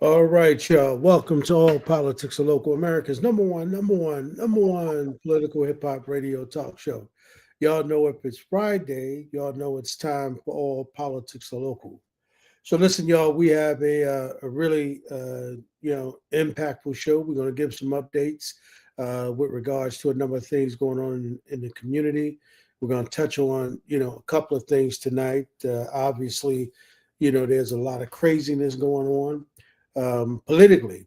All right, y'all. Welcome to All Politics of Local America's number one political hip hop radio talk show. Y'all know if it's Friday, y'all know it's time for All Politics of Local. So listen, y'all, we have a really impactful show. We're going to give some updates with regards to a number of things going on in the community. We're going to touch on a couple of things tonight. Obviously, there's a lot of craziness going on politically,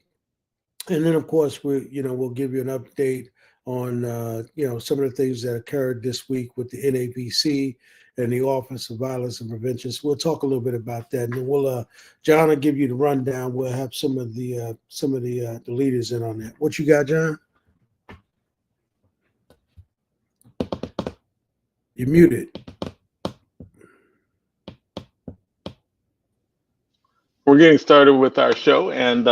and then of course we'll give you an update on some of the things that occurred this week with the NABC and the Office of Violence and Prevention. So we'll talk a little bit about that, and then we'll John will give you the rundown. We'll have some of the leaders in on that. What you got, John? You're muted. We're getting started with our show, and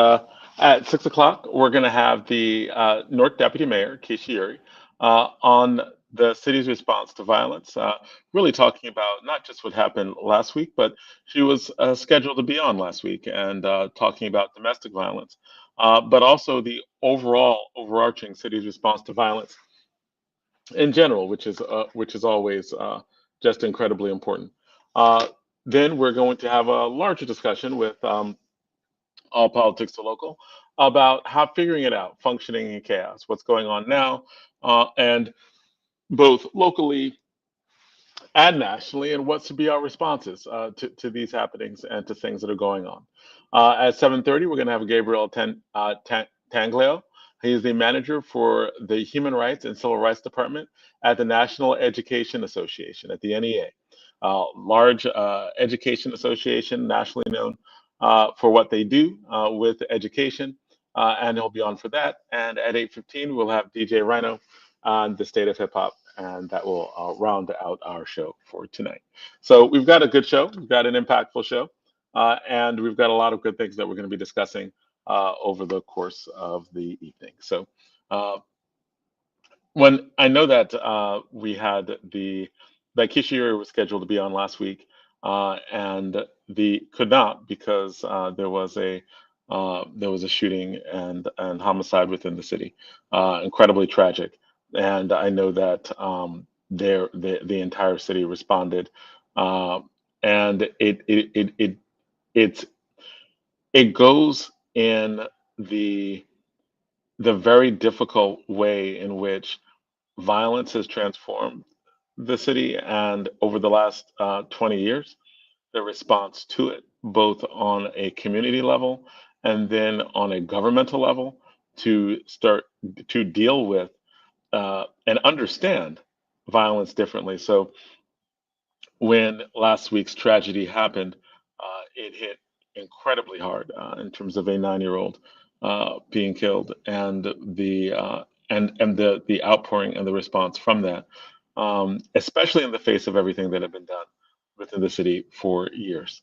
at 6 o'clock, we're going to have the Newark Deputy Mayor, Keesha Eure, on the city's response to violence, really talking about not just what happened last week, but she was scheduled to be on last week and talking about domestic violence, but also the overall overarching city's response to violence in general, which is always just incredibly important. Uh, then we're going to have a larger discussion with all politics to local about how figuring it out, functioning in chaos, what's going on now, and both locally and nationally, and what should be our responses to these happenings and to things that are going on. At 7:30, we're going to have Gabriel Tanglao. He is the manager for the Human Rights and Civil Rights Department at the National Education Association, at the NEA. Large education association, nationally known for what they do with education, and he'll be on for that. And at 8:15, we'll have DJ Rhino on the state of hip hop, and that will round out our show for tonight. So we've got a good show, we've got an impactful show, and we've got a lot of good things that we're going to be discussing over the course of the evening. So when I know that we had the that Kishiri was scheduled to be on last week, and the could not because there was a shooting and homicide within the city, incredibly tragic. And I know that the entire city responded, uh, and it it goes in the the very difficult way in which violence has transformed the city, and over the last 20 years, the response to it, both on a community level and then on a governmental level, to start to deal with and understand violence differently. So when last week's tragedy happened, it hit incredibly hard in terms of a 9-year-old being killed, and the outpouring and the response from that, especially in the face of everything that had been done within the city for years,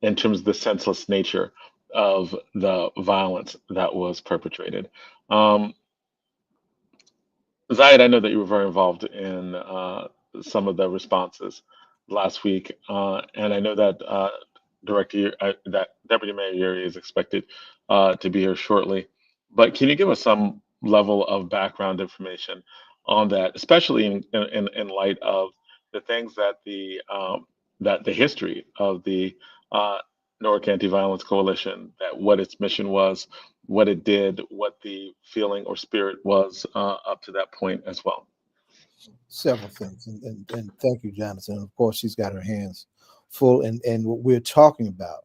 in terms of the senseless nature of the violence that was perpetrated. Um, Zayed, I know that you were very involved in some of the responses last week, and I know that that Deputy Mayor Yuri is expected to be here shortly. But can you give us some level of background information on that, especially in light of the things that the history of the uh, Newark Anti-Violence Coalition, that what its mission was, what it did, what the feeling or spirit was up to that point as well. Several things, and thank you, Jonathan. Of course, she's got her hands full, and what we're talking about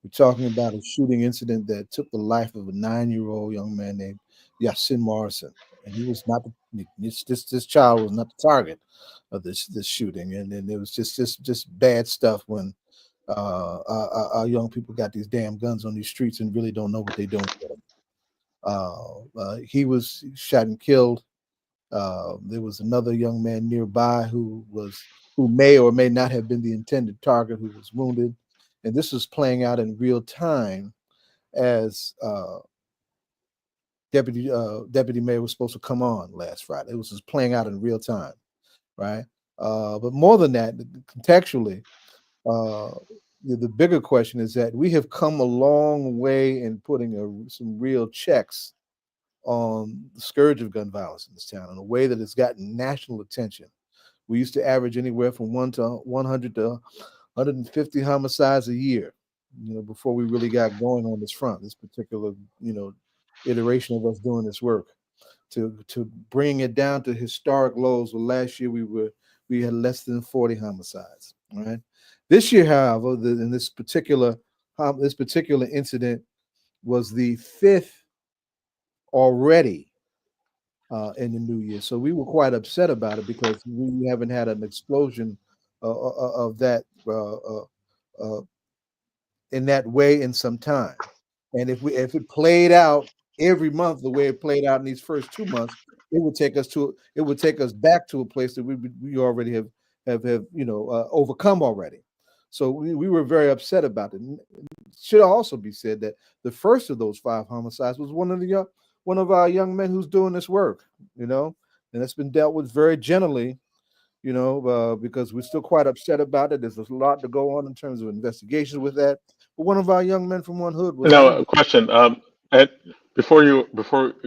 a shooting incident that took the life of a 9-year-old young man named Yasin Morrison, and he was not this child was not the target of this shooting, and then there was just bad stuff when our young people got these damn guns on these streets and really don't know what they're doing with them. He was shot and killed. There was another young man nearby who may or may not have been the intended target, who was wounded, and this was playing out in real time as Deputy Mayor was supposed to come on last Friday. It was just playing out in real time, right? But more than that, contextually, uh, the bigger question is that we have come a long way in putting some real checks on the scourge of gun violence in this town in a way that has gotten national attention. We used to average anywhere from 100 to 150 homicides a year, before we really got going on this front, this particular, iteration of us doing this work to bring it down to historic lows. Well, last year we had less than 40 homicides. All right. This year, however, in this particular incident was the 5th already in the new year. So we were quite upset about it because we haven't had an explosion of that in that way in some time. And if it played out every month the way it played out in these first 2 months, it would take us back to a place that we already have overcome already. So we were very upset about it. And it should also be said that the first of those 5 homicides was one of our young men who's doing this work, and it's been dealt with very gently, because we're still quite upset about it. There's a lot to go on in terms of investigations with that. But one of our young men from one hood was Now, a question, Ed, before you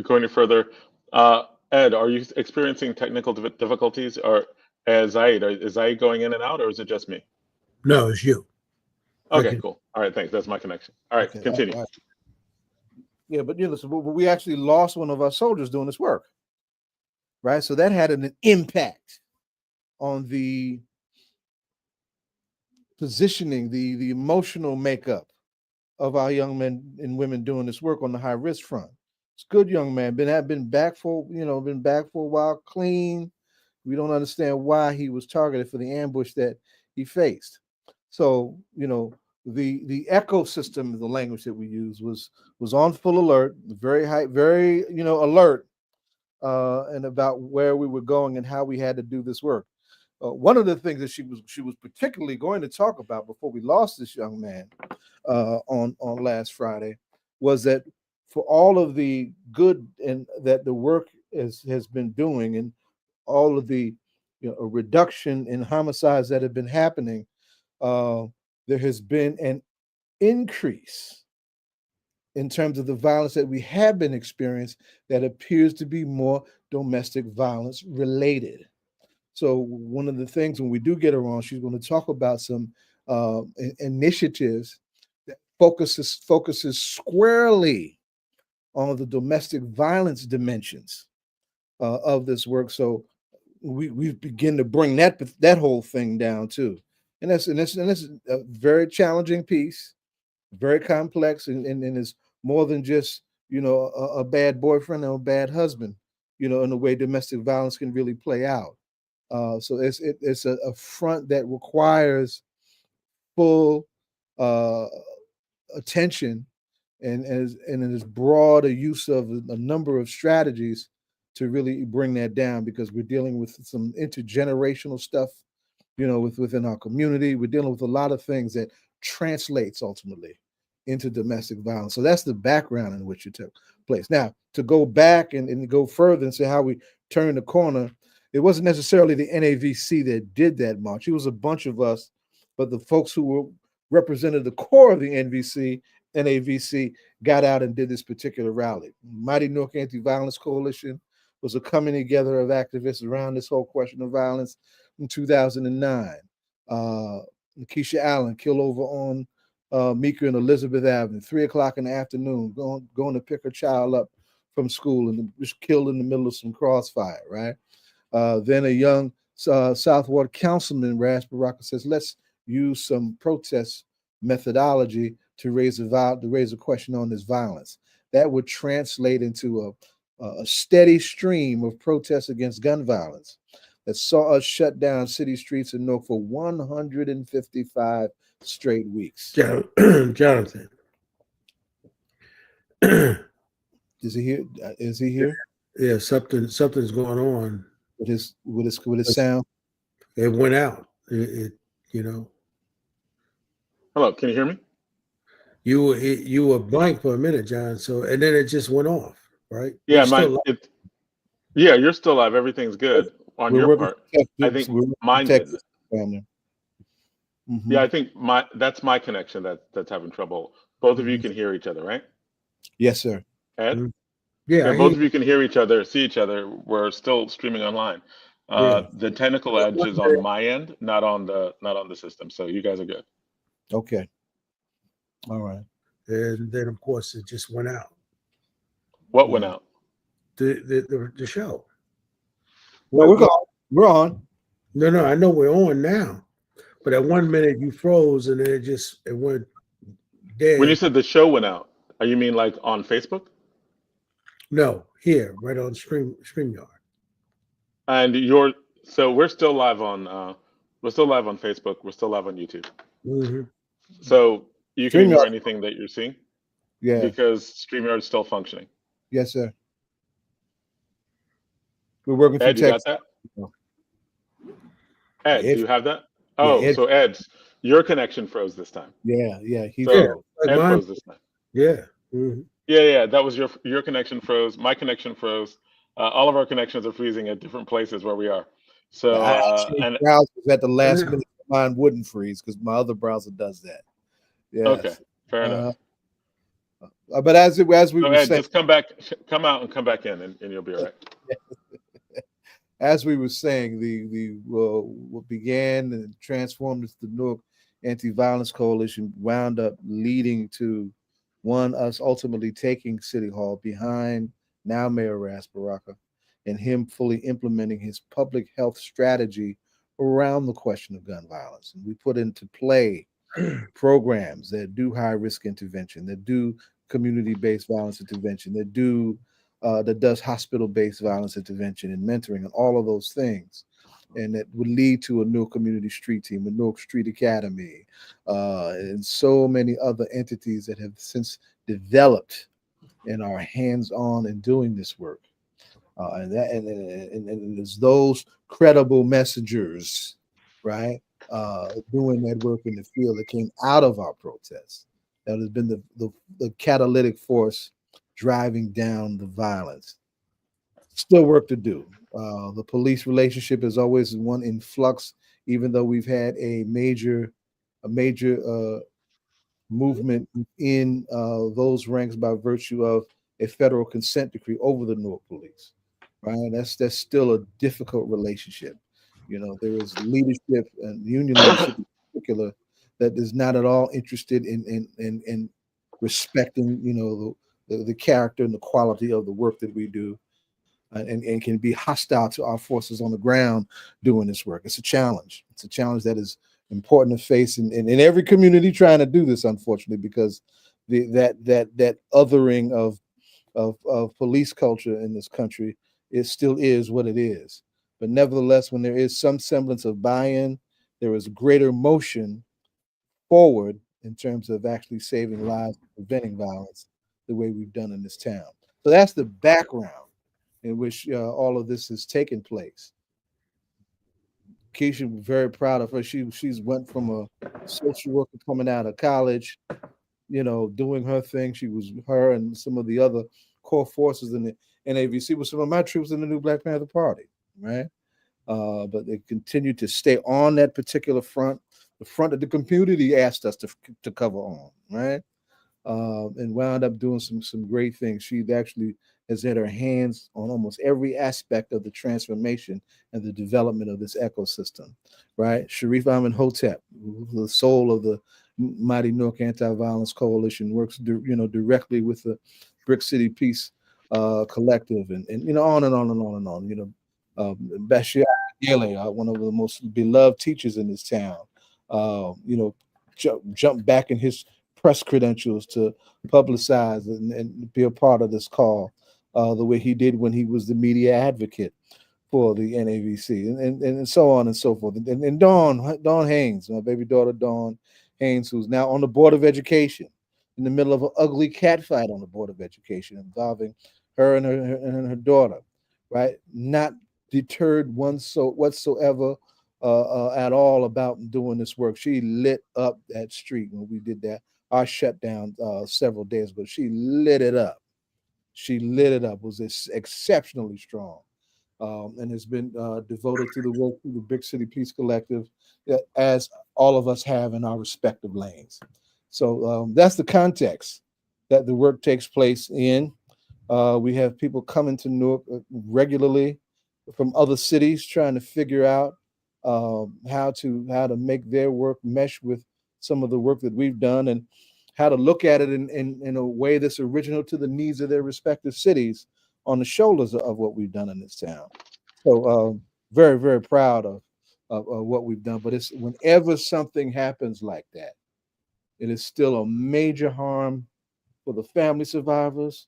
go any further, Ed, are you experiencing technical difficulties, or is Zaid going in and out, or is it just me? No, it's you. Okay, cool. All right, thanks. That's my connection. All right, Okay, continue. all right. Yeah, but listen, we actually lost one of our soldiers doing this work, right? So that had an impact on the positioning, the emotional makeup of our young men and women doing this work on the high risk front. It's a good young man. Been back for a while, clean. We don't understand why he was targeted for the ambush that he faced. So, the ecosystem, the language that we use was on full alert, very high, very, alert, and about where we were going and how we had to do this work. One of the things that she was particularly going to talk about before we lost this young man on last Friday was that for all of the good and that the work has been doing, and all of the a reduction in homicides that have been happening, there has been an increase in terms of the violence that we have been experiencing that appears to be more domestic violence related. So one of the things when we do get her on, she's going to talk about some initiatives that focuses squarely on the domestic violence dimensions of this work. So we begin to bring that whole thing down too, and that's a very challenging piece, very complex, and is more than just a bad boyfriend or a bad husband, in the way domestic violence can really play out. So it's a front that requires full attention and as broad a use of a number of strategies to really bring that down, because we're dealing with some intergenerational stuff, within our community. We're dealing with a lot of things that translates ultimately into domestic violence. So that's the background in which it took place. Now, to go back and go further and say how we turned the corner, it wasn't necessarily the NAVC that did that march. It was a bunch of us, but the folks who represented the core of the NAVC got out and did this particular rally. Mighty Newark Anti-Violence Coalition was a coming together of activists around this whole question of violence in 2009. Keesha Allen killed over on Meeker and Elizabeth Avenue, 3:00 in the afternoon, going to pick her child up from school, and was killed in the middle of some crossfire, right? Then a young South Ward councilman, Ras Baraka, says, let's use some protest methodology to raise a question on this violence. That would translate into a steady stream of protests against gun violence that saw us shut down city streets in Newark for 155 straight weeks. Jonathan. Is he here? Is he here? Yeah, something's going on with his sound. It went out. Hello, can you hear me? You were blank for a minute, John. So, and then it just went off, right? Yeah, you're still live. Everything's good on your part. I think mine didn't. Mm-hmm. Yeah, I think that's my connection that's having trouble. Both of you Mm-hmm. can hear each other, right? Yes, sir. Ed? Mhm. Yeah, Yeah, I hear both of you. you can hear each other, see each other. We're still streaming online. Yeah. The technical edge is on my end, not on the system. So you guys are good. Okay. All right. And then of course it just went out. What went out? The show. No, we're gone. We're on. No, I know we're on now. But at 1 minute you froze and then it went When you dead. said the show went out, you mean like on Facebook? No, here, right on StreamYard. And so we're still live on Facebook. We're still live on YouTube. Mm-hmm. So you can ignore StreamYard. anything that you're seeing Yeah. because StreamYard is still functioning. Yes, sir. We're working through Ed, you got text. that? Ed, do Ed, you have that? yeah, Oh, Ed. so your connection froze this time. Yeah. He Yeah, froze. So like Ed mine. froze this time. Yeah. Mm-hmm. Yeah, that was your connection froze. My connection froze. All of our connections are freezing at different places where we are. So I changed and browsers at the last Yeah. minute. Mine wouldn't freeze because my other browser does that. okay, Yes. fair enough. But as we So were Ed, saying, just come out and come back in, and you'll be all right. as we were saying, what began and transformed into the Newark Anti-Violence Coalition wound up leading to us ultimately taking City Hall behind now Mayor Ras Baraka and him fully implementing his public health strategy around the question of gun violence. And we put into play programs that do high risk intervention, that do community-based violence intervention, that does hospital-based violence intervention and mentoring and all of those things. And that would lead to a Newark Community Street Team, a Newark Street Academy, and so many other entities that have since developed and are hands-on in doing this work. And it's those credible messengers, right, doing that work in the field that came out of our protests that has been the catalytic force driving down the violence. Still work to do. The police relationship is always one in flux, even though we've had a major movement in those ranks by virtue of a federal consent decree over the Newark police. Right, that's still a difficult relationship. There is leadership and union leadership in particular that is not at all interested in respecting the character and the quality of the work that we do, and can be hostile to our forces on the ground doing this work. It's a challenge. It's a challenge that is important to face in every community trying to do this, unfortunately, because that othering of police culture in this country, it still is what it is. But nevertheless, when there is some semblance of buy-in, there is greater motion forward in terms of actually saving lives and preventing violence the way we've done in this town. So that's the background in which all of this has taken place. Keesha, we're very proud of her. She's went from a social worker coming out of college, doing her thing. Her and some of the other core forces in the NAVC with some of my troops in the new Black Panther Party, right? But they continue to stay on that particular front, the front that the community asked us to cover on, right? And wound up doing some great things. She actually has had her hands on almost every aspect of the transformation and the development of this ecosystem, right? Sharif Ahmed Hotep, the soul of the mighty Newark Anti-Violence Coalition, works directly with the Brick City Peace Collective, and on and on and on and on. Bashir Gale, one of the most beloved teachers in this town, jump back in his press credentials to publicize and be a part of this call the way he did when he was the media advocate for the NAVC, and so on and so forth. And Dawn Haynes, my baby daughter Dawn Haynes, who's now on the Board of Education, in the middle of an ugly cat fight on the Board of Education involving her and her daughter, right? Not deterred whatsoever at all about doing this work. She lit up that street when we did that. Our shutdown several days ago. She lit it up. Was exceptionally strong, and has been devoted to the work through the Big City Peace Collective, as all of us have in our respective lanes. So that's the context that the work takes place in. We have people coming to Newark regularly from other cities trying to figure out how to make their work mesh with some of the work that we've done, and how to look at it in a way that's original to the needs of their respective cities on the shoulders of what we've done in this town. So very, very proud of what we've done. But it's whenever something happens like that, it is still a major harm for the family survivors,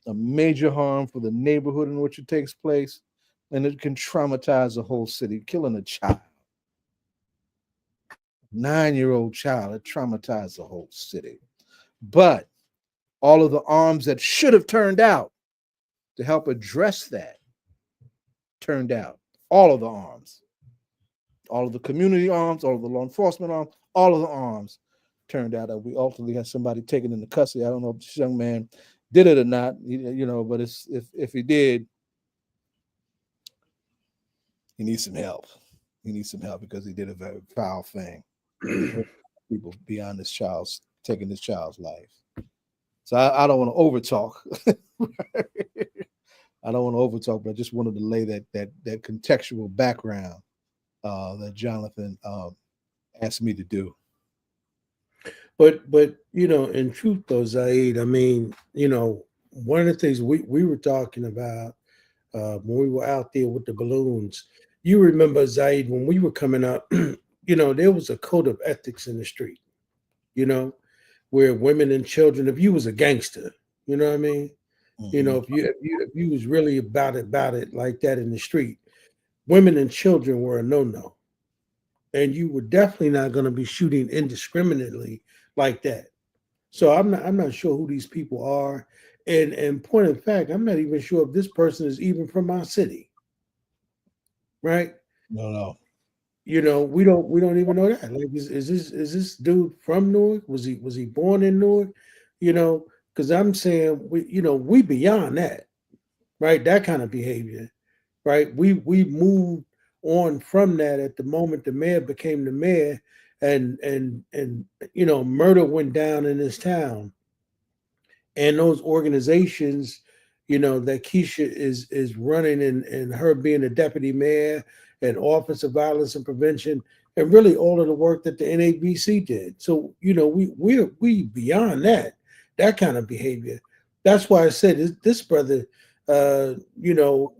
a major harm for the neighborhood in which it takes place, and it can traumatize the whole city. Killing a child, 9-year-old child, it traumatized the whole city. But all of the arms that should have turned out to help address that turned out. All of the arms, all of the community arms, all of the law enforcement arms, all of the arms turned out that we ultimately had somebody taken into custody. I don't know if this young man did it or not, but if he did, he needs some help. He needs some help because he did a very foul thing. People beyond taking this child's life. So I don't want to overtalk. I don't want to overtalk, but I just wanted to lay that contextual background that Jonathan asked me to do. But in truth though, Zaid, I mean, one of the things we were talking about when we were out there with the balloons, you remember, Zaid, when we were coming up, there was a code of ethics in the street, where women and children, if you was a gangster, you know what I mean? Mm-hmm. If you was really about it like that in the street, women and children were a no-no. And you were definitely not going to be shooting indiscriminately like that. So I'm not sure who these people are. And point of fact, I'm not even sure if this person is even from our city. Right? No. We don't even know that. Like, is this dude from Newark? Was he born in Newark? Because I'm saying we beyond that, right? That kind of behavior, right? We moved on from that at the moment the mayor became the mayor, and murder went down in this town, and those organizations, that Keesha is running, and her being a deputy mayor and Office of Violence and Prevention, and really all of the work that the NABC did. So we beyond that kind of behavior. That's why I said this brother. Well,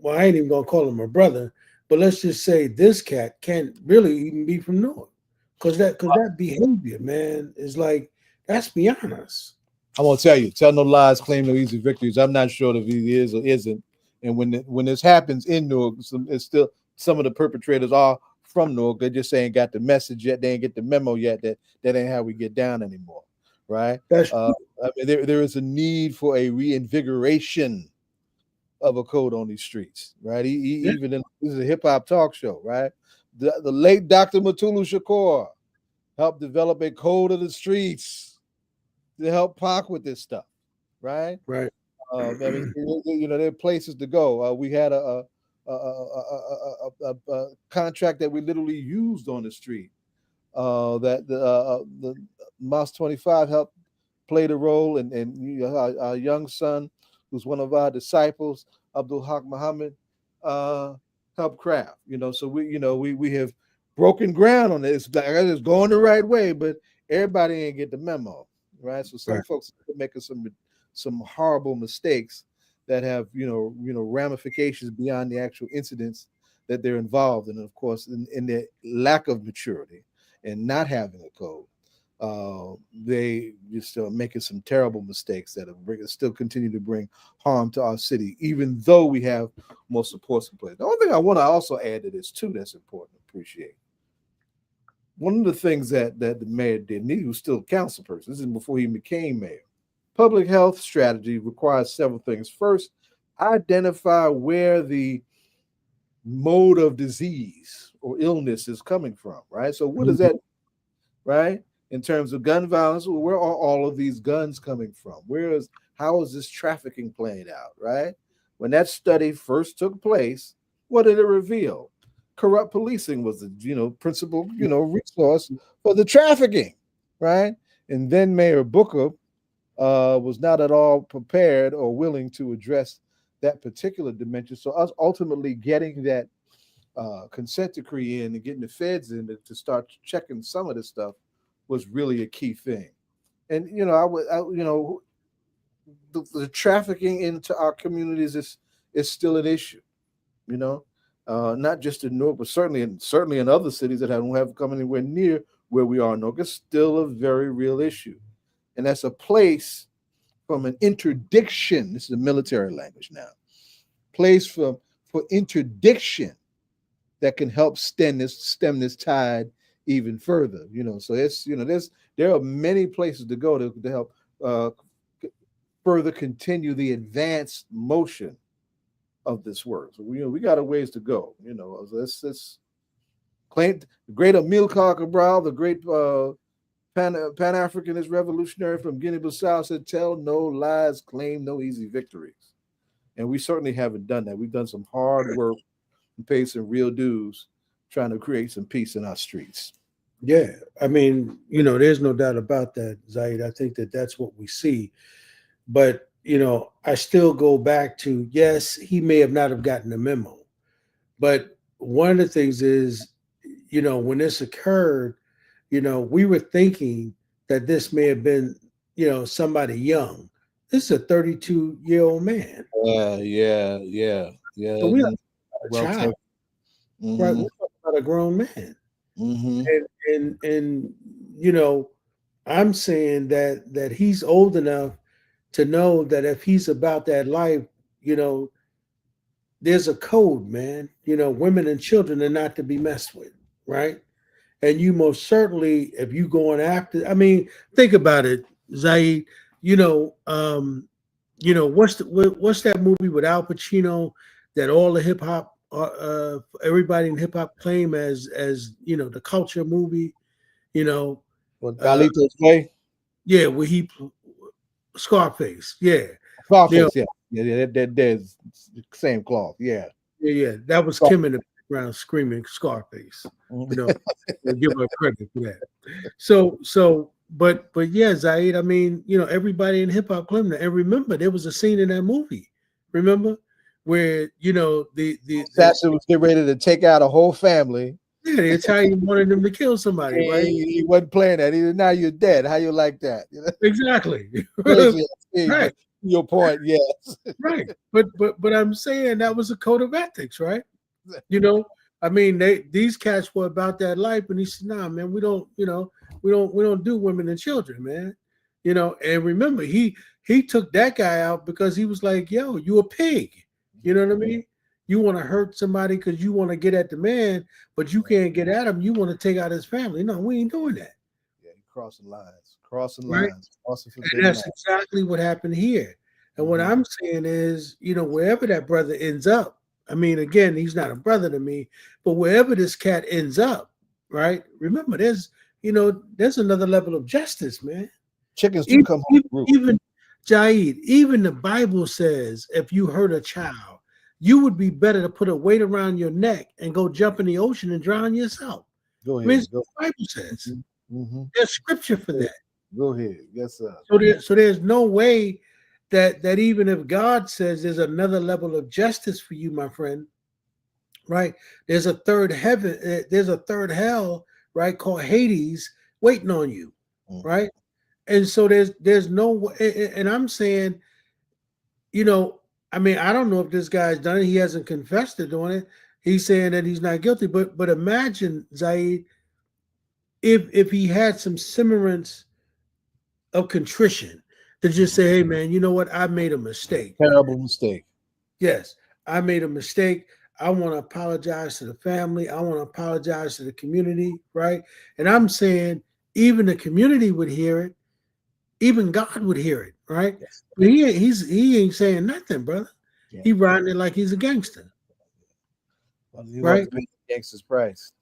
I ain't even gonna call him a brother, but let's just say this cat can't really even be from North, because that behavior, man, is like that's beyond us. I'm gonna tell you, tell no lies, claim no easy victories. I'm not sure if he is or isn't. And when this happens in Newark, it's still some of the perpetrators are from Newark. They just ain't got the message yet. They ain't get the memo yet that ain't how we get down anymore, right? That's I mean, there is a need for a reinvigoration of a code on these streets, right? yeah, Even this is a hip hop talk show, right? The late Dr. Matulu Shakur helped develop a code of the streets to help Pac with this stuff, right? right. I mean, there are places to go. We had a contract that we literally used on the street. That the Mouse 25 helped play the role, and our young son, who's one of our disciples, Abdul Haq Muhammad, helped craft. So we have broken ground on this. It's going the right way, but everybody ain't get the memo, right? So some Right. folks are making some horrible mistakes that have ramifications beyond the actual incidents that they're involved in. And of course, in their lack of maturity and not having a code, they just are making some terrible mistakes that still continue to bring harm to our city, even though we have more supports in place. The only thing I want to also add to this too that's important to appreciate. One of the things that the mayor did, and he was still a council person, this is before he became mayor. Public health strategy requires several things. First, identify where the mode of disease or illness is coming from, right? So what is that, right? In terms of gun violence, well, where are all of these guns coming from? How is this trafficking playing out, right? When that study first took place, what did it reveal? corrupt policing was the principal resource for the trafficking, right? And then Mayor Booker was not at all prepared or willing to address that particular dimension. So us ultimately getting that consent decree in and getting the feds in to start checking some of this stuff was really a key thing. And the trafficking into our communities is still an issue. Not just in Newark, but certainly in other cities that haven't come anywhere near where we are in Newark. It's still a very real issue, and that's a place from an interdiction. This is a military language now. Place for interdiction that can help stem this tide even further. So there are many places to go to help further continue the advanced motion of this work. So we got a ways to go. Let's claim the great Amilcar Cabral, the great Pan-Africanist revolutionary from Guinea-Bissau said, "Tell no lies, claim no easy victories." And we certainly haven't done that. We've done some hard work and paid some real dues trying to create some peace in our streets. Yeah, I mean, there's no doubt about that, Zaid. I think that's what we see. But, I still go back to, yes, he may have not have gotten the memo. But one of the things is, when this occurred, we were thinking that this may have been, somebody young. This is a 32-year-old man. Yeah. So we're not a child. Mm-hmm. Right? We're talking about a grown man. Mm-hmm. And I'm saying that he's old enough to know that if he's about that life, there's a code, man. Women and children are not to be messed with, right? And you most certainly, if you going after, think about it, Zaid. What's that movie with Al Pacino that all the hip hop, everybody in hip hop claim as the culture movie, Galito's Way? Yeah, where he Scarface, yeah. Scarface, yeah. There's same cloth, yeah. Yeah. That was Kim in the background screaming Scarface. Give her credit for that. So, but yeah, Zaid. Everybody in hip hop claimed that. And remember, there was a scene in that movie. Remember, where the assassin was getting ready to take out a whole family. Yeah, the Italian wanted him to kill somebody, right? He wasn't playing that. He said, "Now you're dead. How you like that?" Exactly. Right. Your point, yes. Right. But I'm saying that was a code of ethics, right? These cats were about that life, and he said, "Nah, man, we don't do women and children, man." And remember, he took that guy out because he was like, "Yo, you a pig." You know what I mean? You want to hurt somebody because you want to get at the man, but you can't get at him. You want to take out his family. No, we ain't doing that. Yeah, crossing lines. Crossing and that's exactly what happened here. And what I'm saying is, wherever that brother ends up, again, he's not a brother to me, but wherever this cat ends up, right? Remember, there's another level of justice, man. Chickens do come home. Even Jaid, even the Bible says if you hurt a child, you would be better to put a weight around your neck and go jump in the ocean and drown yourself. Go ahead. The Bible says. Mm-hmm. There's scripture for that. Go ahead. Yes, sir. So there's no way that even if God says there's another level of justice for you, my friend, right? There's a third heaven, there's a third hell, right, called Hades waiting on you, right? And so there's no way, and I'm saying, I don't know if this guy's done it. He hasn't confessed to doing it. He's saying that he's not guilty. But imagine, Zaid, if he had some semblance of contrition to just say, "Hey, man, you know what? I made a mistake. Terrible mistake. Yes, I made a mistake. I want to apologize to the family. I want to apologize to the community, right?" And I'm saying even the community would hear it. Even God would hear it, right? Yes. But he ain't saying nothing, brother. Yeah. He riding it like he's a gangster. Well, he right? Pay the gangster's price.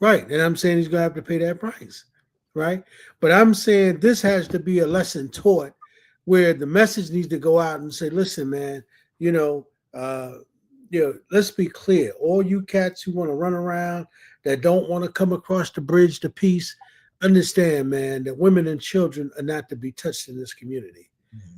Right. And I'm saying he's gonna have to pay that price. Right. But I'm saying this has to be a lesson taught where the message needs to go out and say, listen, man, let's be clear. All you cats who want to run around that don't want to come across the bridge to peace, understand, man, that women and children are not to be touched in this community.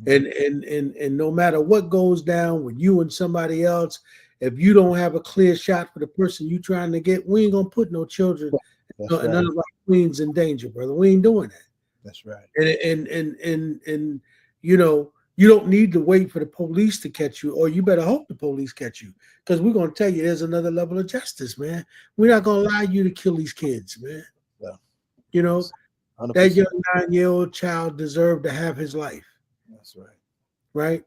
And no matter what goes down with you and somebody else, if you don't have a clear shot for the person you trying to get, we ain't gonna put no children and none of our queens in danger, brother. We ain't doing that. That's right. And you don't need to wait for the police to catch you, or you better hope the police catch you, because we're gonna tell you there's another level of justice, man. We're not gonna allow you to kill these kids, man. Yeah. 100%. That young 9-year-old child deserved to have his life. That's right. Right.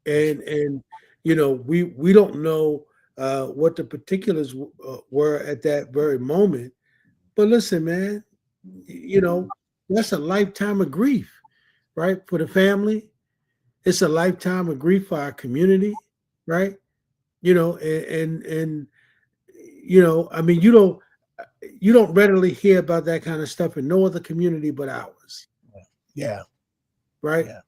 And we don't know what the particulars were at that very moment. But listen, man, that's a lifetime of grief, right? For the family. It's a lifetime of grief for our community, right? And I mean, you don't readily hear about that kind of stuff in no other community but ours. Yeah. Right? Yeah.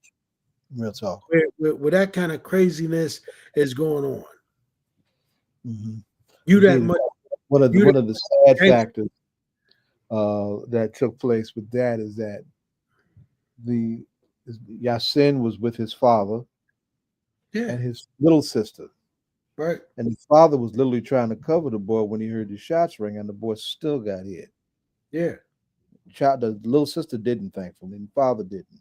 Real talk. Where that kind of craziness is going on. Mm-hmm. You that much. One of the sad factors that took place with that is that Yasin was with his father and his little sister. Right. And his father was literally trying to cover the boy when he heard the shots ring, and the boy still got hit. Yeah. The little sister didn't, thankfully, and the father didn't.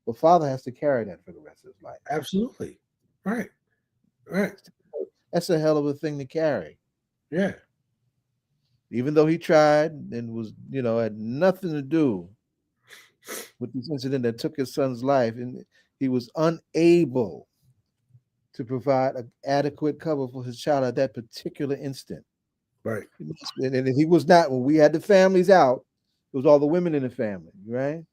But father has to carry that for the rest of his life. Absolutely. Right. That's a hell of a thing to carry. Yeah. Even though he tried and was, had nothing to do with this incident that took his son's life, and he was unable to provide an adequate cover for his child at that particular instant. Right. And he was not, when we had the families out, it was all the women in the family, right?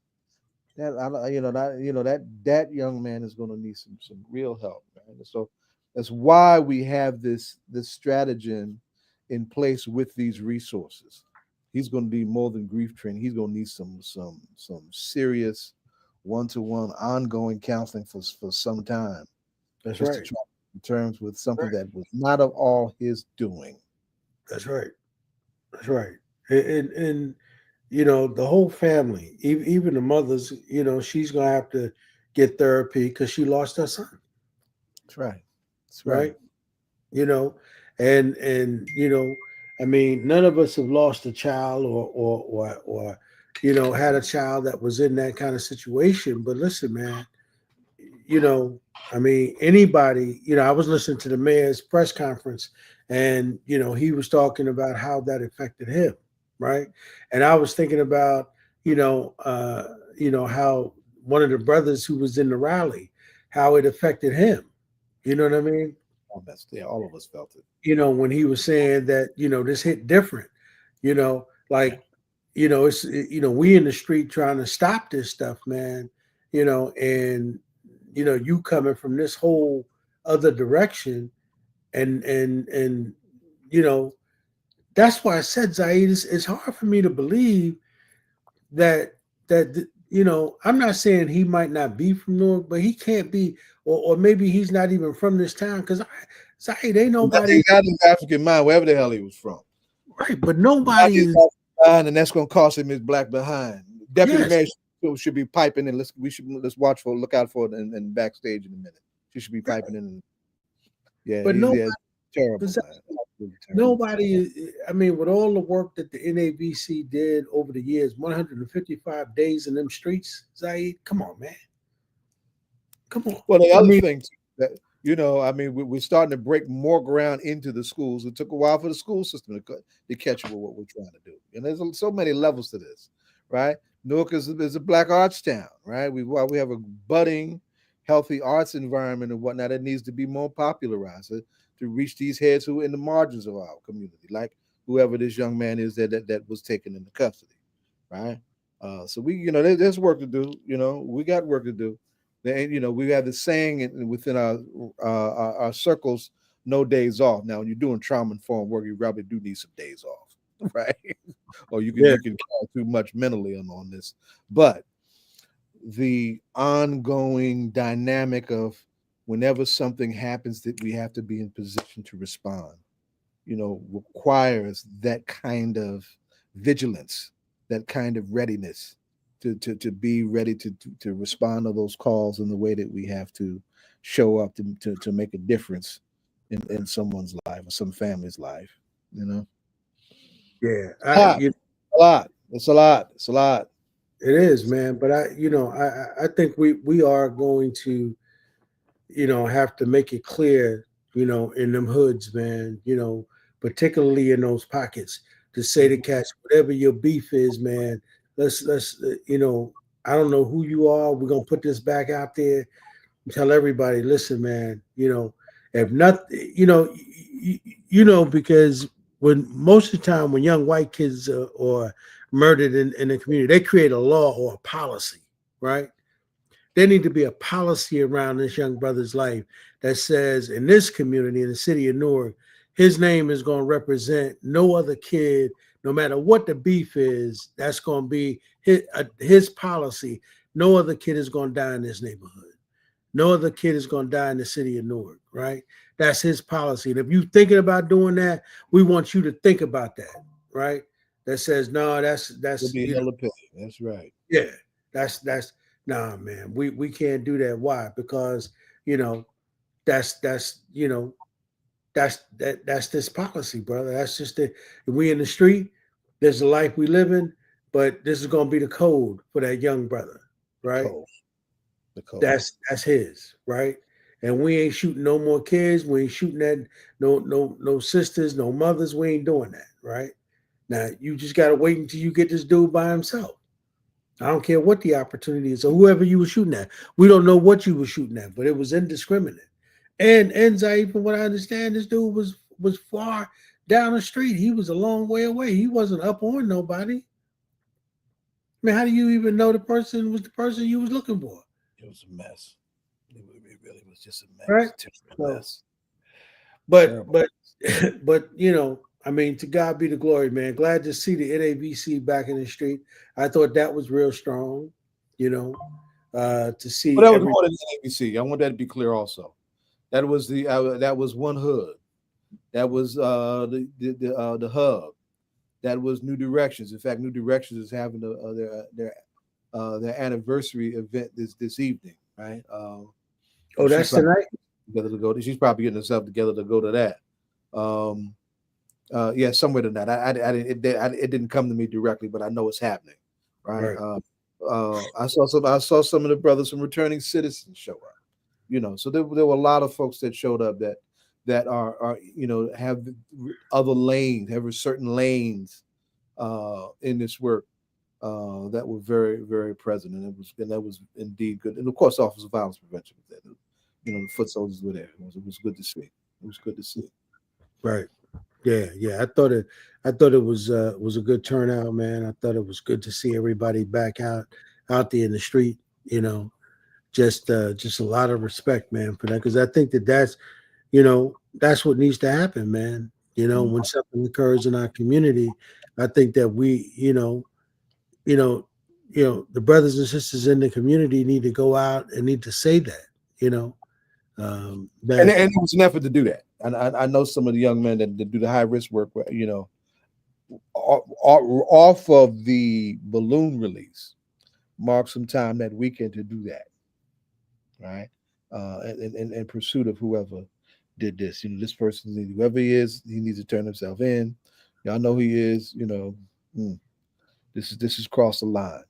That young man is going to need some real help, man. So that's why we have this stratagem in place with these resources. He's going to need more than grief training. He's going to need some serious one-to-one ongoing counseling for some time. That's just right. To try to terms with something that was not of all his doing. That's right. That's right. And the whole family, even the mothers, she's gonna have to get therapy because she lost her son. That's right. That's right. And I mean, none of us have lost a child or had a child that was in that kind of situation. But listen, man, I mean, anybody, I was listening to the mayor's press conference, and he was talking about how that affected him, right? And I was thinking about, how one of the brothers who was in the rally, how it affected him. You know what I mean? All of us felt it. When he was saying that, this hit different, it's we in the street trying to stop this stuff, man, and you coming from this whole other direction, and that's why I said, Zaid, it's hard for me to believe that I'm not saying he might not be from Newark, but he can't be, or maybe he's not even from this town, because Zaid, ain't nobody. He's got his African mind, wherever the hell he was from. Right, but nobody is, and that's going to cost him his black behind. Deputy Mayor should be piping in. Let's look out for it and backstage in a minute. She should be piping in. Yeah, but terrible. Nobody. I mean, with all the work that the NABC did over the years, 155 days in them streets, Zaid, come on, man. Come on. Well, the other thing that we're starting to break more ground into the schools. It took a while for the school system to catch up with what we're trying to do. And there's so many levels to this, right? Newark is a black arts town, right? We have a budding, healthy arts environment and whatnot that needs to be more popularized to reach these heads who are in the margins of our community, like whoever this young man is that was taken into custody, right? So there's work to do. We got work to do. And we have the saying within our circles, no days off. Now, when you're doing trauma-informed work, you probably do need some days off, right? Or you can carry too much mentally on this. But the ongoing dynamic of whenever something happens that we have to be in position to respond, requires that kind of vigilance, that kind of readiness to be ready to respond to those calls in the way that we have to show up to make a difference in someone's life or some family's life. Yeah, A lot. It's a lot. It's a lot. it is, man. But I think we are going to, have to make it clear, in them hoods, man, particularly in those pockets, to say to cats, whatever your beef is, man, let's, I don't know who you are. We're going to put this back out there and tell everybody, listen, man, if not, because when most of the time when young white kids are murdered in the community, they create a law or a policy, right? There need to be a policy around this young brother's life that says in this community, in the city of Newark, his name is going to represent no other kid, no matter what the beef is. That's going to be his policy. No other kid is going to die in this neighborhood. No other kid is going to die in the city of Newark, right? That's his policy. And if you're thinking about doing that, we want you to think about that, right? That says, no, that's That's right. Yeah, that's nah, man. We can't do that. Why? Because that's that's this policy, brother. That's just we in the street. There's a life we live in, but this is gonna be the code for that young brother, right? The code. That's his, right? And we ain't shooting no more kids. We ain't shooting at no sisters, no mothers. We ain't doing that, right? Now you just gotta wait until you get this dude by himself. I don't care what the opportunity is, or whoever you were shooting at. We don't know what you were shooting at, but it was indiscriminate. And Zaid, from what I understand, this dude was far down the street. He was a long way away. He wasn't up on nobody. I mean, how do you even know the person was the person you was looking for? It was a mess. It really was just a mess. Right? Mess. But I mean, to God be the glory, man. Glad to see the NABC back in the street. I thought that was real strong, to see. But that was more than NABC. I want that to be clear also. That was that was one hood. That was the hub. That was New Directions. In fact, New Directions is having their anniversary event this evening, right? That's tonight. Together to go. She's probably getting herself together to go to that. Yeah, somewhere to that. It didn't come to me directly, but I know it's happening, right? I saw some of the brothers from Returning Citizens show up, so there were a lot of folks that showed up that are have other lanes, have certain lanes in this work that were very, very present, and that was indeed good. And of course, Office of Violence Prevention was there. The foot soldiers were there. It was good to see. It was good to see. Right. Yeah. I thought it was a good turnout, man. I thought it was good to see everybody back out there in the street. Just a lot of respect, man, for that, because I think that's what needs to happen, man. When something occurs in our community, I think that we, the brothers and sisters in the community need to go out and need to say that, and it was an effort to do that. And I know some of the young men that do the high risk work, off of the balloon release, mark some time that weekend to do that, right? In pursuit of whoever did this. This person, whoever he is, he needs to turn himself in. Y'all know he is. This is crossed the line.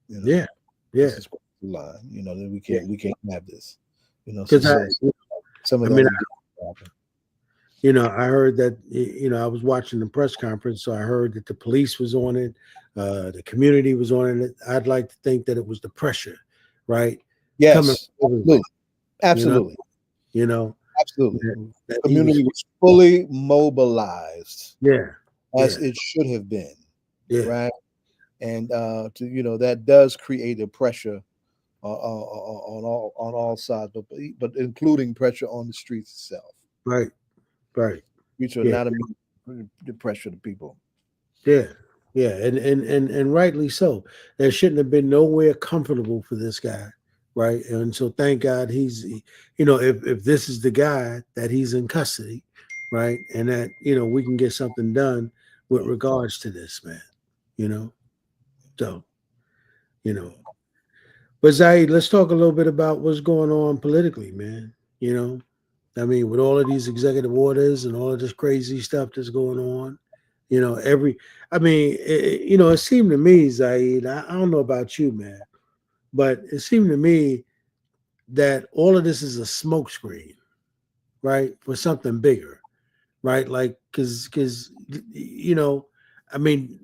Yeah. This is crossed the line. That we can't have this. Because some of that. I heard that, I was watching the press conference, so I heard that the police was on it, the community was on it. I'd like to think that it was the pressure, right? Yes, absolutely. Absolutely. The community was fully mobilized. Yeah. As it should have been. Yeah. Right. And that does create a pressure on all sides, but including pressure on the streets itself. Right. Which are not the pressure to people. Yeah, and rightly so. There shouldn't have been nowhere comfortable for this guy, right? And so thank God if this is the guy that he's in custody, right, and that we can get something done with regards to this man, you know. So you know, but Zaid, let's talk a little bit about what's going on politically, man. You know, I mean, with all of these executive orders and all of this crazy stuff that's going on, it seemed to me, Zaid, I don't know about you, man, but it seemed to me that all of this is a smokescreen, right, for something bigger, right? Like, I mean,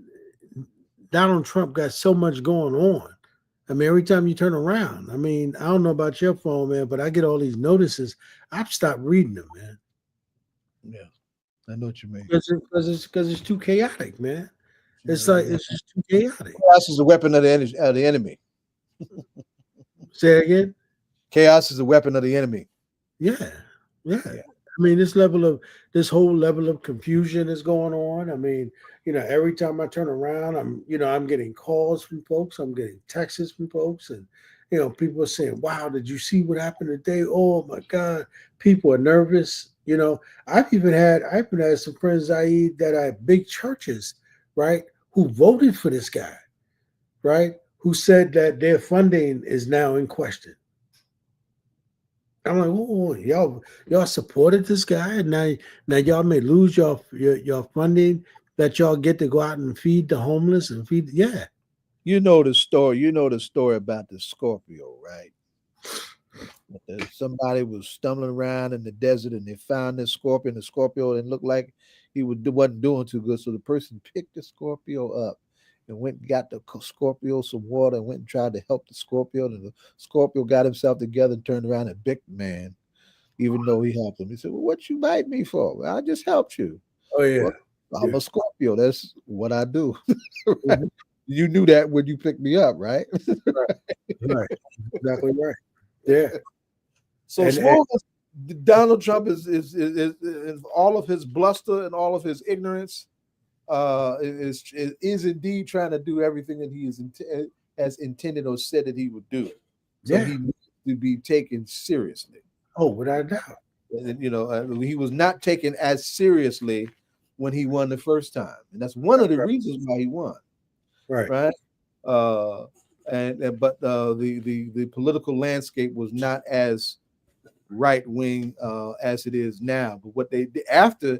Donald Trump got so much going on. I mean, every time you turn around, I mean, I don't know about your phone, man, but I get all these notices. I've stopped reading them, man. Yeah, I know what you mean. Because it's too chaotic, man. It's Yeah, like it's just too chaotic. chaos is a weapon of the enemy. Say it again. Chaos is a weapon of the enemy. Yeah. I mean, this whole level of confusion is going on. I mean, every time I turn around, I'm getting calls from folks, I'm getting texts from folks, and people are saying, "Wow, did you see what happened today? Oh my God!" People are nervous. I've even had some friends that are at big churches, right, who voted for this guy, right, who said that their funding is now in question. I'm like, oh, y'all supported this guy, and now y'all may lose your funding that y'all get to go out and feed the homeless and feed. Yeah, You know the story. You know the story about the Scorpio, right? Somebody was stumbling around in the desert, and they found this scorpion. The Scorpio and looked like wasn't doing too good. So the person picked the Scorpio up and went and got the Scorpio some water and went and tried to help the Scorpio. And the Scorpio got himself together and turned around and bit the man, even though he helped him. He said, "Well, what you bite me for? Well, I just helped you." oh yeah, Well, I'm yeah. a Scorpio. That's what I do. Right? Mhm. You knew that when you picked me up, right? Right, exactly right. Yeah, So and smooth as Donald Trump is all of his bluster and all of his ignorance is indeed trying to do everything that he has intended or said that he would do. So yeah. he needs to be taken seriously. Oh, without a doubt. And he was not taken as seriously when he won the first time, and that's one of the reasons why he won. Right. Right. Uh, but the political landscape was not as right wing as it is now. But what they did after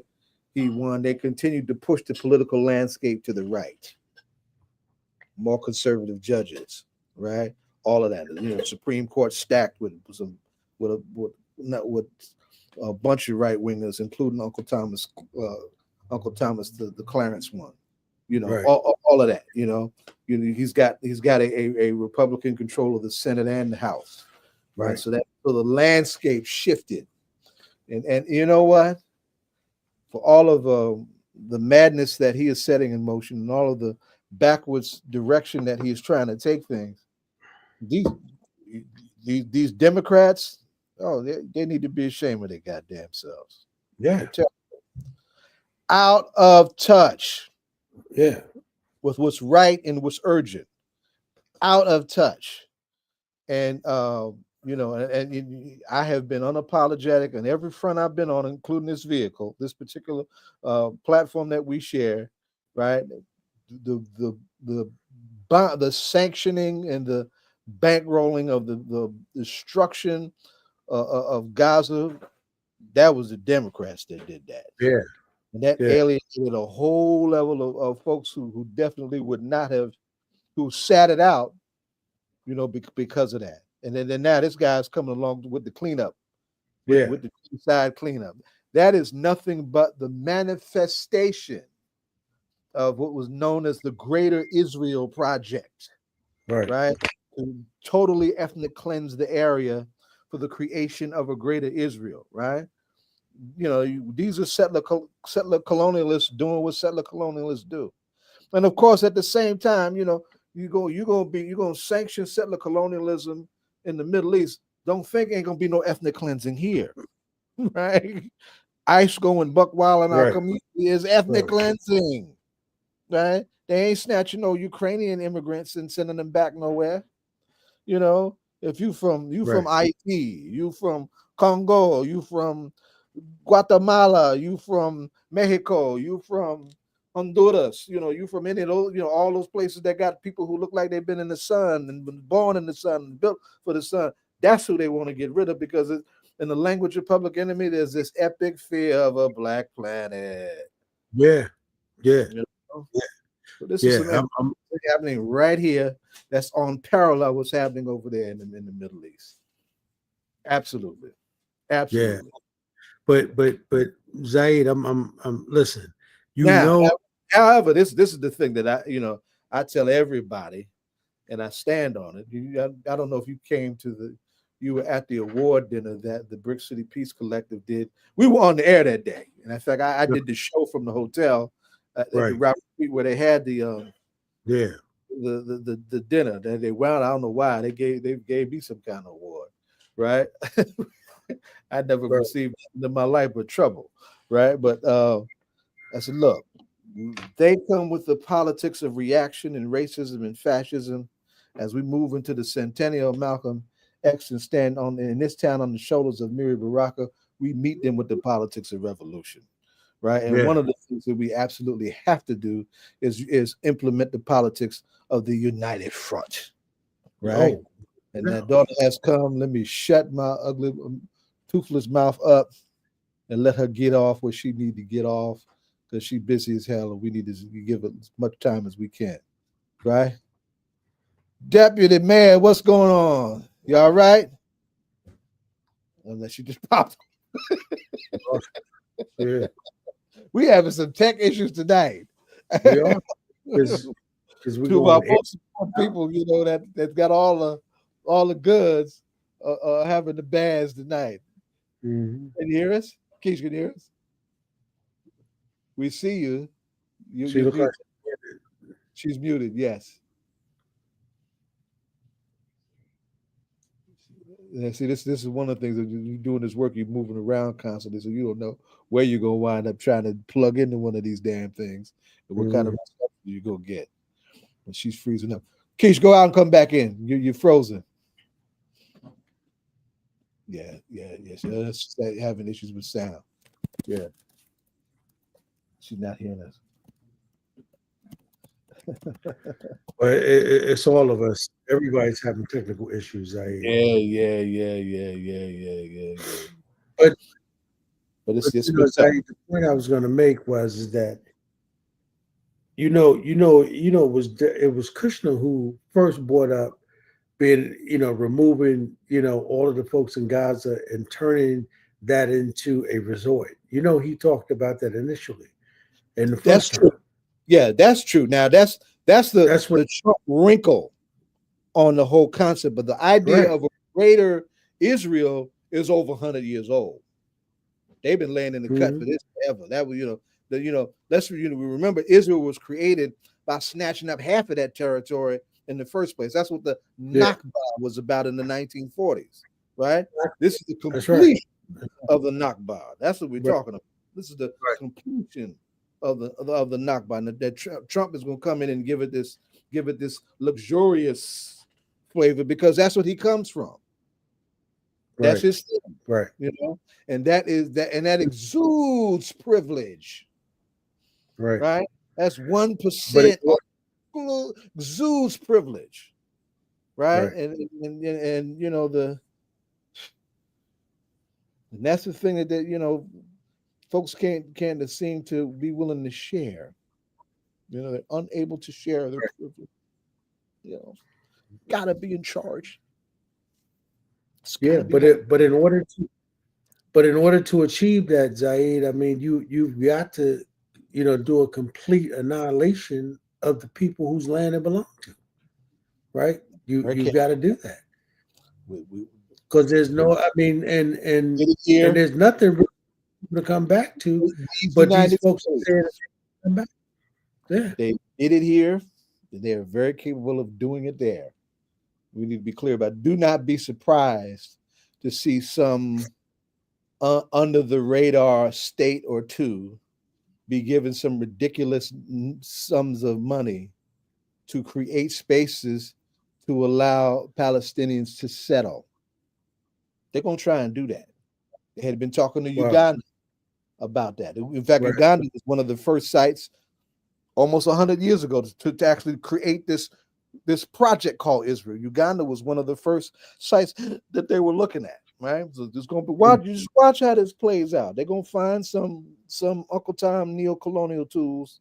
he won, they continued to push the political landscape to the right. More conservative judges, right? All of that. Supreme Court stacked with a bunch of right wingers, including Uncle Thomas, the Clarence one. Right. All of that. He's got a Republican control of the Senate and the House. Right. So the landscape shifted. And you know what? For all of the madness that he is setting in motion and all of the backwards direction that he is trying to take things, these Democrats, they need to be ashamed of their goddamn selves. Yeah. Out of touch. Yeah. With what's right and what's urgent. Out of touch. And and I have been unapologetic on every front I've been on, including this vehicle, this particular platform that we share, right? The sanctioning and the bankrolling of the destruction of Gaza, that was the Democrats that did that. Yeah. And that alienated a whole level of folks who definitely would not have, who sat it out, because of that. And then now this guy's coming along with the cleanup, with the side cleanup. That is nothing but the manifestation of what was known as the Greater Israel Project, right? To totally ethnic cleanse the area for the creation of a Greater Israel, right? These are settler colonialists doing what settler colonialists do, and of course, at the same time, you're gonna sanction settler colonialism in the Middle East. Don't think ain't gonna be no ethnic cleansing here, right? ICE going buck wild in our community is ethnic cleansing, right? They ain't snatching no Ukrainian immigrants and sending them back nowhere. If you from Right. Haiti, you from Congo, you from Guatemala, you from Mexico, you from Honduras, you from any of those, all those places that got people who look like they've been in the sun and been born in the sun and built for the sun. That's who they want to get rid of because in the language of Public Enemy, there's this epic fear of a black planet. Yeah. Yeah. You know? Yeah. So this is Yeah. some happening right here that's on parallel what's happening over there in the Middle East. Absolutely. Yeah. Absolutely. But Zaid, I'm listen. Now, however, this is the thing that I tell everybody, and I stand on it. I don't know if you were at the award dinner that the Brick City Peace Collective did. We were on the air that day, and in fact, I did the show from the hotel at the Robert Street where they had the dinner that they wound. I don't know why they gave me some kind of award, right? I never received in my life but trouble, right? But I said, look, they come with the politics of reaction and racism and fascism as we move into the centennial of Malcolm X and stand in this town on the shoulders of Miri Baraka. We meet them with the politics of revolution, right? And one of the things that we absolutely have to do is implement the politics of the united front, right? Oh, and that daughter has come. Let me shut my ugly, toothless mouth up and let her get off where she need to get off because she's busy as hell and we need to give it as much time as we can, right? Deputy Mayor, what's going on? You all right? Unless you just popped. Yeah. We having some tech issues tonight. We are. Because we two of our most people, that got all the goods having the bands tonight. Mm-hmm. Can you hear us? Keesha, can you hear us? We see you. She looks like she's muted. Yes. Yeah, see, this is one of the things that you're doing this work. You're moving around constantly, so you don't know where you're gonna wind up trying to plug into one of these damn things and what kind of stuff you're gonna get. And she's freezing up. Keisha, go out and come back in. You're frozen. Yeah. She's having issues with sound. Yeah. She's not hearing us. But it's all of us. Everybody's having technical issues. Yeah. But it's the point I was going to make was that it was Kushner who first brought up being removing all of the folks in Gaza and turning that into a resort. He talked about that initially in the first true. Yeah, that's true. Now that's the Trump wrinkle on the whole concept, but the idea of a greater Israel is over 100 years old. They've been laying in the cut for this forever. That was, we remember Israel was created by snatching up half of that territory in the first place. That's what the Nakba was about in the 1940s, right? This is the completion of the Nakba. That's what we're talking about. This is the completion of the Nakba. And that Trump is going to come in and give it this luxurious flavor because that's what he comes from. That's his thing, and that exudes privilege, right? That's 1% exudes privilege, right? And and that's the thing that folks can't seem to be willing to share. They're unable to share their privilege. Gotta be in charge. Yeah, but in order to achieve that, Zaid, I mean, you've got to, do a complete annihilation of the people whose land it belongs to, right? You've got to do that because there's no, I mean, and there's nothing to come back to, but these folks are saying come back. Yeah, they did it here. They're very capable of doing it there. We need to be clear about it. Do not be surprised to see some under the radar state or two be given some ridiculous sums of money to create spaces to allow Palestinians to settle. They're going to try and do that. They had been talking to Uganda about that. In fact, Uganda was one of the first sites almost 100 years ago to actually create this project called Israel. Uganda was one of the first sites that they were looking at, right? So there's going to be you just watch how this plays out. They're going to find some Uncle Tom neo-colonial tools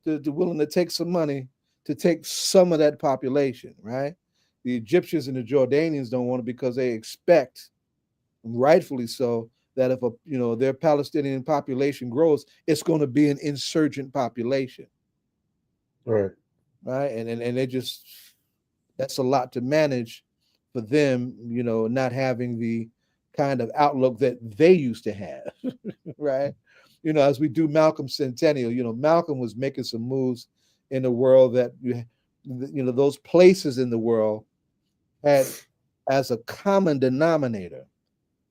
to willing to take some money to take some of that population, right? The Egyptians and the Jordanians don't want it because they expect, rightfully so, that if their Palestinian population grows, it's going to be an insurgent population. Right. And they just, that's a lot to manage for them, not having the kind of outlook that they used to have, right? As we do Malcolm Centennial, Malcolm was making some moves in the world that, those places in the world had as a common denominator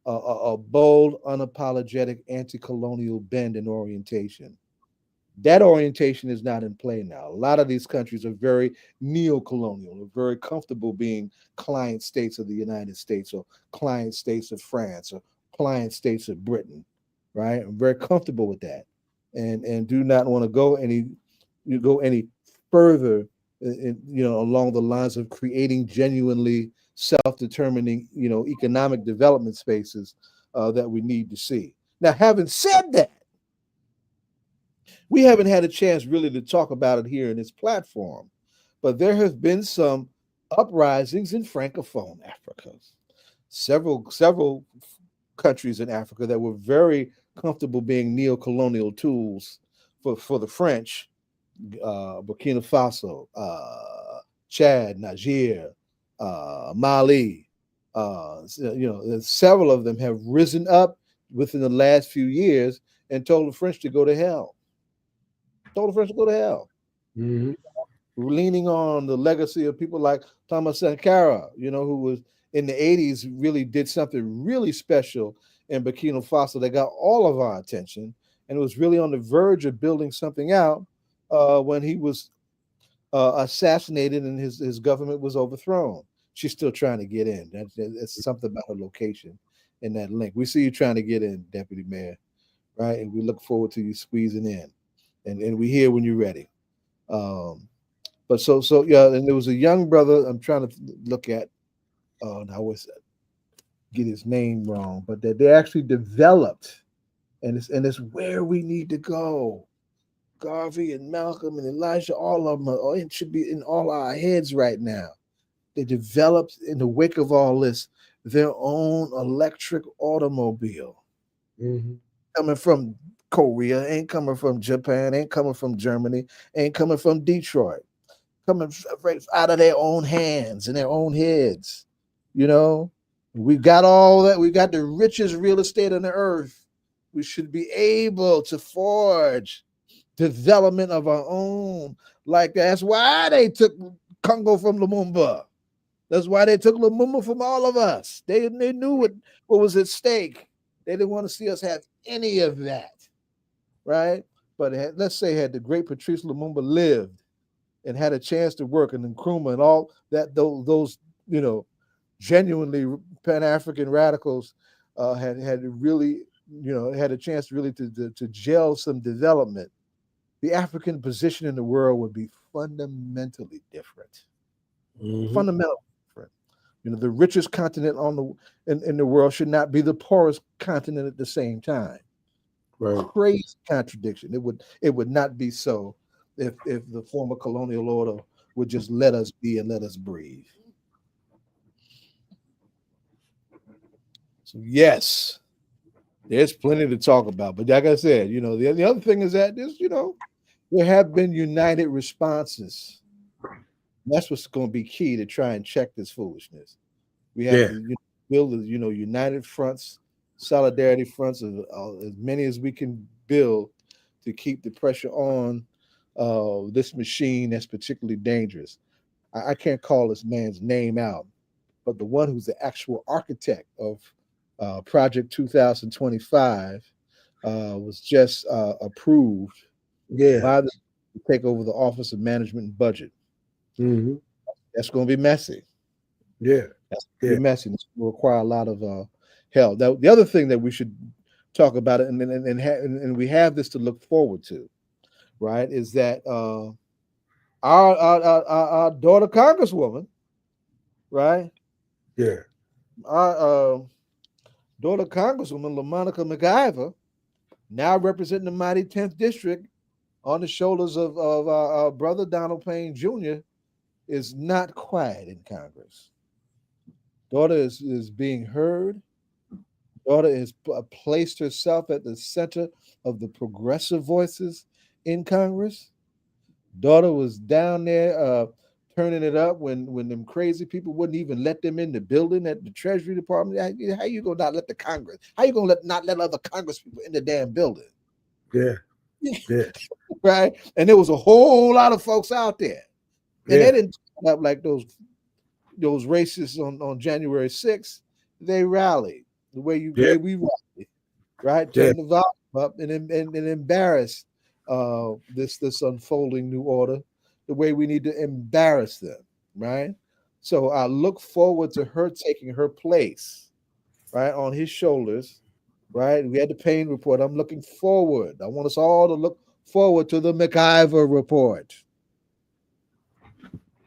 a bold, unapologetic anti-colonial bend in orientation. That orientation is not in play now. A lot of these countries are very neo-colonial, are very comfortable being client states of the United States or client states of France or client states of Britain, right? I'm very comfortable with that, and do not want to go any further, along the lines of creating genuinely self-determining, economic development spaces that we need to see. Now, having said that, we haven't had a chance really to talk about it here in this platform, but there have been some uprisings in Francophone Africa. Several countries in Africa that were very comfortable being neo-colonial tools for the French, Burkina Faso, Chad, Niger, Mali. Several of them have risen up within the last few years and told the French to go to hell. Mm-hmm. Leaning on the legacy of people like Thomas Sankara, who was in the 80s, really did something really special in Burkina Faso that got all of our attention, and it was really on the verge of building something out when he was assassinated and his government was overthrown. She's still trying to get in. That's something about her location in that link. We see you trying to get in, Deputy Mayor, right? And we look forward to you squeezing in. And we hear when you're ready. But so yeah, and there was a young brother I'm trying to look at. I always get his name wrong, but that they actually developed, and it's where we need to go. Garvey and Malcolm and Elijah, all of them it should be in all our heads right now. They developed in the wake of all this their own electric automobile. Mm-hmm. Coming from Korea, ain't coming from Japan, ain't coming from Germany, ain't coming from Detroit, coming right out of their own hands and their own heads. We've got all that. We've got the richest real estate on the earth. We should be able to forge development of our own. Like that's why they took Congo from Lumumba. That's why they took Lumumba from all of us. They knew what was at stake. They didn't want to see us have any of that. Right, but let's say had the great Patrice Lumumba lived and had a chance to work, and Nkrumah and all that, those genuinely Pan-African radicals had really had a chance really to gel some development, the African position in the world would be fundamentally different. Mm-hmm. Fundamentally different. The richest continent in the world should not be the poorest continent at the same time. Right. Crazy contradiction. It would not be so if the former colonial order would just let us be and let us breathe. So yes, there's plenty to talk about. But like I said, the other thing is that there have been united responses. That's what's going to be key to try and check this foolishness. We have to build united fronts, solidarity fronts, as many as we can build to keep the pressure on this machine that's particularly dangerous. I can't call this man's name out, but the one who's the actual architect of Project 2025 was just approved by the to take over the Office of Management and Budget. Mm-hmm. That's going to be messy. Yeah. That's gonna be messy. It's gonna require a lot of help. Now, the other thing that we should talk about it, and we have this to look forward to, right? Is that our daughter Congresswoman, right? Yeah. Our daughter Congresswoman LaMonica McIver, now representing the mighty 10th district on the shoulders of our brother Donald Payne Jr., is not quiet in Congress. Daughter is being heard. Daughter has placed herself at the center of the progressive voices in Congress. Daughter was down there turning it up when them crazy people wouldn't even let them in the building at the Treasury Department. How you gonna not let the Congress? How you gonna not let other Congress people in the damn building? Yeah. Yeah. Right? And there was a whole lot of folks out there. And they didn't turn up like those racists on January 6th. They rallied the way we rallied, right? Turn the volume up and embarrass this unfolding new order the way we need to embarrass them, right? So I look forward to her taking her place, right, on his shoulders, right? We had the Payne report. I'm looking forward. I want us all to look forward to the McIver report.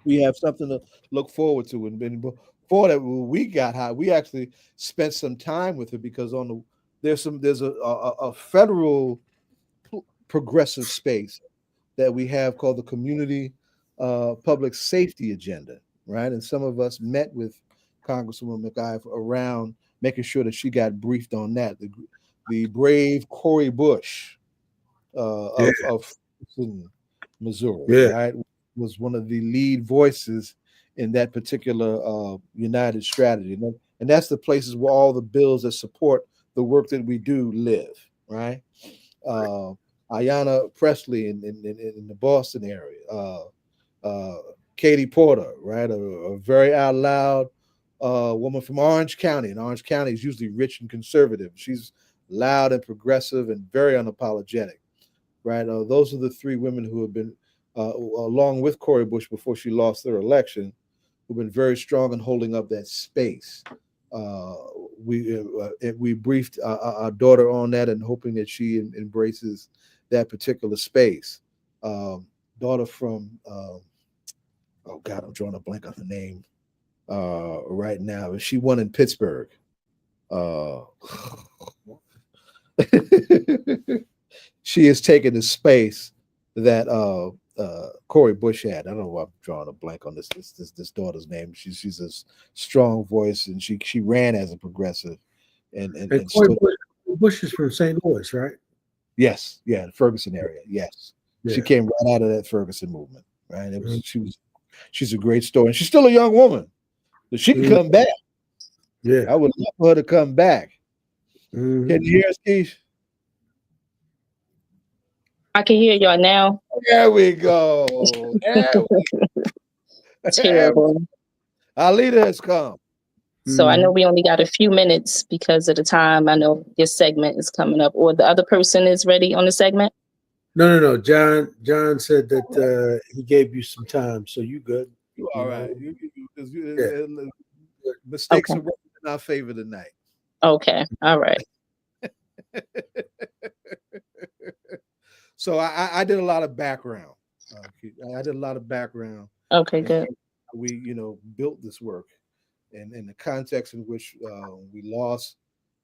We have something to look forward to. And before that, we got high. We actually spent some time with her because there's a federal progressive space that we have called the Community Public Safety Agenda, right? And some of us met with Congresswoman McIver around making sure that she got briefed on that. The brave Cori Bush of Missouri, right, was one of the lead voices in that particular United strategy. And that's the places where all the bills that support the work that we do live, right? Ayanna Presley in the Boston area, Katie Porter, right? A very out loud woman from Orange County. And Orange County is usually rich and conservative. She's loud and progressive and very unapologetic, right? Those are the three women who have been, along with Cori Bush before she lost their election, who've been very strong in holding up that space. We briefed our daughter on that and hoping that she embraces that particular space. Daughter from, oh God, I'm drawing a blank on her name right now. She won in Pittsburgh. She has taken the space that Cori Bush had. I don't know why I'm drawing a blank on this daughter's name. She's a strong voice, and she ran as a progressive. And Cori Bush is from St. Louis, right? Yes, yeah, the Ferguson area. Yes, she came right out of that Ferguson movement, right? She's a great story, and she's still a young woman, so she can come back. Yeah, I would love for her to come back. Can you hear us, Keesha? I can hear y'all now. There we go. Terrible. Our leader has come. So I know we only got a few minutes because of the time. I know your segment is coming up, or the other person is ready on the segment. No. John said that he gave you some time, so you good. You all right. Mistakes are working in our favor tonight. Okay. All right. So I did a lot of background. Okay, good. We, built this work, and in the context in which we lost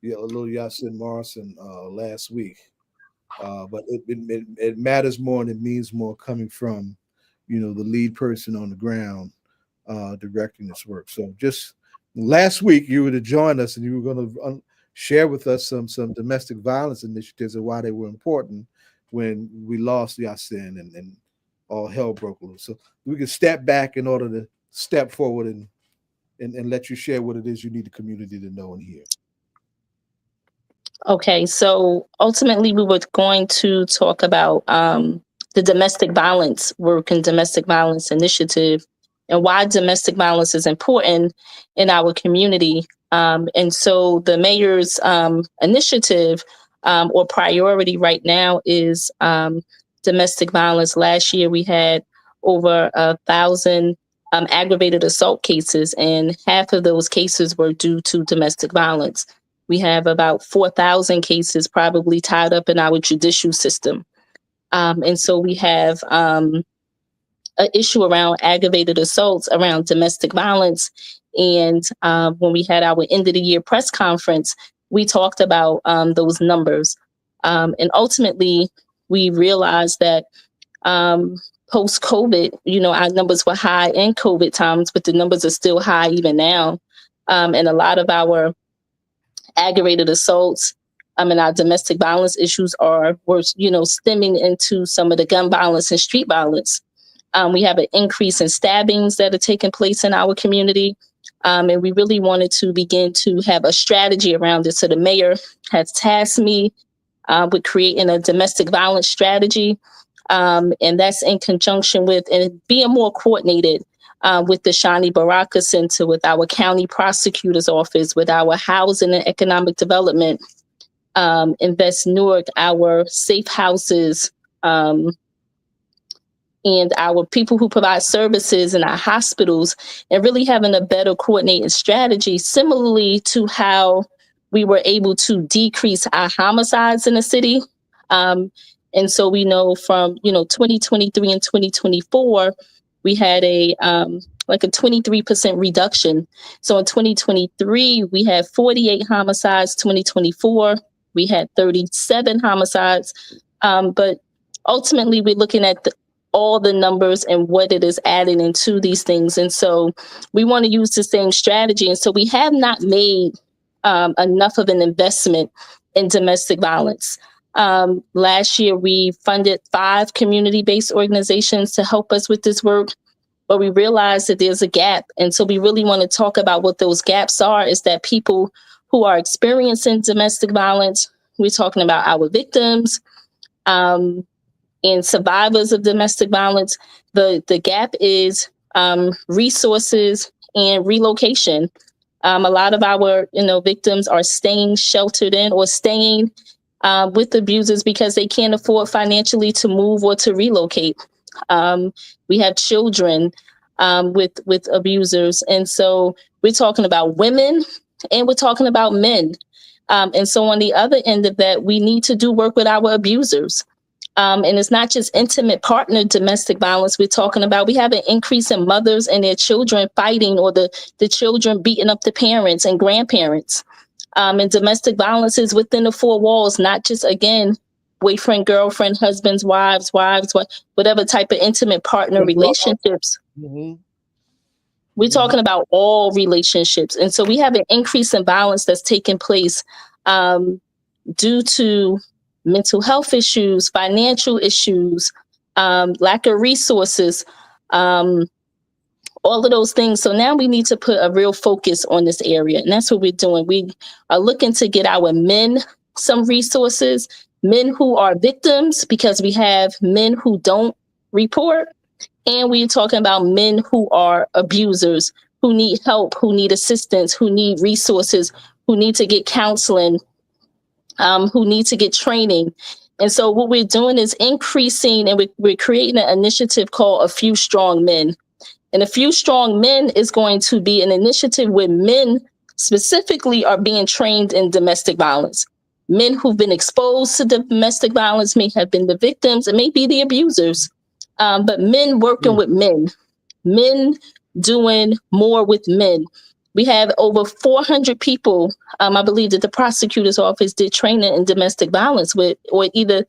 little Yasin Morrison last week. But it matters more and it means more coming from, the lead person on the ground directing this work. So just last week, you were to join us and you were going to share with us some domestic violence initiatives and why they were important when we lost Yasin and all hell broke loose. So we can step back in order to step forward and let you share what it is you need the community to know and hear. Okay, so ultimately we were going to talk about the domestic violence work and domestic violence initiative and why domestic violence is important in our community. And so the mayor's initiative or priority right now is domestic violence. Last year we had over 1,000 aggravated assault cases, and half of those cases were due to domestic violence. We have about 4,000 cases probably tied up in our judicial system. And so we have an issue around aggravated assaults, around domestic violence. And when we had our end of the year press conference, we talked about those numbers. And ultimately, we realized that post-COVID, our numbers were high in COVID times, but the numbers are still high even now. And a lot of our aggravated assaults and our domestic violence issues were stemming into some of the gun violence and street violence. We have an increase in stabbings that are taking place in our community. And we really wanted to begin to have a strategy around it. So the mayor has tasked me with creating a domestic violence strategy. And that's in conjunction with and being more coordinated with the Shani Baraka Center, with our county prosecutor's office, with our housing and economic development, Invest Newark, our safe houses, and our people who provide services in our hospitals, and really having a better coordinated strategy, similarly to how we were able to decrease our homicides in the city. And so we know from 2023 and 2024, we had a 23% reduction. So in 2023, we had 48 homicides. 2024, we had 37 homicides. But ultimately, we're looking at all the numbers and what it is adding into these things. And so we want to use the same strategy. And so we have not made enough of an investment in domestic violence. Last year, we funded 5 community-based organizations to help us with this work, but we realized that there's a gap. And so we really want to talk about what those gaps are, is that people who are experiencing domestic violence, we're talking about our victims and survivors of domestic violence. The gap is resources and relocation. A lot of our victims are staying sheltered in or staying with abusers because they can't afford financially to move or to relocate. We have children with abusers. And so we're talking about women and we're talking about men. And so on the other end of that, we need to do work with our abusers. And it's not just intimate partner domestic violence we're talking about. We have an increase in mothers and their children fighting, or the children beating up the parents and grandparents. And domestic violence is within the 4 walls, not just, again, boyfriend, girlfriend, husbands, wives, whatever type of intimate partner relationships. Mm-hmm. We're talking about all relationships. And so we have an increase in violence that's taking place due to mental health issues, financial issues, lack of resources, all of those things. So now we need to put a real focus on this area. And that's what we're doing. We are looking to get our men some resources, men who are victims, because we have men who don't report. And we're talking about men who are abusers, who need help, who need assistance, who need resources, who need to get counseling, who need to get training. And so what we're doing is increasing, and we're creating an initiative called A Few Strong Men. And A Few Strong Men is going to be an initiative where men specifically are being trained in domestic violence. Men who've been exposed to domestic violence, may have been the victims, and may be the abusers. But men working with men doing more with men. We have over 400 people. I believe that the prosecutor's office did training in domestic violence with, or either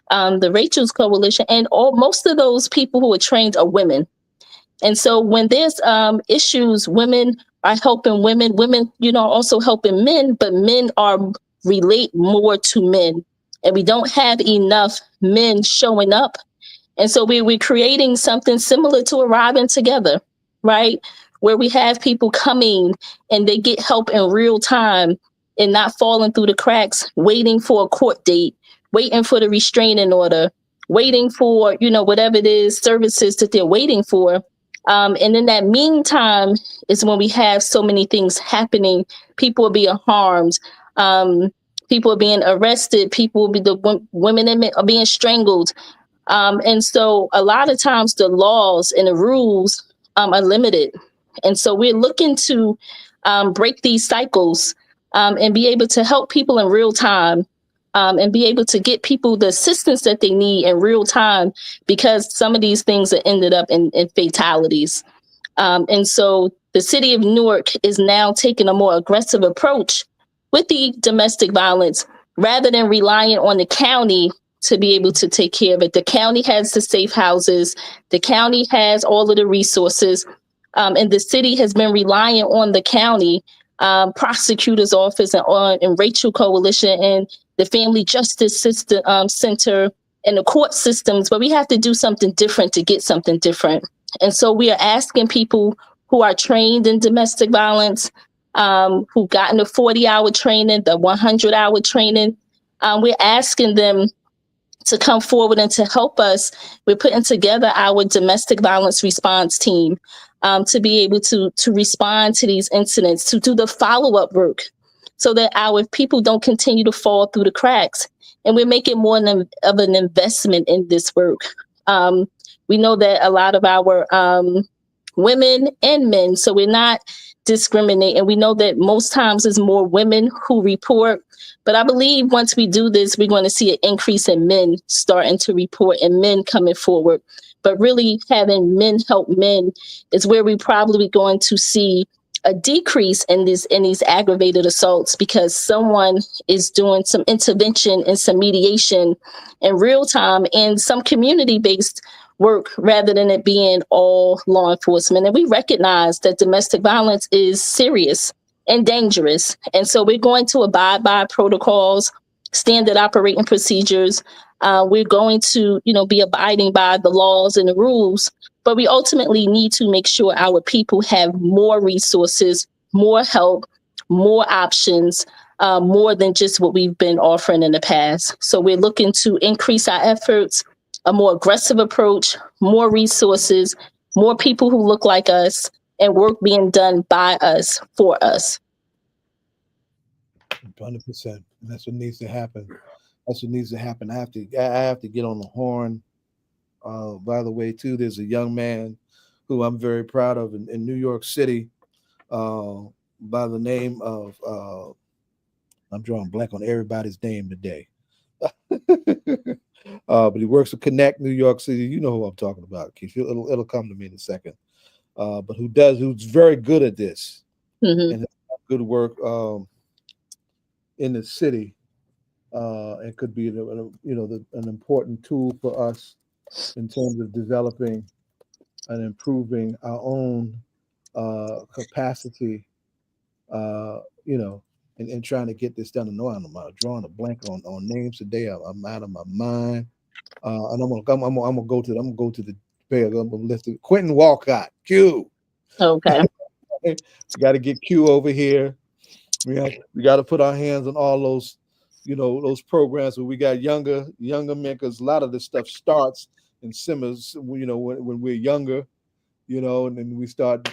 the Rachel's Coalition, and most of those people who are trained are women. And so when there's issues, women are helping women, also helping men, but men relate more to men. And we don't have enough men showing up. And so we're creating something similar to Arriving Together, right? Where we have people coming and they get help in real time and not falling through the cracks, waiting for a court date, waiting for the restraining order, waiting for, whatever it is, services that they're waiting for. And in that meantime is when we have so many things happening. People are being harmed. People are being arrested. The women and men are being strangled. And so a lot of times the laws and the rules are limited. And so we're looking to break these cycles and be able to help people in real time and be able to get people the assistance that they need in real time, because some of these things have ended up in fatalities. And so the city of Newark is now taking a more aggressive approach with the domestic violence rather than relying on the county to be able to take care of it. The county has the safe houses, the county has all of the resources, and the city has been relying on the county prosecutor's office and Rachel Coalition and the Family Justice System, Center and the court systems, but we have to do something different to get something different. And so we are asking people who are trained in domestic violence, who gotten the 40-hour training, the 100-hour training. We're asking them to come forward and to help us. We're putting together our domestic violence response team to be able to respond to these incidents, to do the follow-up work so that our people don't continue to fall through the cracks. And we're making more of an investment in this work. We know that a lot of our women and men, so we're not discriminating. We know that most times it's more women who report. But I believe once we do this, we're going to see an increase in men starting to report and men coming forward. But really having men help men is where we're probably going to see a decrease in these aggravated assaults, because someone is doing some intervention and some mediation in real time and some community-based work rather than it being all law enforcement. And we recognize that domestic violence is serious and dangerous. And so we're going to abide by protocols, standard operating procedures. We're going to, be abiding by the laws and the rules, but we ultimately need to make sure our people have more resources, more help, more options, more than just what we've been offering in the past. So we're looking to increase our efforts, a more aggressive approach, more resources, more people who look like us, and work being done by us, for us. 100%. That's what needs to happen. That's what needs to happen. I have to get on the horn. By the way, too, there's a young man who I'm very proud of in New York City by the name of, I'm drawing blank on everybody's name today. But he works at Connect New York City. You know who I'm talking about, Keisha. It'll come to me in a second. But who's very good at this and good work in the city. It could be an important tool for us in terms of developing and improving our own capacity, and trying to get this done. And I'm drawing a blank on names today. I'm out of my mind. And I'm gonna go to the page. I'm gonna list it. Quentin Walcott, Q. Okay. We got to get Q over here. We got to put our hands on all those, those programs where we got younger men, because a lot of this stuff starts and simmers, when we're younger, and then we start,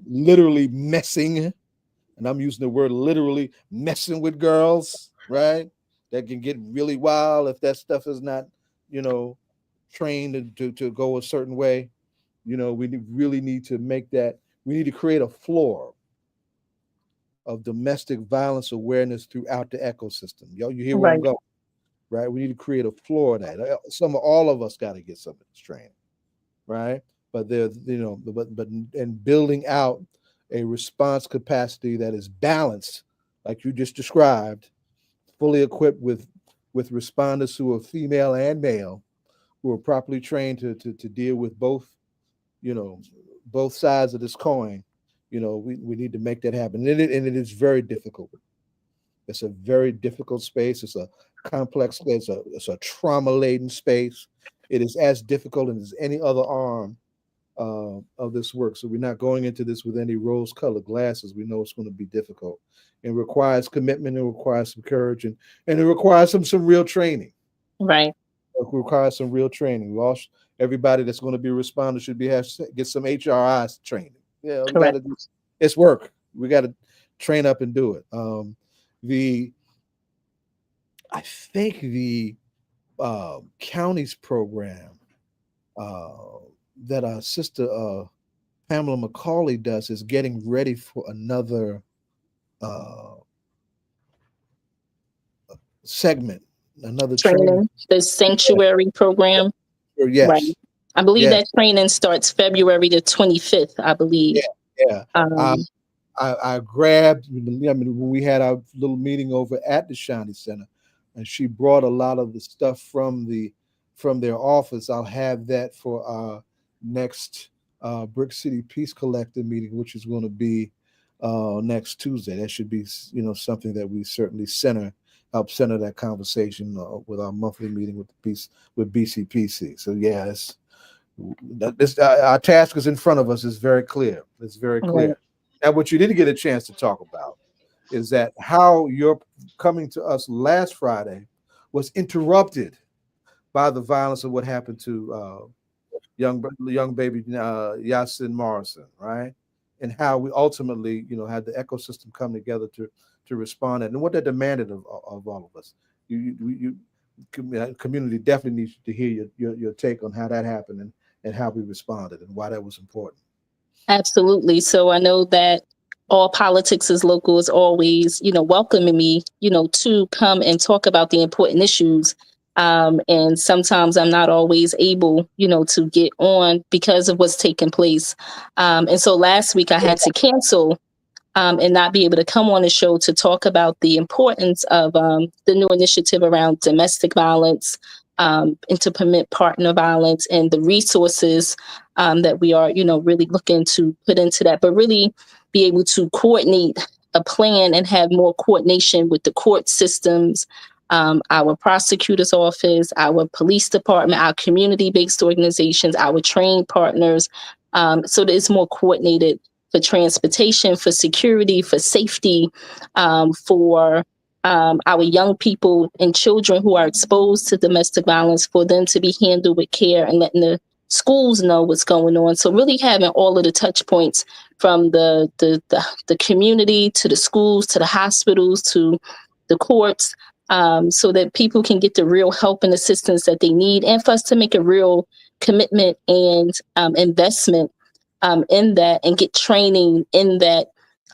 literally messing, and I'm using the word literally, messing with girls, right? That can get really wild if that stuff is not, trained to go a certain way. We really need to make that. We need to create a floor of domestic violence awareness throughout the ecosystem. Yo, you hear where I'm going, right? We need to create a floor of that. All of us got to get some of this training, right? But there's, and building out a response capacity that is balanced, like you just described, fully equipped with responders who are female and male, who are properly trained to deal with both, both sides of this coin. We need to make that happen. And it is very difficult. It's a very difficult space. It's a complex space. It's a trauma-laden space. It is as difficult as any other arm of this work. So we're not going into this with any rose-colored glasses. We know it's going to be difficult. It requires commitment. It requires some courage, and it requires some real training. Right. It requires some real training. Everybody that's going to be a responder should get some HRI training. Yeah, we got to do. It's work. We got to train up and do it. I think the county's program that our sister Pamela McCauley does is getting ready for another segment, another training. The sanctuary program. Yes. Right. I believe Yes. that training starts February the 25th, I believe. Yeah. I grabbed, I mean, when we had our little meeting over at the Shawnee Center, and she brought a lot of the stuff from their office. I'll have that for our next Brick City Peace Collective meeting, which is going to be next Tuesday. That should be, something that we certainly help center that conversation with our monthly meeting with BCPC. So yeah, our task is in front of us. Is very clear. It's very clear. Right. Now, what you didn't get a chance to talk about is that how your coming to us last Friday was interrupted by the violence of what happened to young baby Yasin Morrison, right? And how we ultimately, had the ecosystem come together to respond, and what that demanded of all of us. Community definitely needs to hear your take on how that happened and how we responded and why that was important. Absolutely. So I know that All Politics is Local is always, welcoming me, to come and talk about the important issues. And sometimes I'm not always able, to get on because of what's taking place. And so last week I had to cancel and not be able to come on the show to talk about the importance of the new initiative around domestic violence, intimate partner violence, and the resources that we are, really looking to put into that, but really be able to coordinate a plan and have more coordination with the court systems, our prosecutor's office, our police department, our community-based organizations, our trained partners, so that it's more coordinated for transportation, for security, for safety, for our young people and children who are exposed to domestic violence, for them to be handled with care and letting the schools know what's going on. So really having all of the touch points from the community to the schools, to the hospitals, to the courts, so that people can get the real help and assistance that they need, and for us to make a real commitment and investment in that, and get training in that.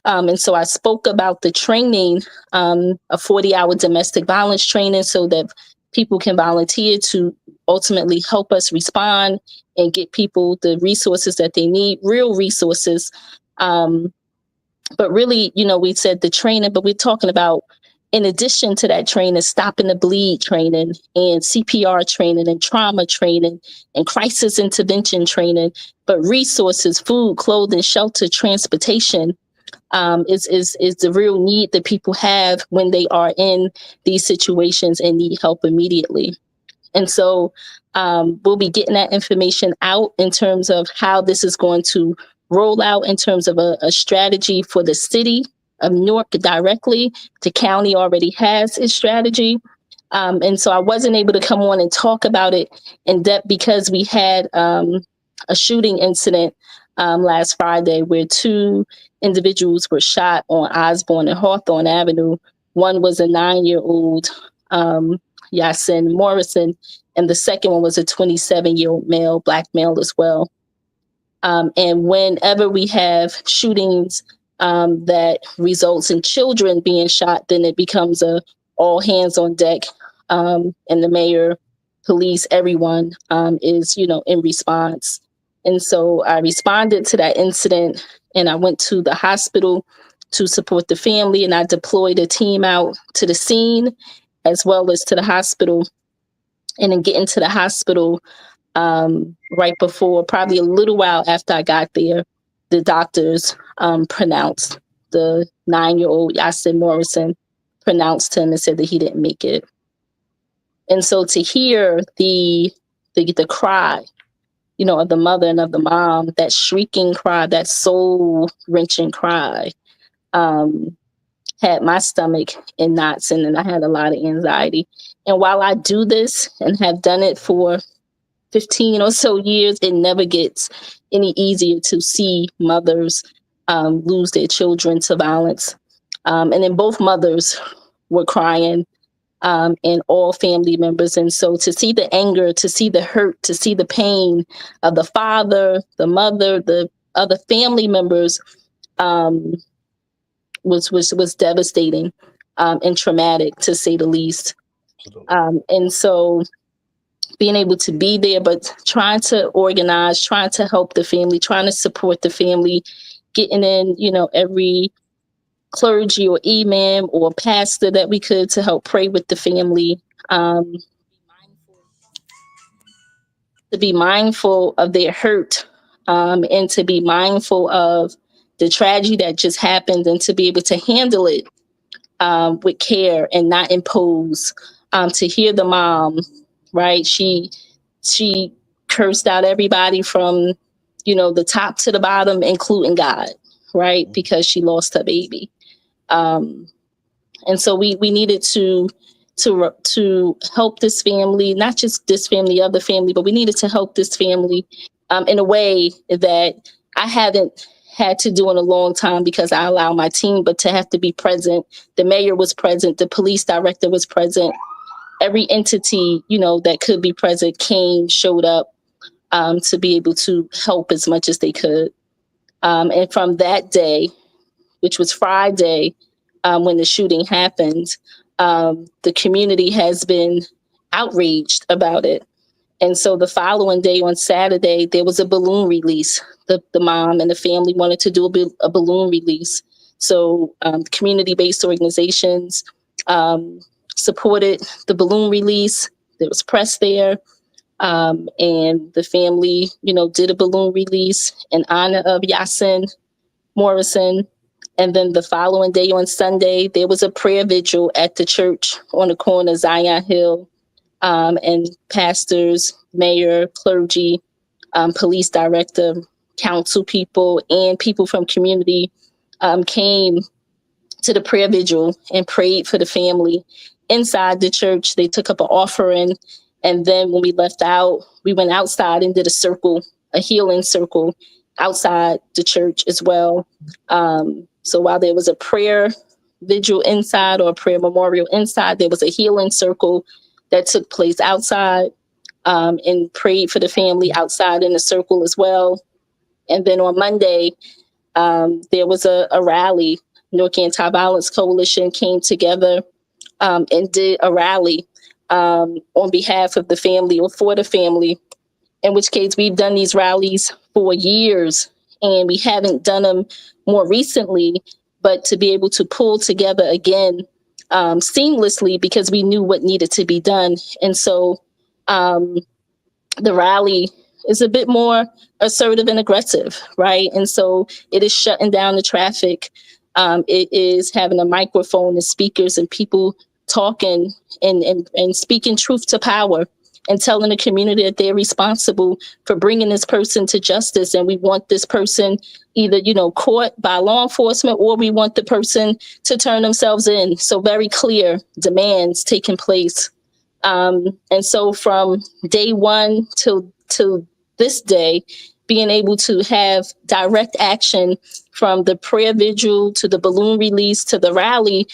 And so I spoke about the training, a 40-hour domestic violence training, so that people can volunteer to ultimately help us respond and get people the resources that they need, real resources. But really, we said the training, but we're talking about, in addition to that training, stopping the bleed training, and CPR training, and trauma training, and crisis intervention training, but resources, food, clothing, shelter, transportation, is the real need that people have when they are in these situations and need help immediately. And so we'll be getting that information out in terms of how this is going to roll out, in terms of a strategy for the city of Newark directly. The county already has its strategy. And so I wasn't able to come on and talk about it in depth because we had a shooting incident last Friday where two individuals were shot on Osborne and Hawthorne Avenue. One was a 9-year-old, Yasin Morrison, and the second one was a 27-year-old male, Black male as well. And whenever we have shootings that results in children being shot, then it becomes a all hands on deck. And the mayor, police, everyone is, in response. And so I responded to that incident, and I went to the hospital to support the family, and I deployed a team out to the scene as well as to the hospital. And then getting to the hospital right before, probably a little while after I got there, the doctors pronounced the 9-year-old Yasin Morrison, pronounced him and said that he didn't make it. And so to hear the cry, of the mother and of the mom, that shrieking cry, that soul wrenching cry, had my stomach in knots, and then I had a lot of anxiety. And while I do this and have done it for 15 or so years, it never gets any easier to see mothers lose their children to violence. And then both mothers were crying and all family members. And so to see the anger, to see the hurt, to see the pain of the father, the mother, the other family members, um, was devastating, and traumatic, to say the least. And so being able to be there, but trying to organize, trying to help the family, trying to support the family, getting in, every clergy or imam or pastor that we could to help pray with the family, to be mindful of their hurt, and to be mindful of the tragedy that just happened, and to be able to handle it, with care and not impose. To hear the mom, right? She cursed out everybody from, the top to the bottom, including God, right? Because she lost her baby. And so we needed to help this family, not just this family, other family, but we needed to help this family, in a way that I haven't had to do in a long time, because I allow my team, but to have to be present. The mayor was present, the police director was present, every entity, that could be present showed up, to be able to help as much as they could. And from that day, which was Friday, when the shooting happened, the community has been outraged about it. And so the following day, on Saturday, there was a balloon release. The mom and the family wanted to do a balloon release. So community-based organizations supported the balloon release. There was press there. And the family, did a balloon release in honor of Yasin Morrison. And then the following day, on Sunday, there was a prayer vigil at the church on the corner of Zion Hill. And pastors, mayor, clergy, police director, council people, and people from community came to the prayer vigil and prayed for the family inside the church. They took up an offering. And then when we left out, we went outside and did a healing circle outside the church as well. So while there was a prayer vigil inside, or a prayer memorial inside, there was a healing circle that took place outside, and prayed for the family outside in the circle as well. And then on Monday, there was a rally. Newark Anti-Violence Coalition came together, and did a rally, on behalf of the family, or for the family, in which case we've done these rallies for years, and we haven't done them more recently, but to be able to pull together again, seamlessly, because we knew what needed to be done. And so the rally is a bit more assertive and aggressive, right? And so it is shutting down the traffic. It is having a microphone and speakers and people talking and speaking truth to power, and telling the community that they're responsible for bringing this person to justice. And we want this person either, caught by law enforcement, or we want the person to turn themselves in. So very clear demands taking place. And so from day one to this day, being able to have direct action from the prayer vigil to the balloon release to the rally,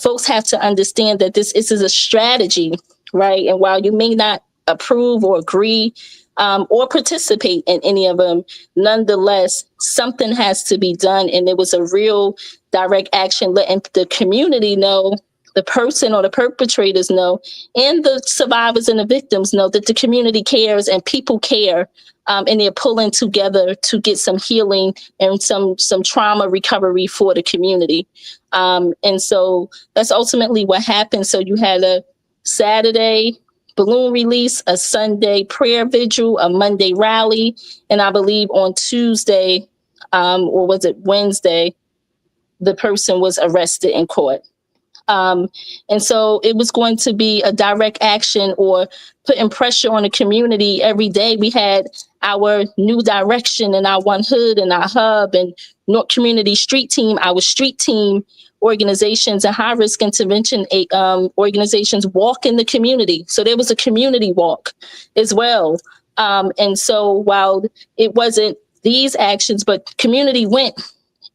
folks have to understand that this is a strategy, right? And while you may not approve or agree, or participate in any of them, nonetheless, something has to be done. And it was a real direct action, letting the community know, the person or the perpetrators know, and the survivors and the victims know that the community cares and people care. And they're pulling together to get some healing and some trauma recovery for the community. And so that's ultimately what happened. So you had a Saturday balloon release, a Sunday prayer vigil, a Monday rally, and I believe on Tuesday, or was it Wednesday, the person was arrested in court. And so it was going to be a direct action, or putting pressure on the community every day. We had our new direction and our One Hood and our Hub and North Community Street Team, our street team organizations and high risk intervention organizations walk in the community. So there was a community walk as well. And so while it wasn't these actions, but community went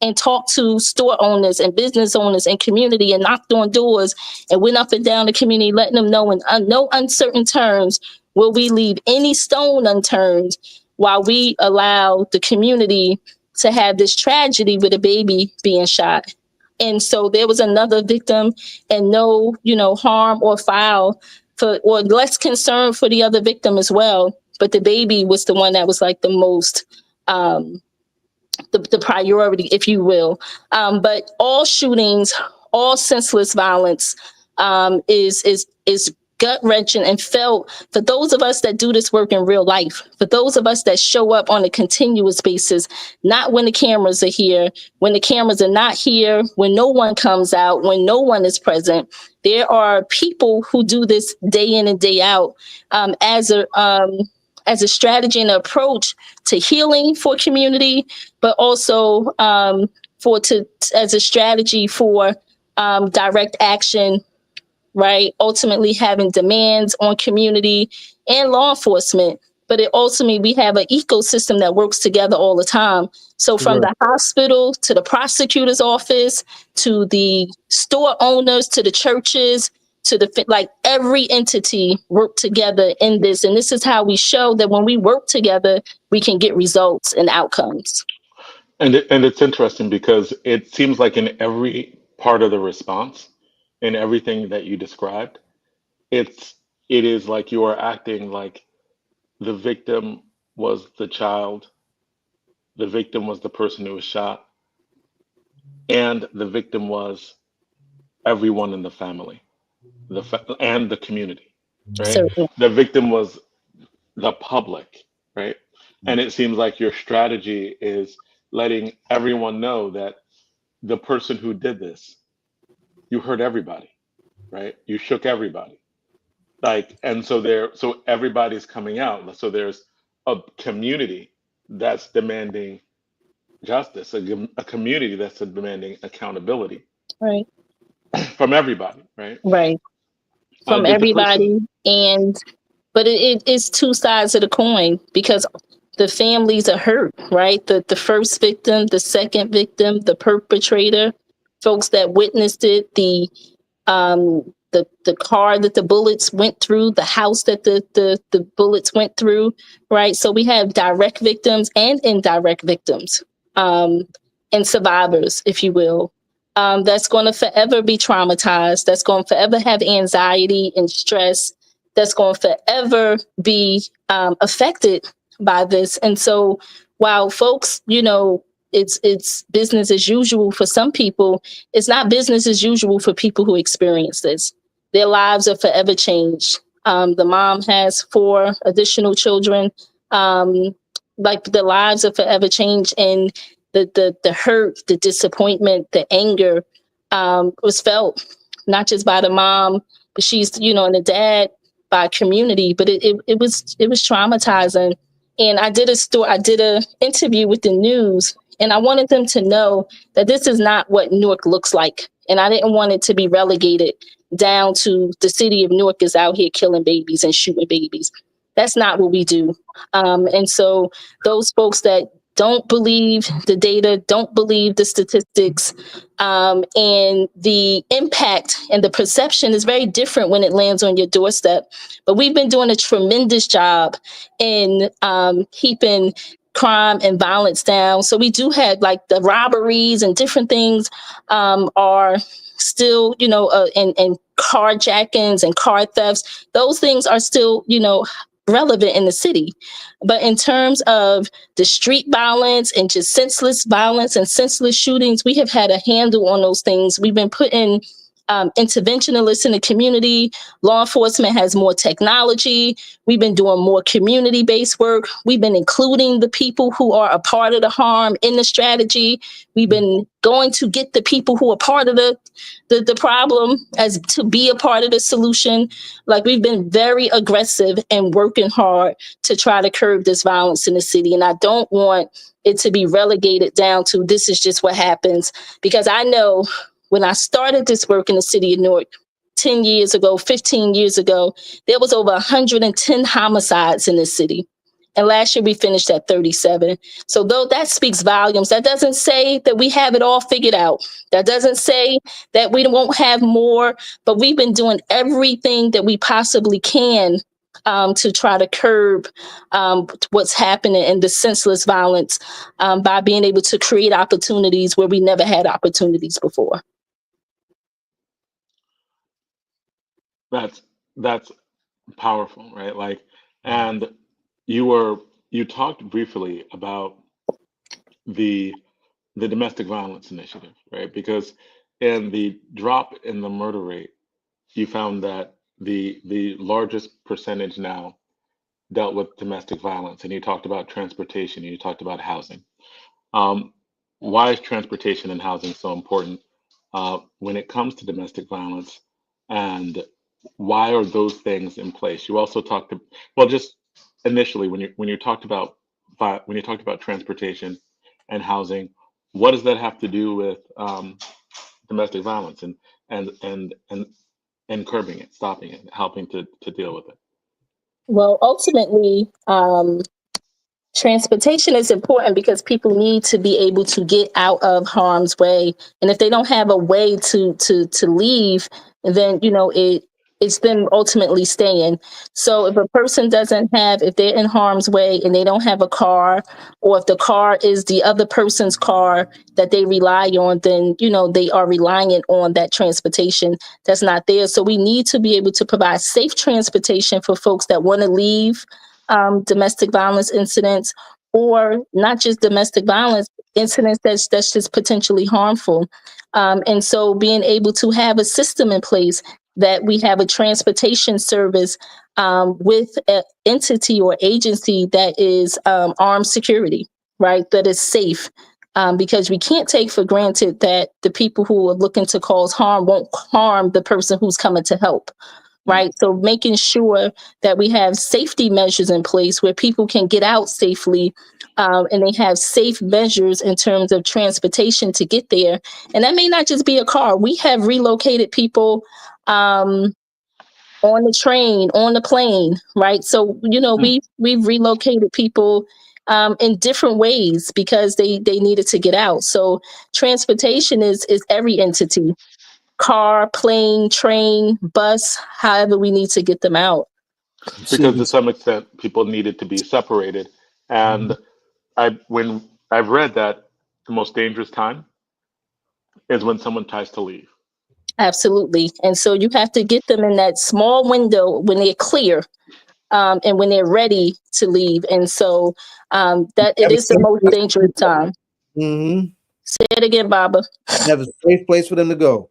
and talked to store owners and business owners and community and knocked on doors and went up and down the community, letting them know in no uncertain terms will we leave any stone unturned while we allow the community to have this tragedy with a baby being shot. And so there was another victim, and no, harm or foul or less concern for the other victim as well. But the baby was the one that was like the most, the priority, if you will. But all shootings, all senseless violence, is gut wrenching and felt for those of us that do this work in real life, for those of us that show up on a continuous basis, not when the cameras are here, when the cameras are not here, when no one comes out, when no one is present. There are people who do this day in and day out as a strategy and approach to healing for community, but also as a strategy for direct action, right? Ultimately having demands on community and law enforcement. But ultimately, we have an ecosystem that works together all the time. So from the hospital to the prosecutor's office, to the store owners, to the churches, to every entity work together in this. And this is how we show that when we work together, we can get results and outcomes. And it's interesting because it seems like in every part of the response, in everything that you described, it is like you are acting like the victim was the child, the victim was the person who was shot, and the victim was everyone in the family, and the community, right? Certainly. The victim was the public, right? And it seems like your strategy is letting everyone know that the person who did this, you hurt everybody, right? You shook everybody. And so everybody's coming out. So there's a community that's demanding justice, a community that's demanding accountability Right. from everybody, right? Right. From Did the person? everybody. But it is two sides of the coin, because the families are hurt, right? The first victim, the second victim, the perpetrator, folks that witnessed it, the car that the bullets went through, the house that the bullets went through, right? So we have direct victims and indirect victims, and survivors, if you will, that's going to forever be traumatized, that's going to forever have anxiety and stress, that's going to forever be affected by this. And so while folks, it's business as usual for some people, it's not business as usual for people who experience this. Their lives are forever changed. The mom has 4 additional children. The lives are forever changed, and the hurt, the disappointment, the anger was felt not just by the mom, but she's and the dad, by community. But it was traumatizing. And I did a interview with the news, and I wanted them to know that this is not what Newark looks like. And I didn't want it to be relegated down to the city of Newark is out here killing babies and shooting babies. That's not what we do. And so those folks that don't believe the data, don't believe the statistics, and the impact and the perception is very different when it lands on your doorstep. But we've been doing a tremendous job in keeping crime and violence down. So we do have the robberies and different things are still, and carjackings and car thefts. Those things are still, relevant in the city. But in terms of the street violence and just senseless violence and senseless shootings, we have had a handle on those things. We've been putting interventionists in the community. Law enforcement has more technology. We've been doing more community-based work. We've been including the people who are a part of the harm in the strategy. We've been going to get the people who are part of the problem as to be a part of the solution. We've been very aggressive and working hard to try to curb this violence in the city. And I don't want it to be relegated down to this is just what happens, because I know when I started this work in the city of Newark 10 years ago, 15 years ago, there was over 110 homicides in this city. And last year we finished at 37. So though that speaks volumes, that doesn't say that we have it all figured out. That doesn't say that we won't have more, but we've been doing everything that we possibly can to try to curb what's happening and the senseless violence by being able to create opportunities where we never had opportunities before. That's powerful, right? Like, and you talked briefly about the domestic violence initiative, right? Because in the drop in the murder rate, you found that the largest percentage now dealt with domestic violence, and you talked about transportation, and you talked about housing. Why is transportation and housing so important when it comes to domestic violence, and why are those things in place? You also talked to, well, just initially when you talked about transportation and housing, what does that have to do with domestic violence and curbing it, stopping it, helping to deal with it? Well, ultimately, transportation is important because people need to be able to get out of harm's way, and if they don't have a way to leave, then it's them ultimately staying. So if a person doesn't have, if they're in harm's way and they don't have a car, or if the car is the other person's car that they rely on, then they are relying on that transportation that's not there. So we need to be able to provide safe transportation for folks that want to leave domestic violence incidents, or not just domestic violence incidents that's just potentially harmful. And so being able to have a system in place that we have a transportation service with an entity or agency that is armed security, right? That is safe. Because we can't take for granted that the people who are looking to cause harm won't harm the person who's coming to help. Right. So making sure that we have safety measures in place where people can get out safely, and they have safe measures in terms of transportation to get there. And that may not just be a car. We have relocated people on the train, on the plane. Right. So, we've relocated people in different ways because they needed to get out. So transportation is every entity. Car, plane, train, bus, however we need to get them out. Because to some extent, people needed to be separated. And when I've read that the most dangerous time is when someone tries to leave. Absolutely. And so you have to get them in that small window when they're clear, and when they're ready to leave. And so that it is the most dangerous time. Mm-hmm. Say it again, Baba. Have a safe place for them to go.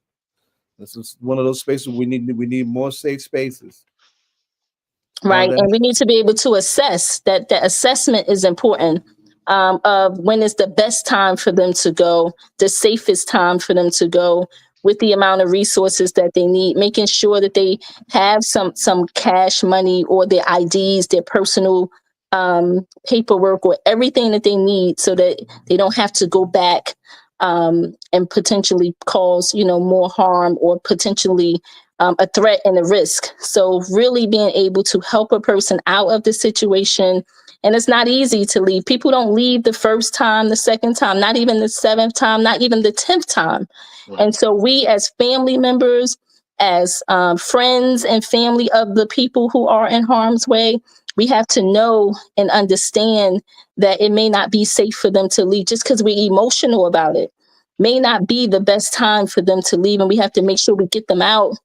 This is one of those spaces we need more safe spaces. Right. And we need to be able to assess that. The assessment is important, of when is the best time for them to go, the safest time for them to go, with the amount of resources that they need, making sure that they have some cash money or their IDs, their personal paperwork, or everything that they need so that they don't have to go back and potentially cause more harm, or potentially a threat and a risk. So really being able to help a person out of the situation. And it's not easy to leave. People don't leave the first time, the second time, not even the seventh time, not even the 10th time. Right. And so we as family members, as friends and family of the people who are in harm's way, we have to know and understand that it may not be safe for them to leave just because we're emotional about it. May not be the best time for them to leave. And we have to make sure we get them out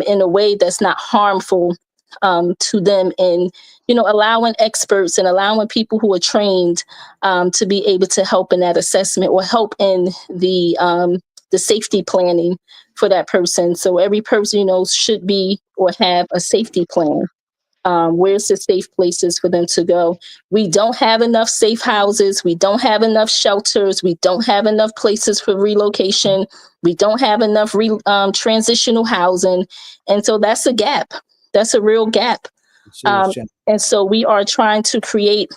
in a way that's not harmful to them, and allowing experts and allowing people who are trained to be able to help in that assessment, or help in the safety planning for that person. So every person should be or have a safety plan. Where's the safe places for them to go? We don't have enough safe houses. We don't have enough shelters. We don't have enough places for relocation. We don't have enough transitional housing. And so that's a gap. That's a real gap. And so we are trying to create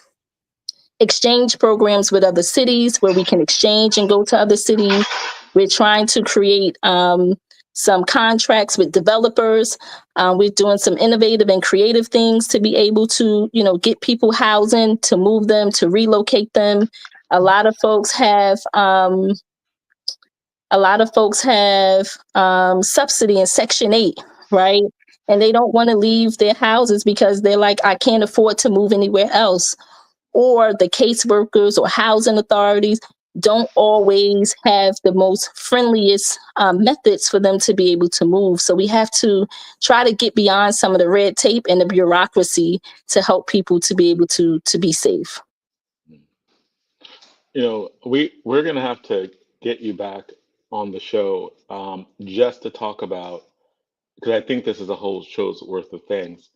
exchange programs with other cities where we can exchange and go to other cities. We're trying to create some contracts with developers. We're doing some innovative and creative things to be able to, get people housing, to move them, to relocate them. A lot of folks have subsidy in Section 8, right? And they don't want to leave their houses because they're like, I can't afford to move anywhere else. Or the caseworkers or housing authorities don't always have the most friendliest methods for them to be able to move. So we have to try to get beyond some of the red tape and the bureaucracy to help people to be able to be safe. We're gonna have to get you back on the show just to talk about, because I think this is a whole show's worth of things.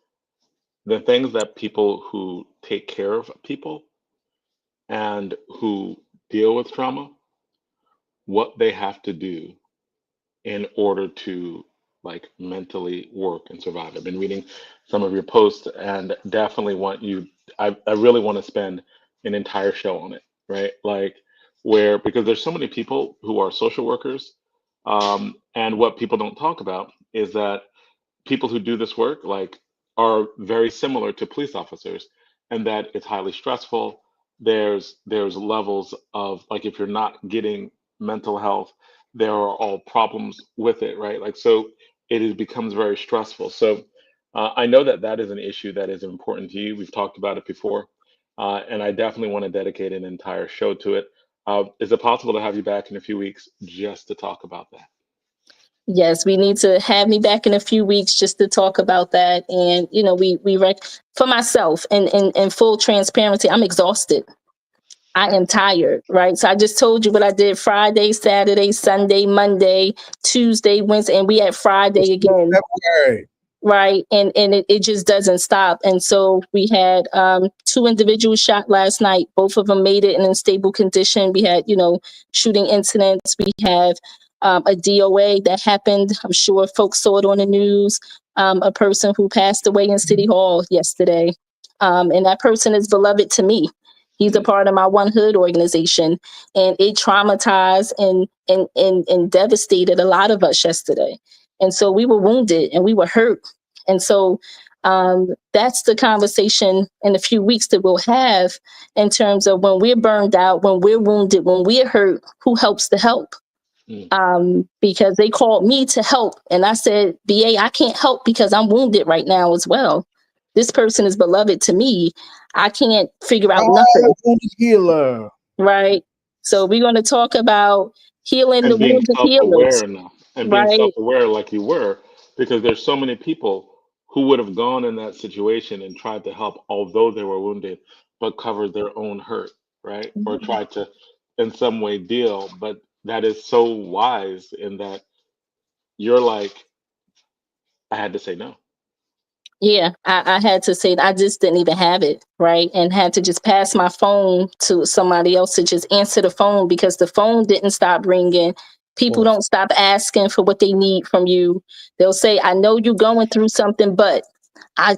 The things that people who take care of people and who deal with trauma, what they have to do in order to like mentally work and survive. I've been reading some of your posts and definitely I really want to spend an entire show on it, right? Like because there's so many people who are social workers, and what people don't talk about is that people who do this work like are very similar to police officers, and that it's highly stressful. There's levels of like, if you're not getting mental health, there are all problems with it, right? Like, so becomes very stressful. So I know that is an issue that is important to you. We've talked about it before, and I definitely want to dedicate an entire show to it. Is it possible to have you back in a few weeks just to talk about that? Yes, we need to have me back in a few weeks just to talk about that. And, for myself and in full transparency, I'm exhausted. I am tired, right? So I just told you what I did Friday, Saturday, Sunday, Monday, Tuesday, Wednesday, and we had Friday again. Right. And it just doesn't stop. And so we had 2 individuals shot last night. Both of them made it in stable condition. We had, shooting incidents. We have a DOA that happened. I'm sure folks saw it on the news. A person who passed away in City Hall yesterday. And that person is beloved to me. He's a part of my One Hood organization. And it traumatized and devastated a lot of us yesterday. And so we were wounded and we were hurt. And so that's the conversation in a few weeks that we'll have in terms of when we're burned out, when we're wounded, when we're hurt, who helps to help? Because they called me to help. And I said, BA, I can't help because I'm wounded right now as well. This person is beloved to me. I can't figure out nothing. Healer. Right. So we're going to talk about healing And the being wounded self-aware healers. enough, and being Right. self-aware like you were, because there's so many people who would have gone in that situation and tried to help, although they were wounded, but covered their own hurt, right? Or tried to in some way deal. But that is so wise in that you're like, I had to say no. Yeah, I had to say, I just didn't even have it, right? And had to just pass my phone to somebody else to just answer the phone because the phone didn't stop ringing. People don't stop asking for what they need from you. They'll say, I know you're going through something, but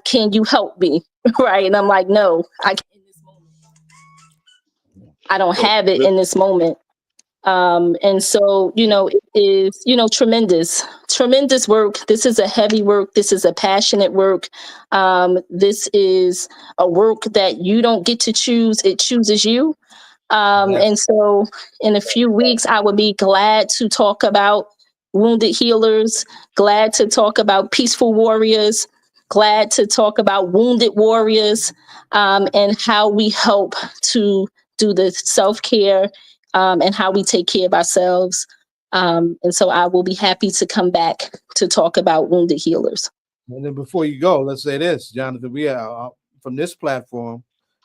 can you help me? Right? And I'm like, no, I can't in this moment. I don't have it in this moment. And so, it is, tremendous work. This is a heavy work. This is a passionate work. This is a work that you don't get to choose. It chooses you. And so in a few weeks, I would be glad to talk about wounded healers, glad to talk about peaceful warriors, glad to talk about wounded warriors, and how we help to do the self-care and how we take care of ourselves. And so I will be happy to come back to talk about wounded healers. And then before you go, let's say this, Jonathan, we are from this platform,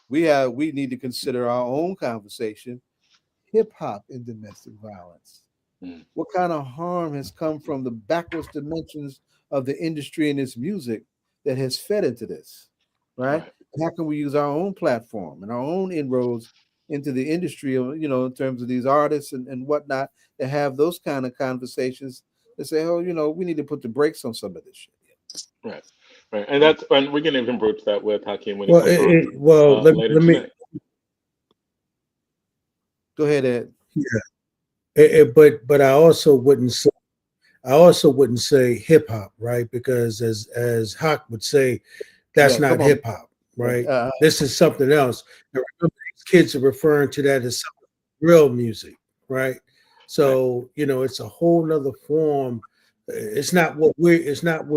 we need to consider our own conversation, hip hop and domestic violence. What kind of harm has come from the backwards dimensions of the industry and its music that has fed into this, right? How can we use our own platform and our own inroads into the industry, in terms of these artists and whatnot, to have those kind of conversations to say, oh, we need to put the brakes on some of this shit. Right. And we can even broach that with Hakeem when he Well, comes on later let me tonight. Go ahead, Ed. Yeah, but I also wouldn't say I also wouldn't say hip hop, right? Because as Hawk would say, that's Yeah, not come on. hip hop, right? Uh, This is something else. And remember, these kids are referring to that as real music, right? So it's a whole nother form. It's not where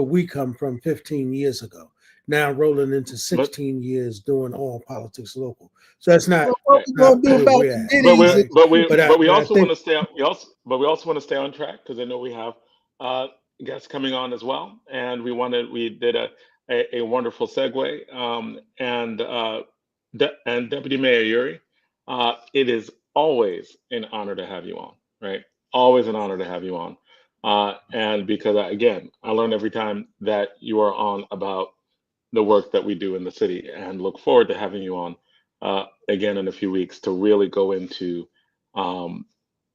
we come from 15 years ago. Now rolling into But 16 years doing all politics local. So that's not what right. we not gonna do where about we're the at, But we ditties? right? but we But I also want think to stay on we also want to stay on track because I know we have uh, guests coming on as well, and we did a wonderful segue. And Deputy Mayor Eure, it is always an honor to have you on, right? Always an honor to have you on, and because again, I learn every time that you are on about the work that we do in the city, and look forward to having you on again in a few weeks um,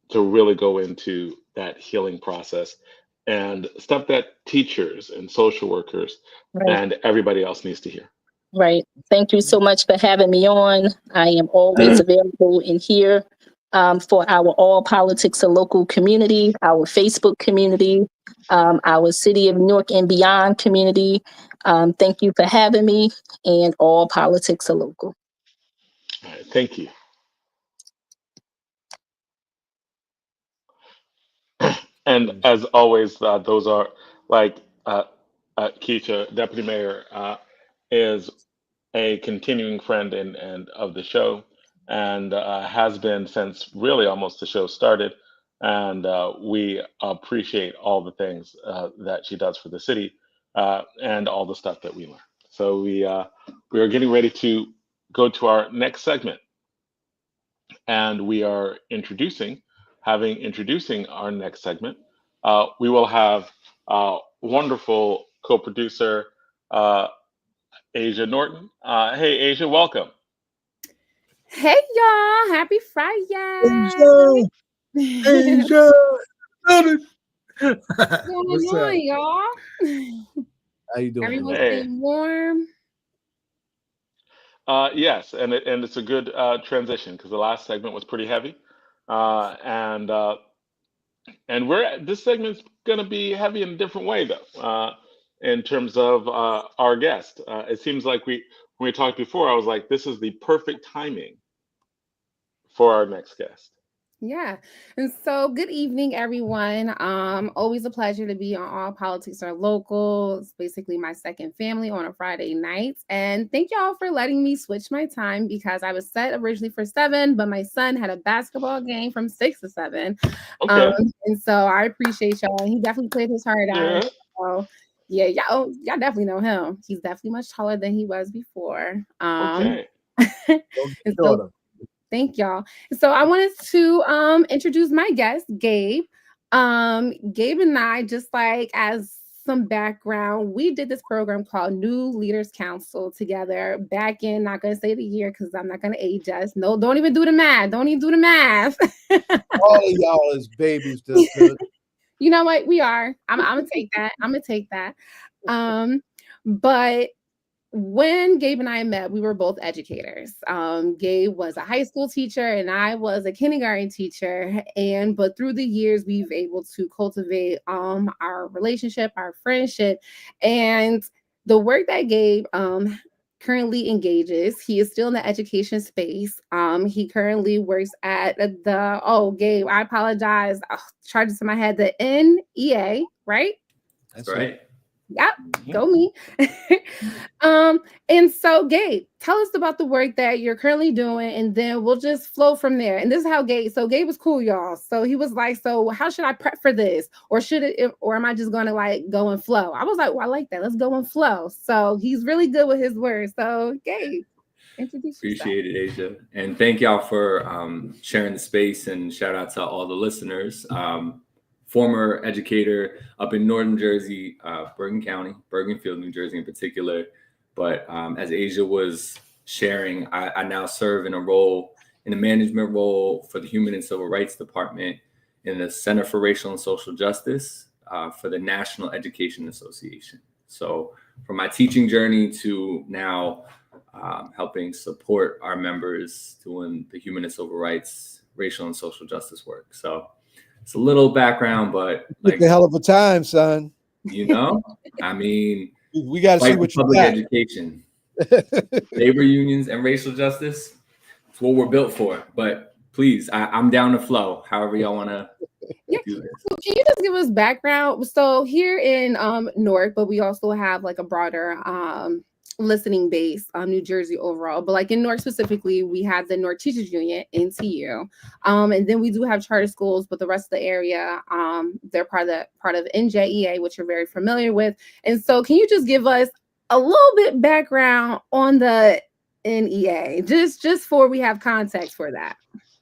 to really go into that healing process and stuff that teachers and social workers Right. and everybody else needs to hear. Right. Thank you so much for having me on. I am always available in here for our All Politics and Local community, our Facebook community, our City of Newark and Beyond community. Thank you for having me, and All Politics are Local. All right, thank you. And as always, those are like Keisha, Deputy Mayor, is a continuing friend and of the show, and has been since really almost the show started. And we appreciate all the things that she does for the city and all the stuff that we learn. So we are getting ready to go to our next segment, and we are introducing our next segment. We will have wonderful co-producer uh, Asia Norton. Hey, Asia, welcome. Hey y'all, happy Friday. Asia, Asia. What's going What's up? on, y'all? how you doing? Everyone's Asia? Hey. staying warm. Yes, and it's a good transition because the last segment was pretty heavy, and this segment's going to be heavy in a different way though, in terms of our guest. It seems like when we talked before, I was like, this is the perfect timing for our next guest. Yeah. And so good evening, everyone. Always a pleasure to be on All Politics Are Local. It's basically my second family on a Friday night. And thank y'all for letting me switch my time because I was set originally for 7, but my son had a basketball game from 6 to 7. Okay. And so I appreciate y'all. He definitely played his heart Yeah. out. So yeah, y'all definitely know him. He's definitely much taller than he was before. Okay. Don't get And short so of thank y'all. So I wanted to introduce my guest, Gabe. Gabe and I, just like as some background, we did this program called New Leaders Council together back in, not gonna say the year because I'm not gonna age us. No, don't even do the math. Don't even do the math. all of y'all as babies. You know what? We are. I'm gonna take that. I'm gonna take that. But when Gabe and I met, we were both educators. Gabe was a high school teacher and I was a kindergarten teacher. But through the years, we've able to cultivate our relationship, our friendship, and the work that Gabe currently engages. He is still in the education space. He currently works at Gabe, I apologize. Charges in my head, the NEA, right? That's right. Yep, Mhm. go me. And so Gabe, tell us about the work that you're currently doing, and then we'll just flow from there. And this is how Gabe was cool, y'all. So he was like, so how should I prep for this? Or or am I just gonna like go and flow? I was like, well, I like that. Let's go and flow. So he's really good with his words. So Gabe, introduce yourself. Appreciate it, Asia. And thank y'all for sharing the space, and shout out to all the listeners. Former educator up in Northern Jersey, Bergen County, Bergenfield, New Jersey in particular. But as Asia was sharing, I now serve in a management role for the Human and Civil Rights Department in the Center for Racial and Social Justice for the National Education Association. So from my teaching journey to now helping support our members doing the human and civil rights, racial and social justice work. So it's a little background, but It's a hell of a time, son. I mean, We got to see what you public got. education, labor unions, and racial justice. It's what we're built for. But please, I'm down to flow. However y'all want to do this. So can you just give us background? So here in Newark, but we also have like a broader listening base, New Jersey overall. But like in Newark specifically, we have the Newark Teachers Union, NTU, and then we do have charter schools. But the rest of the area, they're part of NJEA, which you're very familiar with. And so, can you just give us a little bit background on the NEA, just for we have context for that?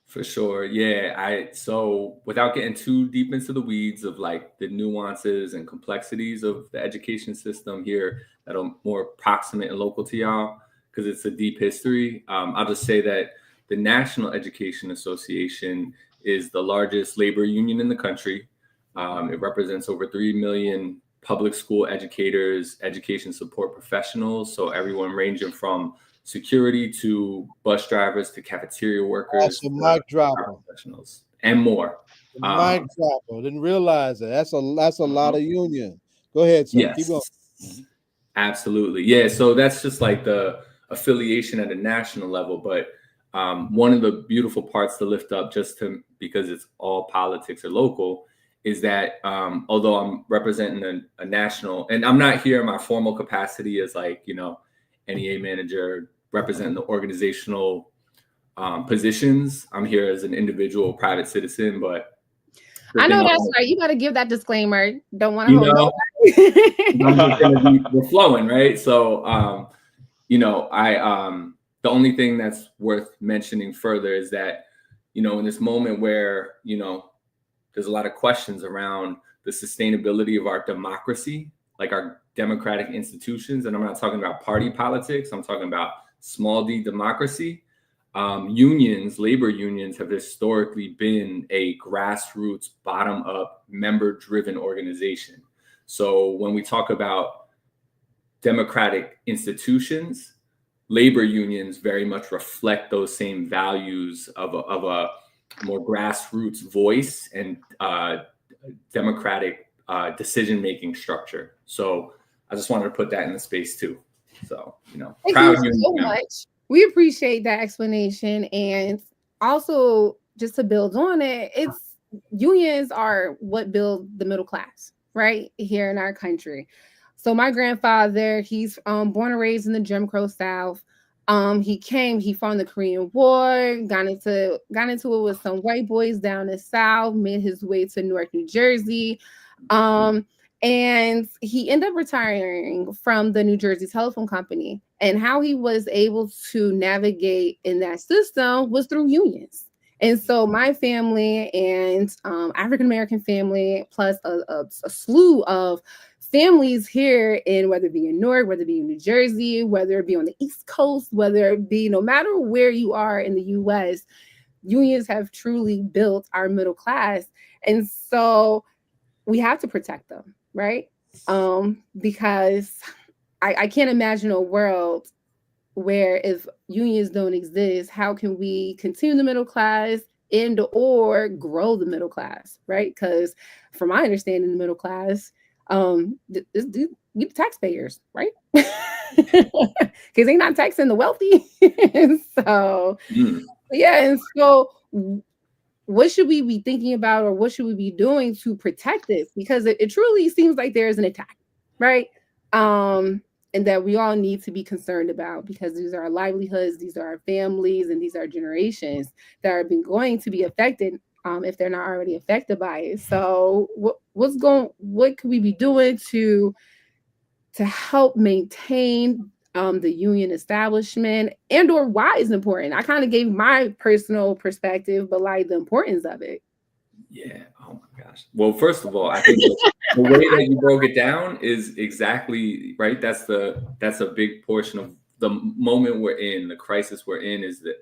For sure. Yeah. So without getting too deep into the weeds of like the nuances and complexities of the education system here that are more proximate and local to y'all, because it's a deep history, I'll just say that the National Education Association is the largest labor union in the country. It represents over 3 million public school educators, education support professionals. So everyone ranging from security to bus drivers to cafeteria workers, That's a mic dropper, professionals, and more. Mic dropper. Didn't realize that. That's a lot of union. Go ahead, son. Yes, Keep going. absolutely. Yeah, so that's just like the affiliation at a national level. But one of the beautiful parts to lift up, because it's all politics or local, is that although I'm representing a national, and I'm not here in my formal capacity as like, NEA manager representing the organizational positions. I'm here as an individual private citizen, but I know that's right. You got to give that disclaimer. Don't want to hold nobody. We're flowing, right? So, the only thing that's worth mentioning further is that, in this moment where, there's a lot of questions around the sustainability of our democracy, like our democratic institutions. And I'm not talking about party politics. I'm talking about small d democracy. Labor unions have historically been a grassroots, bottom-up, member-driven organization. So when we talk about democratic institutions, labor unions very much reflect those same values of a more grassroots voice and democratic decision-making structure. So I just wanted to put that in the space too. So, proud of you so much. We appreciate that explanation. And also just to build on it, unions are what build the middle class, right? Here in our country. So my grandfather, he's born and raised in the Jim Crow South. He fought in the Korean War, got into it with some white boys down the South, made his way to Newark, New Jersey. And he ended up retiring from the New Jersey Telephone Company. And how he was able to navigate in that system was through unions. And so my family and African-American family, plus a slew of families here in, whether it be in Newark, whether it be in New Jersey, whether it be on the East Coast, whether it be no matter where you are in the US, unions have truly built our middle class. And so we have to protect them, right? Because I can't imagine a world where if unions don't exist, how can we continue the middle class and or grow the middle class, right? Because from my understanding, the middle class, you taxpayers, right? Because they're not taxing the wealthy. So, yeah. And so what should we be thinking about, or what should we be doing to protect this? Because it truly seems like there is an attack, right? And that we all need to be concerned about, because these are our livelihoods, these are our families, and these are generations that are going to be affected if they're not already affected by it. So what could we be doing to help maintain the union establishment, and or why it's important? I kind of gave my personal perspective, but like the importance of it. Yeah. Oh my gosh. Well, first of all, I think the way that you broke it down is exactly right. That's a big portion of the moment we're in, the crisis we're in, is the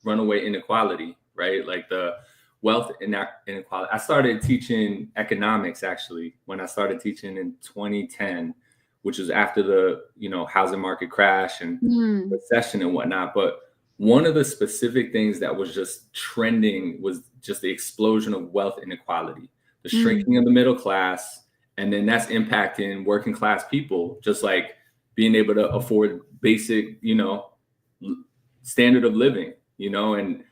runaway inequality, right? Like the wealth inequality. I started teaching economics actually when I started teaching in 2010, which was after the housing market crash and recession and whatnot. But one of the specific things that was just trending was just the explosion of wealth inequality, the shrinking of the middle class, and then that's impacting working class people, just like being able to afford basic, standard of living, and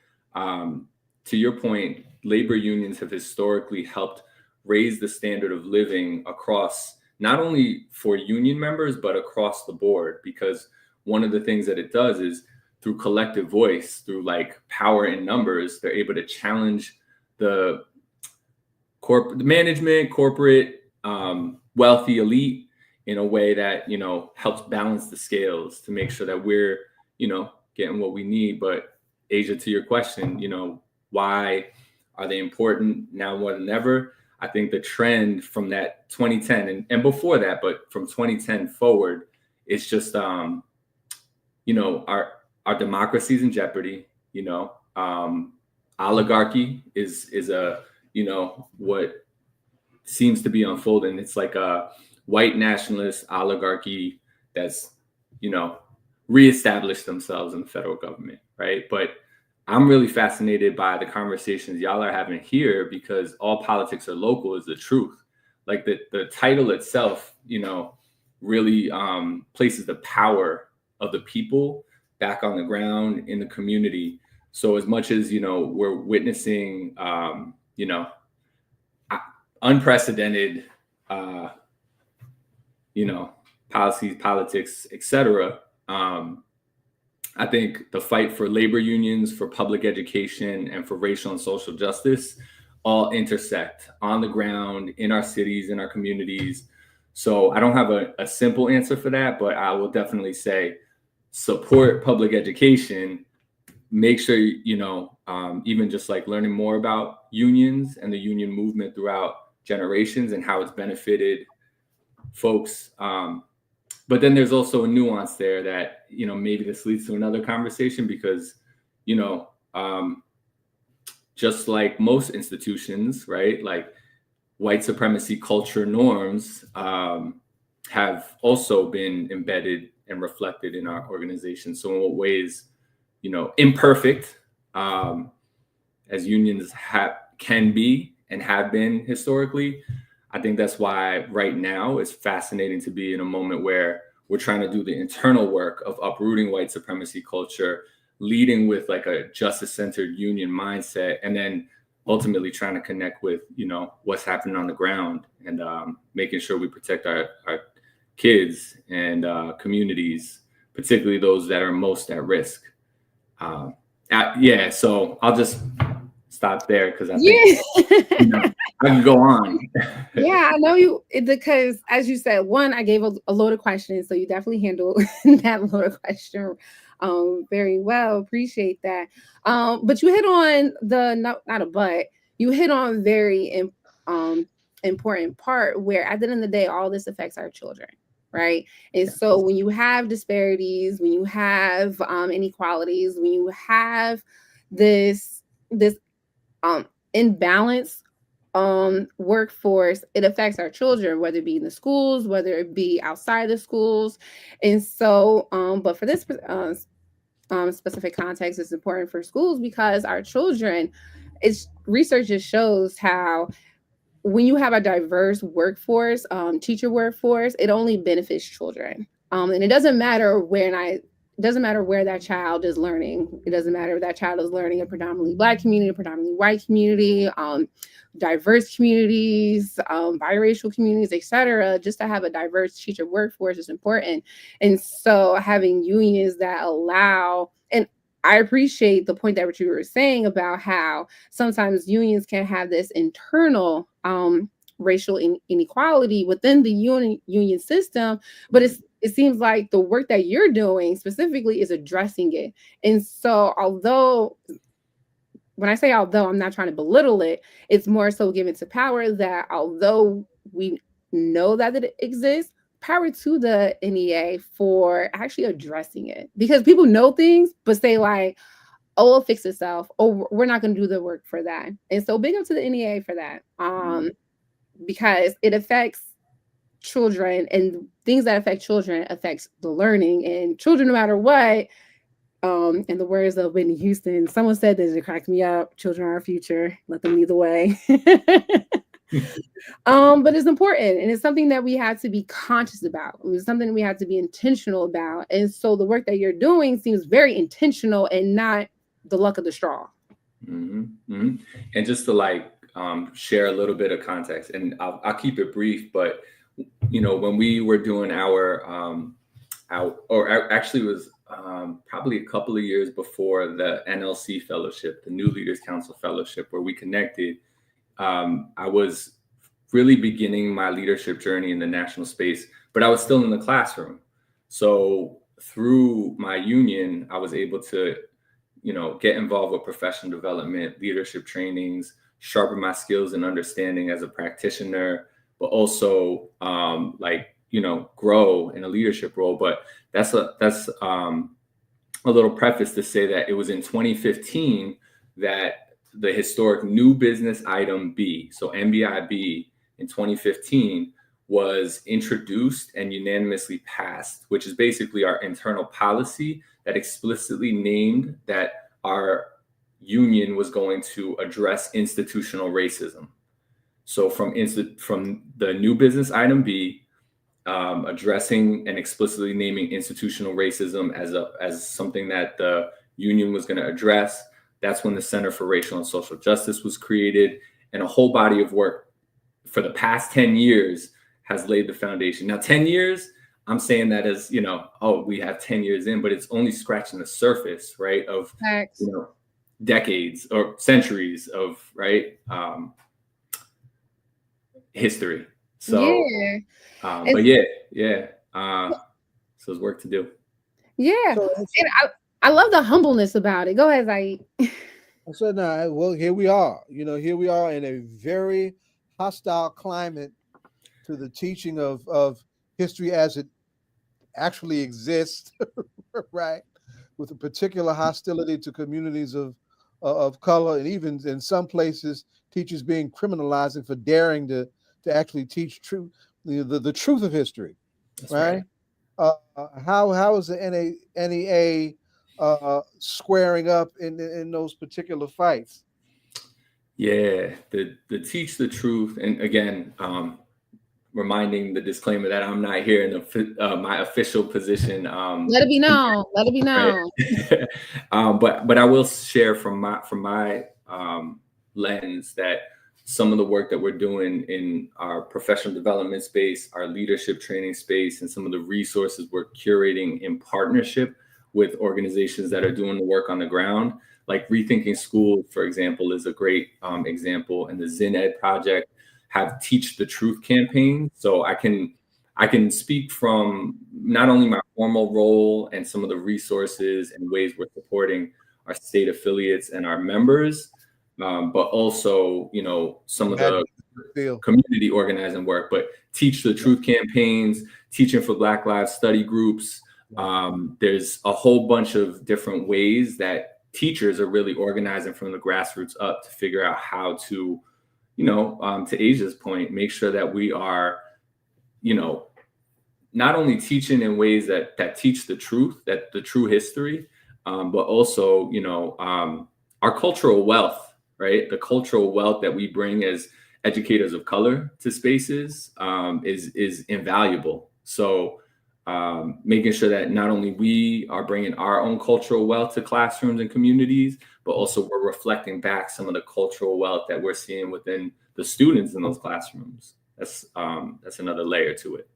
to your point, labor unions have historically helped raise the standard of living across, not only for union members, but across the board, because one of the things that it does is through collective voice, through like power in numbers, they're able to challenge the management, corporate, wealthy elite in a way that, helps balance the scales to make sure that we're, getting what we need. But Asia, to your question, why are they important now more than ever? I think the trend from that 2010 and before that, but from 2010 forward, it's just, our democracy's in jeopardy. Oligarchy is a, what seems to be unfolding. It's like a white nationalist oligarchy that's, reestablished themselves in the federal government, right? But I'm really fascinated by the conversations y'all are having here, because all politics are local is the truth. Like the title itself, really places the power of the people back on the ground in the community. So as much as, we're witnessing, unprecedented, policies, politics, etc. I think the fight for labor unions, for public education, and for racial and social justice all intersect on the ground, in our cities, in our communities. So I don't have a simple answer for that, but I will definitely say support public education. Make sure, even just like learning more about unions and the union movement throughout generations and how it's benefited folks. But then there's also a nuance there that, maybe this leads to another conversation, because, just like most institutions, right, like white supremacy culture norms have also been embedded and reflected in our organization. So in what ways, imperfect as unions can be and have been historically, I think that's why right now it's fascinating to be in a moment where we're trying to do the internal work of uprooting white supremacy culture, leading with like a justice-centered union mindset, and then ultimately trying to connect with, what's happening on the ground, and making sure we protect our kids and communities, particularly those that are most at risk. So I'll just stop there, because I think I can go on. Yeah, I know you, because as you said, one, I gave a load of questions, so you definitely handled that load of question very well. Appreciate that. But you hit on you hit on very important part, where at the end of the day, all this affects our children, right? And so when you have disparities, when you have inequalities, when you have this imbalance workforce, it affects our children, whether it be in the schools, whether it be outside the schools. And so, but for this specific context, it's important for schools, because our children, research just shows how when you have a diverse workforce, teacher workforce, it only benefits children. And it doesn't matter where that child is learning. It doesn't matter if that child is learning in a predominantly Black community, a predominantly white community, diverse communities, biracial communities, etc. Just to have a diverse teacher workforce is important. And so having unions that allow, and I appreciate the point that what you were saying about how sometimes unions can have this internal racial inequality within the union system, but it seems like the work that you're doing specifically is addressing it. And so when I say although, I'm not trying to belittle it, it's more so given to power that although we know that it exists, power to the NEA for actually addressing it. Because people know things, but say like, oh, it'll fix itself. Oh, we're not going to do the work for that. And so big up to the NEA for that. Because it affects children, and things that affect children affects the learning, and children, no matter what, In the words of Whitney Houston, someone said this, it cracked me up. Children are our future. Let them lead the way. But it's important, and it's something that we have to be conscious about. It's something we have to be intentional about. And so the work that you're doing seems very intentional and not the luck of the straw. And just to share a little bit of context, and I'll keep it brief, but when we were doing actually it was probably a couple of years before the NLC fellowship, the New Leaders Council fellowship, where we connected. I was really beginning my leadership journey in the national space, but I was still in the classroom. So through my union, I was able to, get involved with professional development, leadership trainings, sharpen my skills and understanding as a practitioner, but also grow in a leadership role. But that's a little preface to say that it was in 2015 that the historic new business item B, so NBIB in 2015, was introduced and unanimously passed, which is basically our internal policy that explicitly named that our union was going to address institutional racism. So from the new business item B, addressing and explicitly naming institutional racism as something that the union was going to address. That's when the Center for Racial and Social Justice was created, and a whole body of work for the past 10 years has laid the foundation. Now, 10 years, I'm saying that as, we have 10 years in, but it's only scratching the surface, right, of, decades or centuries of, history. So, so there's work to do. Yeah. And I love the humbleness about it. Go ahead, Zaid. I said, no, well, here we are. Here we are in a very hostile climate to the teaching of history as it actually exists, right? With a particular hostility to communities of color, and even in some places, teachers being criminalized for daring to actually teach the truth of history. That's right? How is the NEA squaring up in those particular fights? Yeah, the teach the truth, and again, reminding the disclaimer that I'm not here in my official position. Let it be known. Let it be known. Right? But I will share from my lens that some of the work that we're doing in our professional development space, our leadership training space, and some of the resources we're curating in partnership with organizations that are doing the work on the ground, like Rethinking School, for example, is a great example. And the Zen Ed Project have Teach the Truth campaign. So I can speak from not only my formal role and some of the resources and ways we're supporting our state affiliates and our members, but also, some of the community organizing work, but Teach the Truth campaigns, Teaching for Black Lives study groups. There's a whole bunch of different ways that teachers are really organizing from the grassroots up to figure out how to, to Asia's point, make sure that we are, not only teaching in ways that teach the truth, that the true history, but also, our cultural wealth, right? The cultural wealth that we bring as educators of color to spaces is invaluable. So making sure that not only we are bringing our own cultural wealth to classrooms and communities, but also we're reflecting back some of the cultural wealth that we're seeing within the students in those classrooms. That's another layer to it.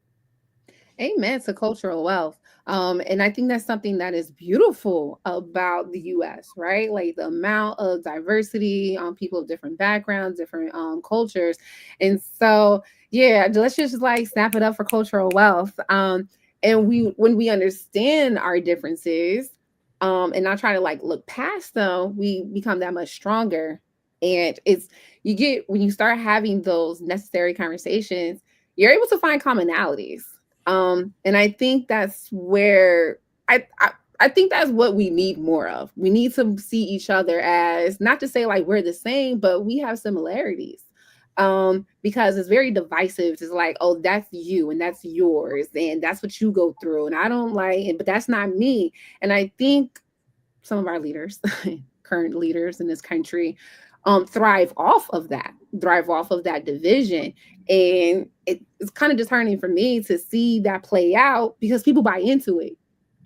Amen to cultural wealth. And I think that's something that is beautiful about the US, right? Like the amount of diversity, people of different backgrounds, different cultures. And so, yeah, let's just snap it up for cultural wealth. And when we understand our differences and not try to look past them, we become that much stronger. And when you start having those necessary conversations, you're able to find commonalities. And I think that's where I think that's what we need more of. We need to see each other as, not to say we're the same, but we have similarities. Because it's very divisive. It's oh, that's you and that's yours and that's what you go through. And I don't but that's not me. And I think some of our leaders, current leaders in this country, thrive off of that division. And it's kind of disheartening for me to see that play out because people buy into it.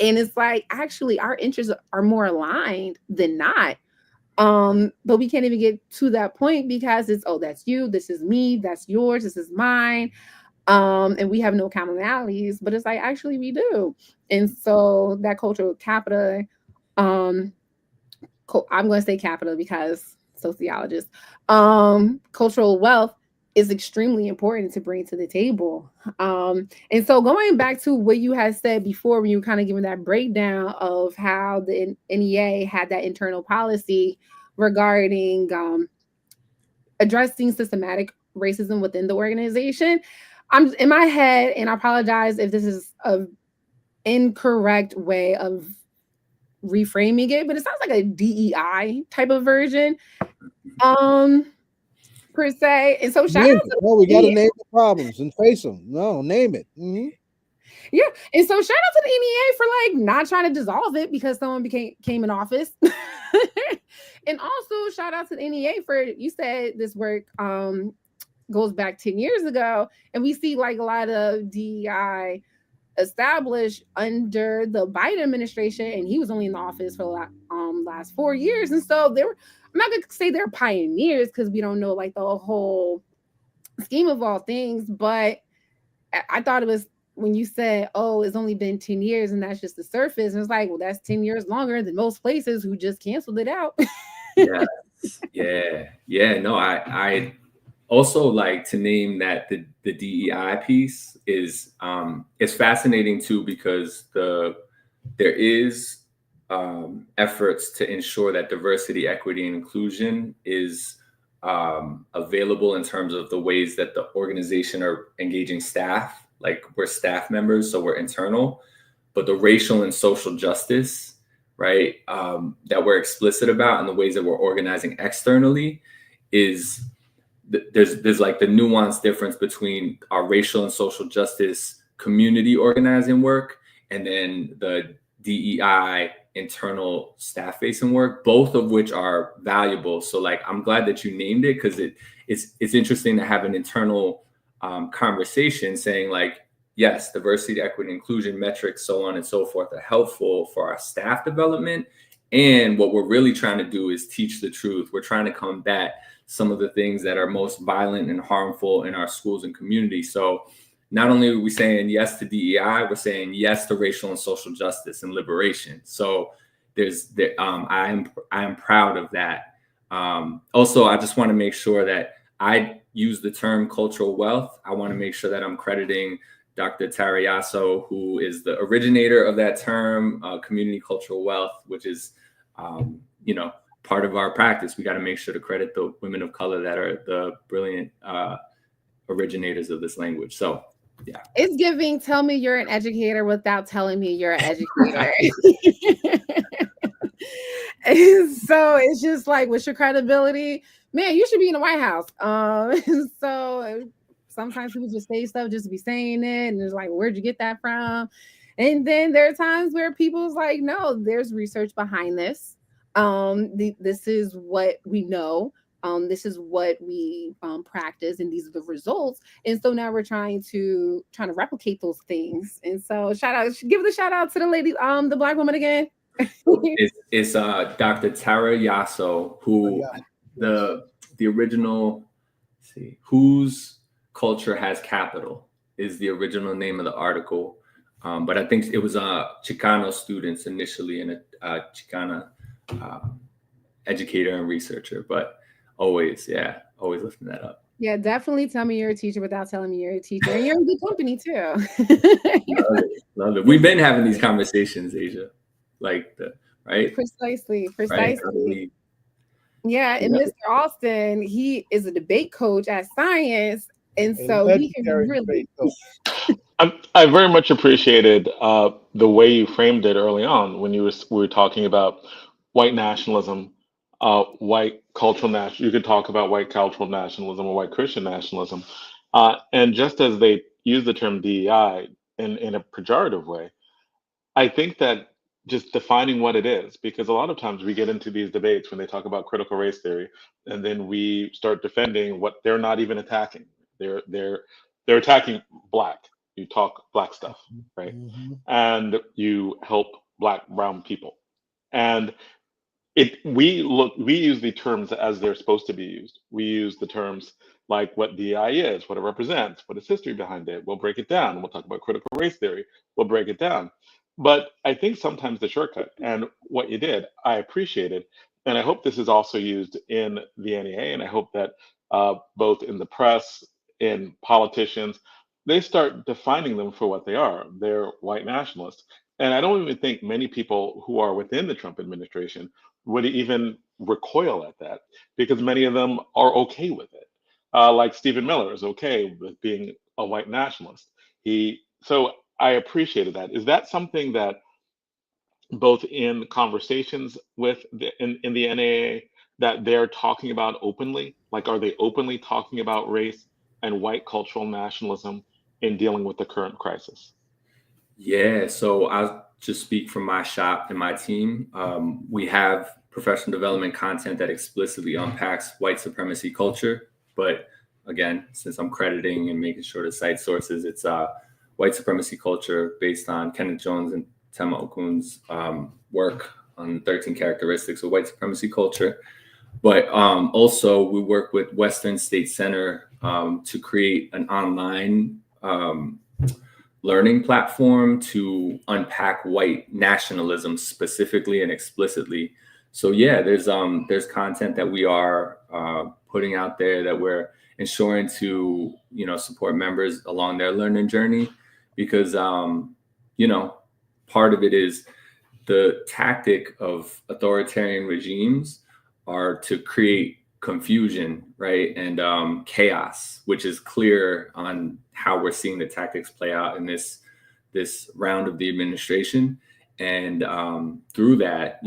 And it's like, actually, our interests are more aligned than not. But we can't even get to that point because it's, oh, that's you, this is me, that's yours, this is mine. And we have no commonalities, but it's like, actually we do. And so that cultural capita, I'm going to say capita because sociologists, cultural wealth is extremely important to bring to the table. And so going back to what you had said before, when you were kind of giving that breakdown of how the NEA had that internal policy regarding addressing systematic racism within the organization, I'm in my head, and I apologize if this is an incorrect way of reframing it, but it sounds like a DEI type of version. Per se. And so shout out to we got to name the problems and face them. No, name it. Mm-hmm. Yeah. And so shout out to the NEA for like not trying to dissolve it because someone came in office. And also shout out to the NEA for, you said this work goes back 10 years ago, and we see like a lot of DEI established under the Biden administration, and he was only in the office for the last 4 years. And so I'm not gonna say they're pioneers because we don't know like the whole scheme of all things, but I thought it was when you said, oh, it's only been 10 years and that's just the surface. And it's like, well, that's 10 years longer than most places who just canceled it out. Yeah. No, I also like to name that the DEI piece is fascinating too, because there is efforts to ensure that diversity, equity, and inclusion is available in terms of the ways that the organization are engaging staff. Like we're staff members, so we're internal, but the racial and social justice, right, that we're explicit about and the ways that we're organizing externally is there's like the nuanced difference between our racial and social justice community organizing work and then the DEI internal staff facing work, both of which are valuable. So like, I'm glad that you named it because it's interesting to have an internal conversation saying like, yes, diversity, equity, inclusion metrics, so on and so forth are helpful for our staff development. And what we're really trying to do is teach the truth. We're trying to combat some of the things that are most violent and harmful in our schools and communities. So not only are we saying yes to DEI, we're saying yes to racial and social justice and liberation. So I am proud of that. Also, I just want to make sure that I use the term cultural wealth. I want to make sure that I'm crediting Dr. Tarayaso, who is the originator of that term, community cultural wealth, which is, part of our practice. We got to make sure to credit the women of color that are the brilliant originators of this language. So, yeah. It's giving, tell me you're an educator without telling me you're an educator. So it's just like, what's your credibility? Man, you should be in the White House. So sometimes people just say stuff just to be saying it. And it's like, where'd you get that from? And then there are times where people's like, no, there's research behind this. This is what we know. This is what we practice, and these are the results. And so now we're trying to replicate those things. And so give the shout out to the lady, the Black woman again. It's Dr. Tarayaso, who the original, whose culture has capital is the original name of the article. But I think it was Chicano students initially and a Chicana educator and researcher, but always lifting that up. Yeah, definitely tell me you're a teacher without telling me you're a teacher. And you're in good company too. Love it. We've been having these conversations, Asia. Right? Precisely. Right? Yeah, and Mr. Austin, he is a debate coach at Science. And so he can really I very much appreciated the way you framed it early on when we were talking about white nationalism, white cultural nationalism. You could talk about white cultural nationalism or white Christian nationalism. And just as they use the term DEI in a pejorative way, I think that just defining what it is, because a lot of times we get into these debates when they talk about critical race theory, and then we start defending what they're not even attacking. They're attacking black. You talk black stuff, right? Mhm. And you help black brown people. And we use the terms as they're supposed to be used. We use the terms like what DI is, what it represents, what is history behind it. We'll break it down. We'll talk about critical race theory. We'll break it down. But I think sometimes the shortcut and what you did, I appreciate it. And I hope this is also used in the NEA. And I hope that both in the press, in politicians, they start defining them for what they are. They're white nationalists. And I don't even think many people who are within the Trump administration would even recoil at that, because many of them are okay with it. Like Stephen Miller is okay with being a white nationalist. So I appreciated that. Is that something that both in conversations in the NAA that they're talking about openly? Like, are they openly talking about race and white cultural nationalism in dealing with the current crisis? Yeah, so I'll just speak from my shop and my team. We have professional development content that explicitly unpacks white supremacy culture. But again, since I'm crediting and making sure to cite sources, it's white supremacy culture based on Kenneth Jones and Tema Okun's work on 13 characteristics of white supremacy culture. But also we work with Western State Center to create an online learning platform to unpack white nationalism specifically and explicitly. So yeah, there's content that we are putting out there that we're ensuring to support members along their learning journey, because part of it is the tactic of authoritarian regimes are to create confusion, right? And chaos, which is clear on how we're seeing the tactics play out in this round of the administration. And through that,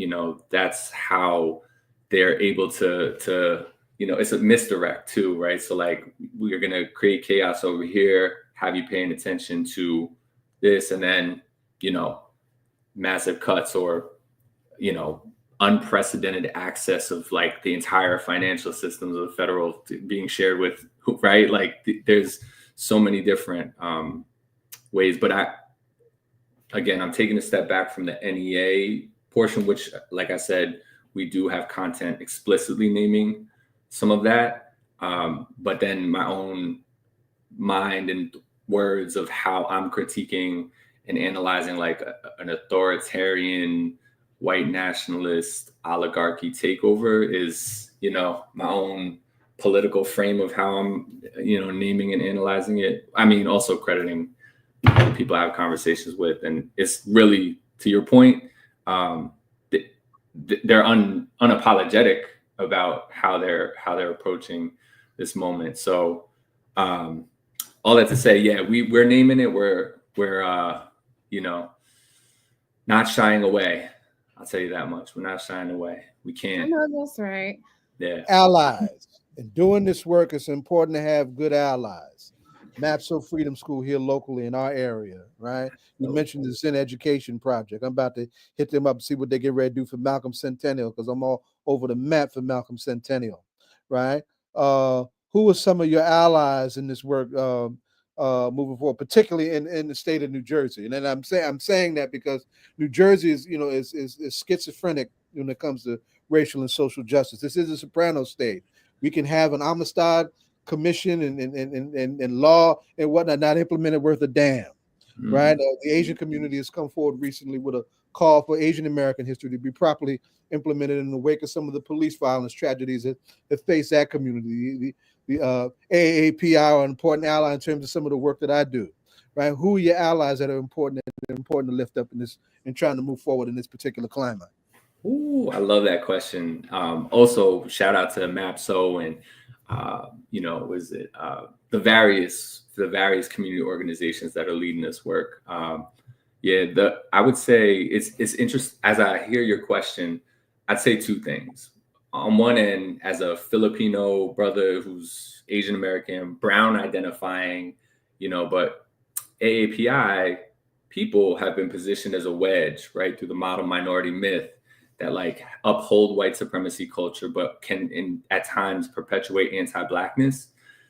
that's how they're able to it's a misdirect too, right? So like, we're going to create chaos over here, have you paying attention to this, and then, massive cuts or, unprecedented access of like the entire financial systems of the federal being shared with, right? Like there's so many different ways, but I'm taking a step back from the NEA portion, which, like I said, we do have content explicitly naming some of that. But then my own mind and words of how I'm critiquing and analyzing like an authoritarian white nationalist oligarchy takeover is, my own political frame of how I'm, naming and analyzing it. I mean, also crediting the people I have conversations with. And it's really, to your point, they're unapologetic about how they're approaching this moment. So all that to say, yeah, we're naming it. We're not shying away. I'll tell you that much. We're not shying away. We can't. I know that's right. Yeah. Allies. In doing this work, it's important to have good allies. MAPSO Freedom School here locally in our area, right? You mentioned the Sin Education Project. I'm about to hit them up and see what they get ready to do for Malcolm Centennial, because I'm all over the map for Malcolm Centennial, right? Who are some of your allies in this work moving forward, particularly in the state of New Jersey? And then I'm saying that because New Jersey is schizophrenic when it comes to racial and social justice. This is a soprano state. We can have an Amistad commission and law and whatnot not implemented worth a damn, right? The Asian community has come forward recently with a call for Asian American history to be properly implemented in the wake of some of the police violence tragedies that face that community. The AAPI are an important ally in terms of some of the work that I do, right? Who are your allies that are important to lift up in this and trying to move forward in this particular climate? Ooh, I love that question. Also, shout out to MAPSO and the various community organizations that are leading this work. I would say it's interesting. As I hear your question, I'd say two things. On one end, as a Filipino brother who's Asian American, brown identifying, but AAPI, people have been positioned as a wedge, right, through the model minority myth that like uphold white supremacy culture, but can at times perpetuate anti-Blackness.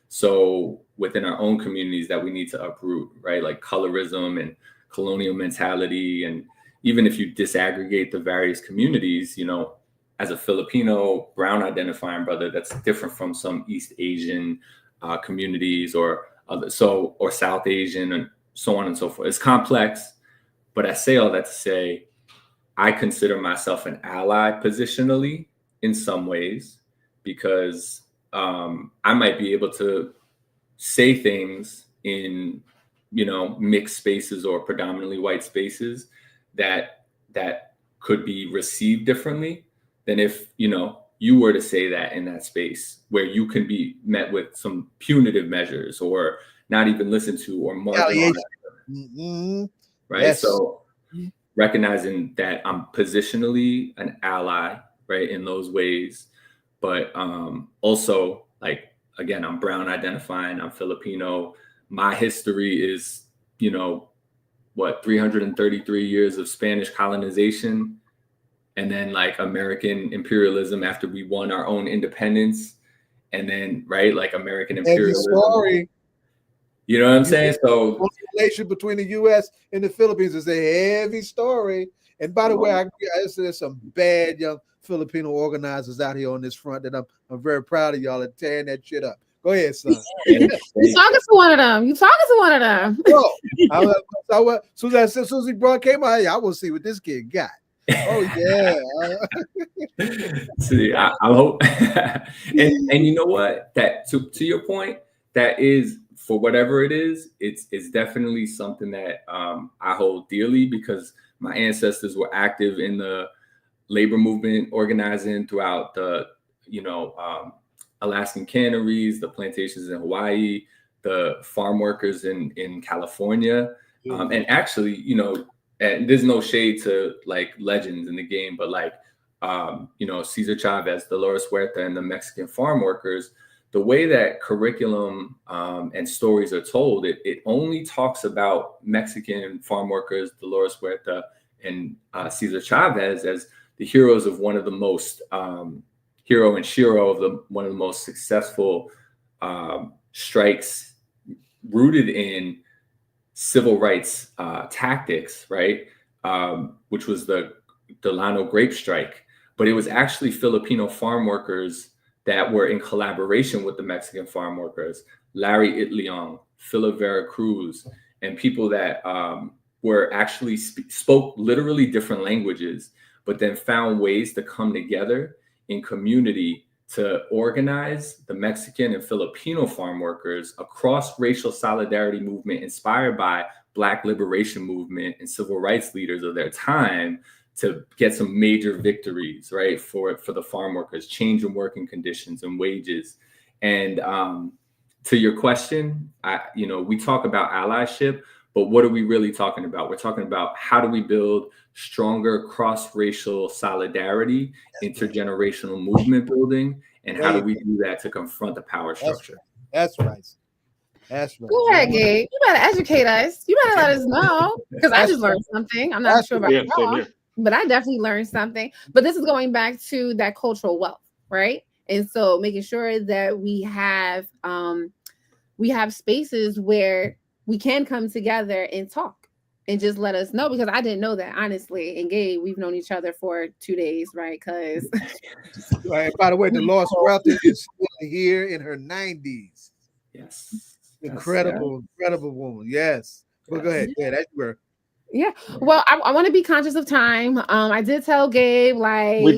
So within our own communities that we need to uproot, right, like colorism and colonial mentality. And even if you disaggregate the various communities, you know, as a Filipino brown identifying brother, that's different from some East Asian communities or South Asian and so on and so forth. It's complex, but I say all that to say, I consider myself an ally positionally in some ways, because I might be able to say things in, you know, mixed spaces or predominantly white spaces that could be received differently than if, you know, you were to say that in that space where you can be met with some punitive measures or not even listened to or marginalized. Mm-hmm. Right. Yes. So recognizing that I'm positionally an ally, right, in those ways, but also, like, again, I'm brown identifying, I'm Filipino. My history is, you know, 333 years of Spanish colonization, and then like American imperialism after we won our own independence, and then, right, like American imperialism. Heavy story. You know what I'm saying? So the relation between the U.S. and the Philippines is a heavy story. And by the way, I there's some bad young Filipino organizers out here on this front that I'm very proud of y'all and tearing that shit up. Go ahead, son. You talking to one of them. You talking to one of them. Bro, Susie Brown came out here, I will see what this kid got. Oh yeah. See, I hope. and you know what? That to your point, that is, for whatever it is, it's definitely something that I hold dearly, because my ancestors were active in the labor movement, organizing throughout the, you know, Alaskan canneries, the plantations in Hawaii, the farm workers in California. And actually, you know, and there's no shade to like legends in the game, but like, you know, Cesar Chavez, Dolores Huerta, and the Mexican farm workers, the way that curriculum and stories are told, it only talks about Mexican farm workers, Dolores Huerta, and Cesar Chavez as the heroes of one of the most hero and shiro of one of the most successful strikes rooted in civil rights tactics, right? Which was the Delano grape strike. But it was actually Filipino farm workers that were in collaboration with the Mexican farm workers, Larry Itliong, Philip Vera Cruz, and people that were actually spoke literally different languages, but then found ways to come together in community to organize the Mexican and Filipino farm workers across racial solidarity movement inspired by Black liberation movement and civil rights leaders of their time to get some major victories, right, for the farm workers, change in working conditions and wages. And to your question, you know, we talk about allyship, but what are we really talking about? We're talking about how do we build stronger cross-racial solidarity, intergenerational movement building, and how do we do that to confront the power structure? That's right. That's right. Go ahead, Gabe. You better educate us. You better let us know, because I just learned something. I'm not sure about y'all, but I definitely learned something. But this is going back to that cultural wealth, right? And so making sure that we have spaces where we can come together and talk and just let us know, because I didn't know that, honestly. And Gabe, we've known each other for 2 days, right? Because right. By the way, Dolores Huerta is still here in her 90s. Yes. Incredible woman. Yes. Well, go ahead. Yeah, that's where. Yeah. Well, I want to be conscious of time. I did tell Gabe, like, we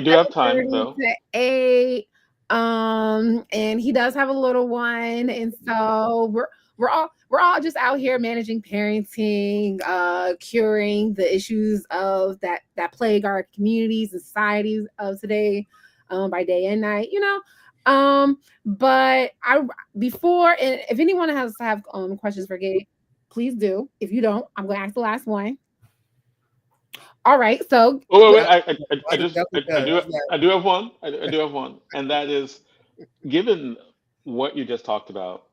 do have time though. 8. And he does have a little one, and so we're all just out here managing parenting, curing the issues of that plague our communities and societies of today, by day and night, you know. But and if anyone has to have questions for Gabe, please do. If you don't, I'm going to ask the last one. All right. So wait. I do have one. I do have one, and that is, given what you just talked about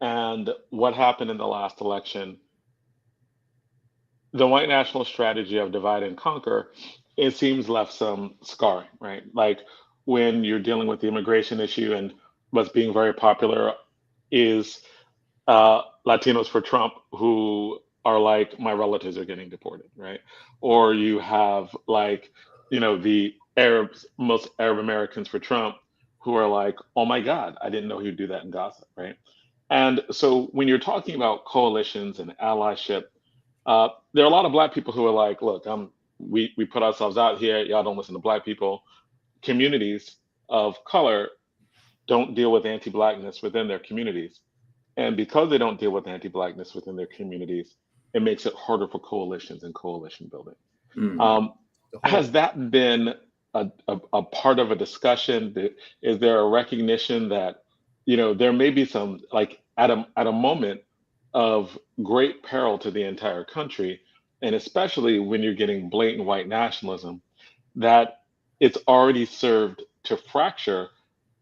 and what happened in the last election, the white national strategy of divide and conquer, it seems left some scarring, right? Like when you're dealing with the immigration issue and what's being very popular is Latinos for Trump who are like, my relatives are getting deported, right? Or you have like, the Arabs, most Arab Americans for Trump who are like, oh my God, I didn't know he'd do that in Gaza, right? And so when you're talking about coalitions and allyship, there are a lot of Black people who are like, look, we put ourselves out here. Y'all don't listen to Black people. Communities of color don't deal with anti-Blackness within their communities. And because they don't deal with anti-Blackness within their communities, it makes it harder for coalitions and coalition building. Um, has that been a part of a discussion? Is there a recognition that, there may be some, like at a moment of great peril to the entire country, and especially when you're getting blatant white nationalism, that it's already served to fracture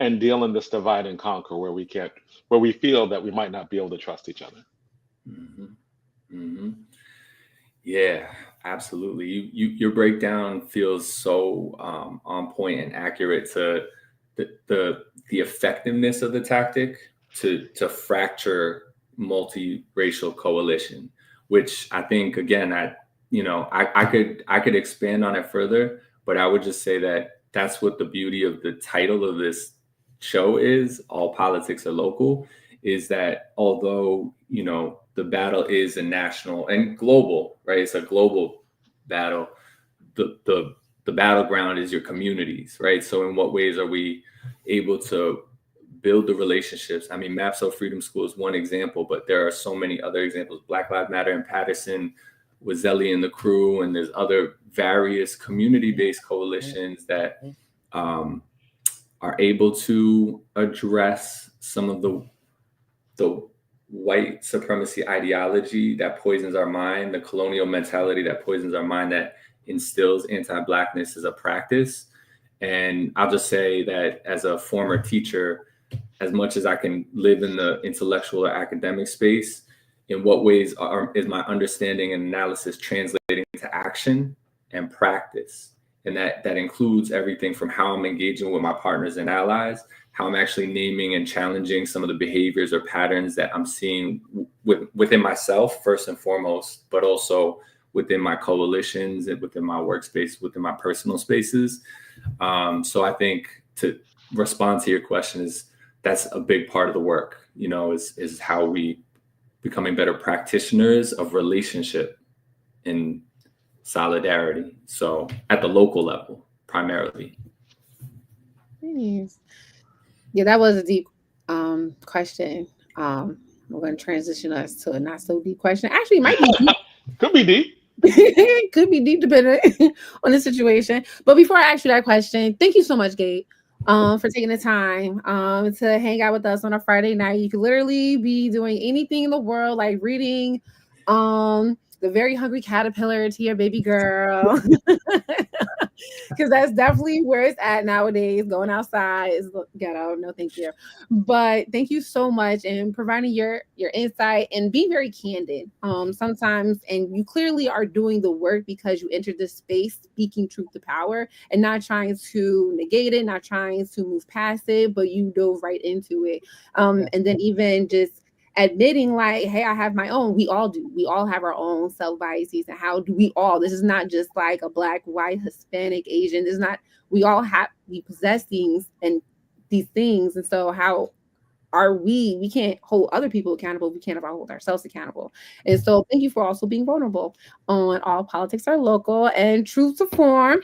and deal in this divide and conquer where we feel that we might not be able to trust each other. Yeah, absolutely. Your breakdown feels so on point and accurate to the effectiveness of the tactic to fracture multiracial coalition, which I think again I could expand on it further, but I would just say that that's what the beauty of the title of this show is. All politics are local. Is that although the battle is a national and global, right? It's a global battle. The battleground is your communities, right? So in what ways are we able to build the relationships? I mean, Mapso Freedom School is one example, but there are so many other examples. Black Lives Matter in Patterson with Zelly and the crew, and there's other various community-based coalitions that are able to address some of the white supremacy ideology that poisons our mind, the colonial mentality that poisons our mind, that instills anti-Blackness as a practice. And I'll just say that as a former teacher, as much as I can live in the intellectual or academic space, in what ways is my understanding and analysis translating to action and practice? And that includes everything from how I'm engaging with my partners and allies, how I'm actually naming and challenging some of the behaviors or patterns that I'm seeing within myself, first and foremost, but also within my coalitions and within my workspace, within my personal spaces. So I think to respond to your question that's a big part of the work, is how we becoming better practitioners of relationship and solidarity. So at the local level, primarily. Nice. Yeah, that was a deep question. We're going to transition us to a not so deep question. Actually, it might be deep. Could be deep. It could be deep depending on the situation. But before I ask you that question, thank you so much, Gabe, for taking the time to hang out with us on a Friday night. You could literally be doing anything in the world, like reading The Very Hungry Caterpillar to your baby girl. Because that's definitely where it's at nowadays. Going outside is ghetto. No, thank you. But thank you so much and providing your insight and being very candid. Sometimes, and you clearly are doing the work because you entered this space speaking truth to power and not trying to negate it, not trying to move past it, but you dove right into it. And then even just admitting like, hey, I have my own. We all do. We all have our own self biases. And how do we all? This is not just like a black, white, Hispanic, Asian. This is not. We all possess things and these things. And so how are we? We can't hold other people accountable. We can't hold ourselves accountable. And so thank you for also being vulnerable on All Politics Are Local and Truth to Form.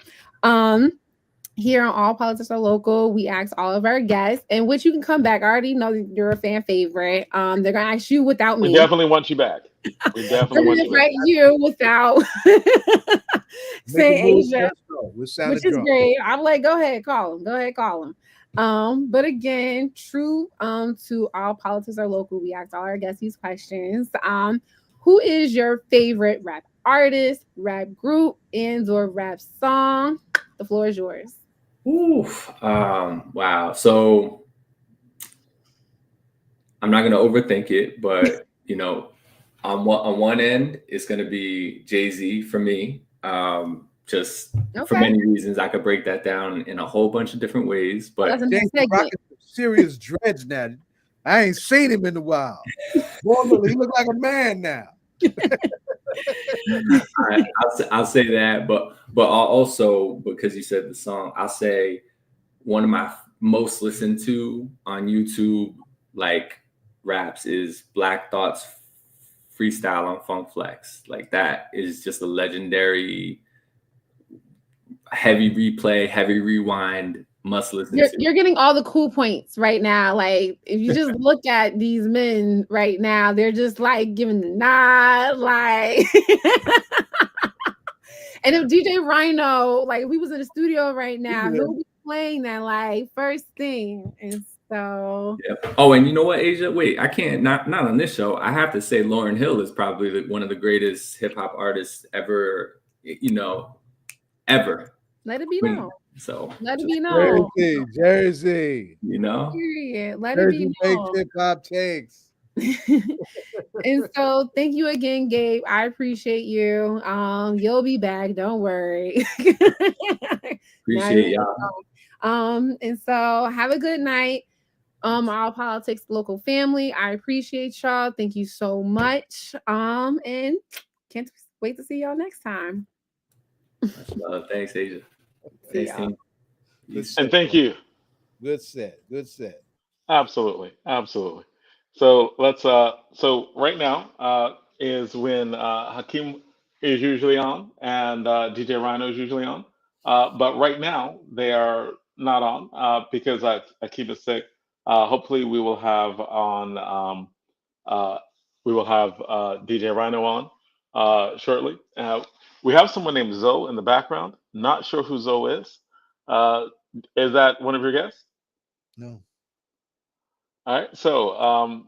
Here on All Politics Are Local, we ask all of our guests, and which you can come back. I already know you're a fan favorite. They're gonna ask you without me. We definitely want you back. We definitely want you back. You without saying Asia, which is great. I'm like, go ahead, call him. Go ahead, call him. But again, true to All Politics Are Local, we ask all our guests these questions. Who is your favorite rap artist, rap group, and/or rap song? The floor is yours. Wow. So I'm not going to overthink it, but On one end, it's going to be Jay-Z for me. Just for many reasons, I could break that down in a whole bunch of different ways. But Jay-Z rocking some serious dreads now. I ain't seen him in a while. Boy, he look like a man now. I'll say that, but I'll also, because you said the song, I'll say one of my most listened to on YouTube like raps is Black Thought's freestyle on Funk Flex. Like that is just a legendary, heavy replay, heavy rewind, must listen to. You're getting all the cool points right now. Like if you just look at these men right now, they're just like giving the nod, like. And if DJ Rhino, like if we was in the studio right now, he'll be playing that like first thing. And so Oh, and you know what, Asia? Wait, I can't not on this show. I have to say Lauryn Hill is probably one of the greatest hip hop artists ever, ever. Let it be known. So let it be known. Jersey. Period. Let Jersey it be known. Hip hop takes. And so thank you again, Gabe. I appreciate you. You'll be back, don't worry. Appreciate y'all. And so have a good night. All politics local family. I appreciate y'all. Thank you so much. And can't wait to see y'all next time. Thanks, Asia. Thanks, team. And thank you. Good set. Absolutely. So let's so right now is when Hakeem is usually on and DJ Rhino is usually on. But right now they are not on because Hakeem is sick. Hopefully we will have on DJ Rhino on shortly. We have someone named Zoe in the background. Not sure who Zoe is. Is that one of your guests? No. All right. So,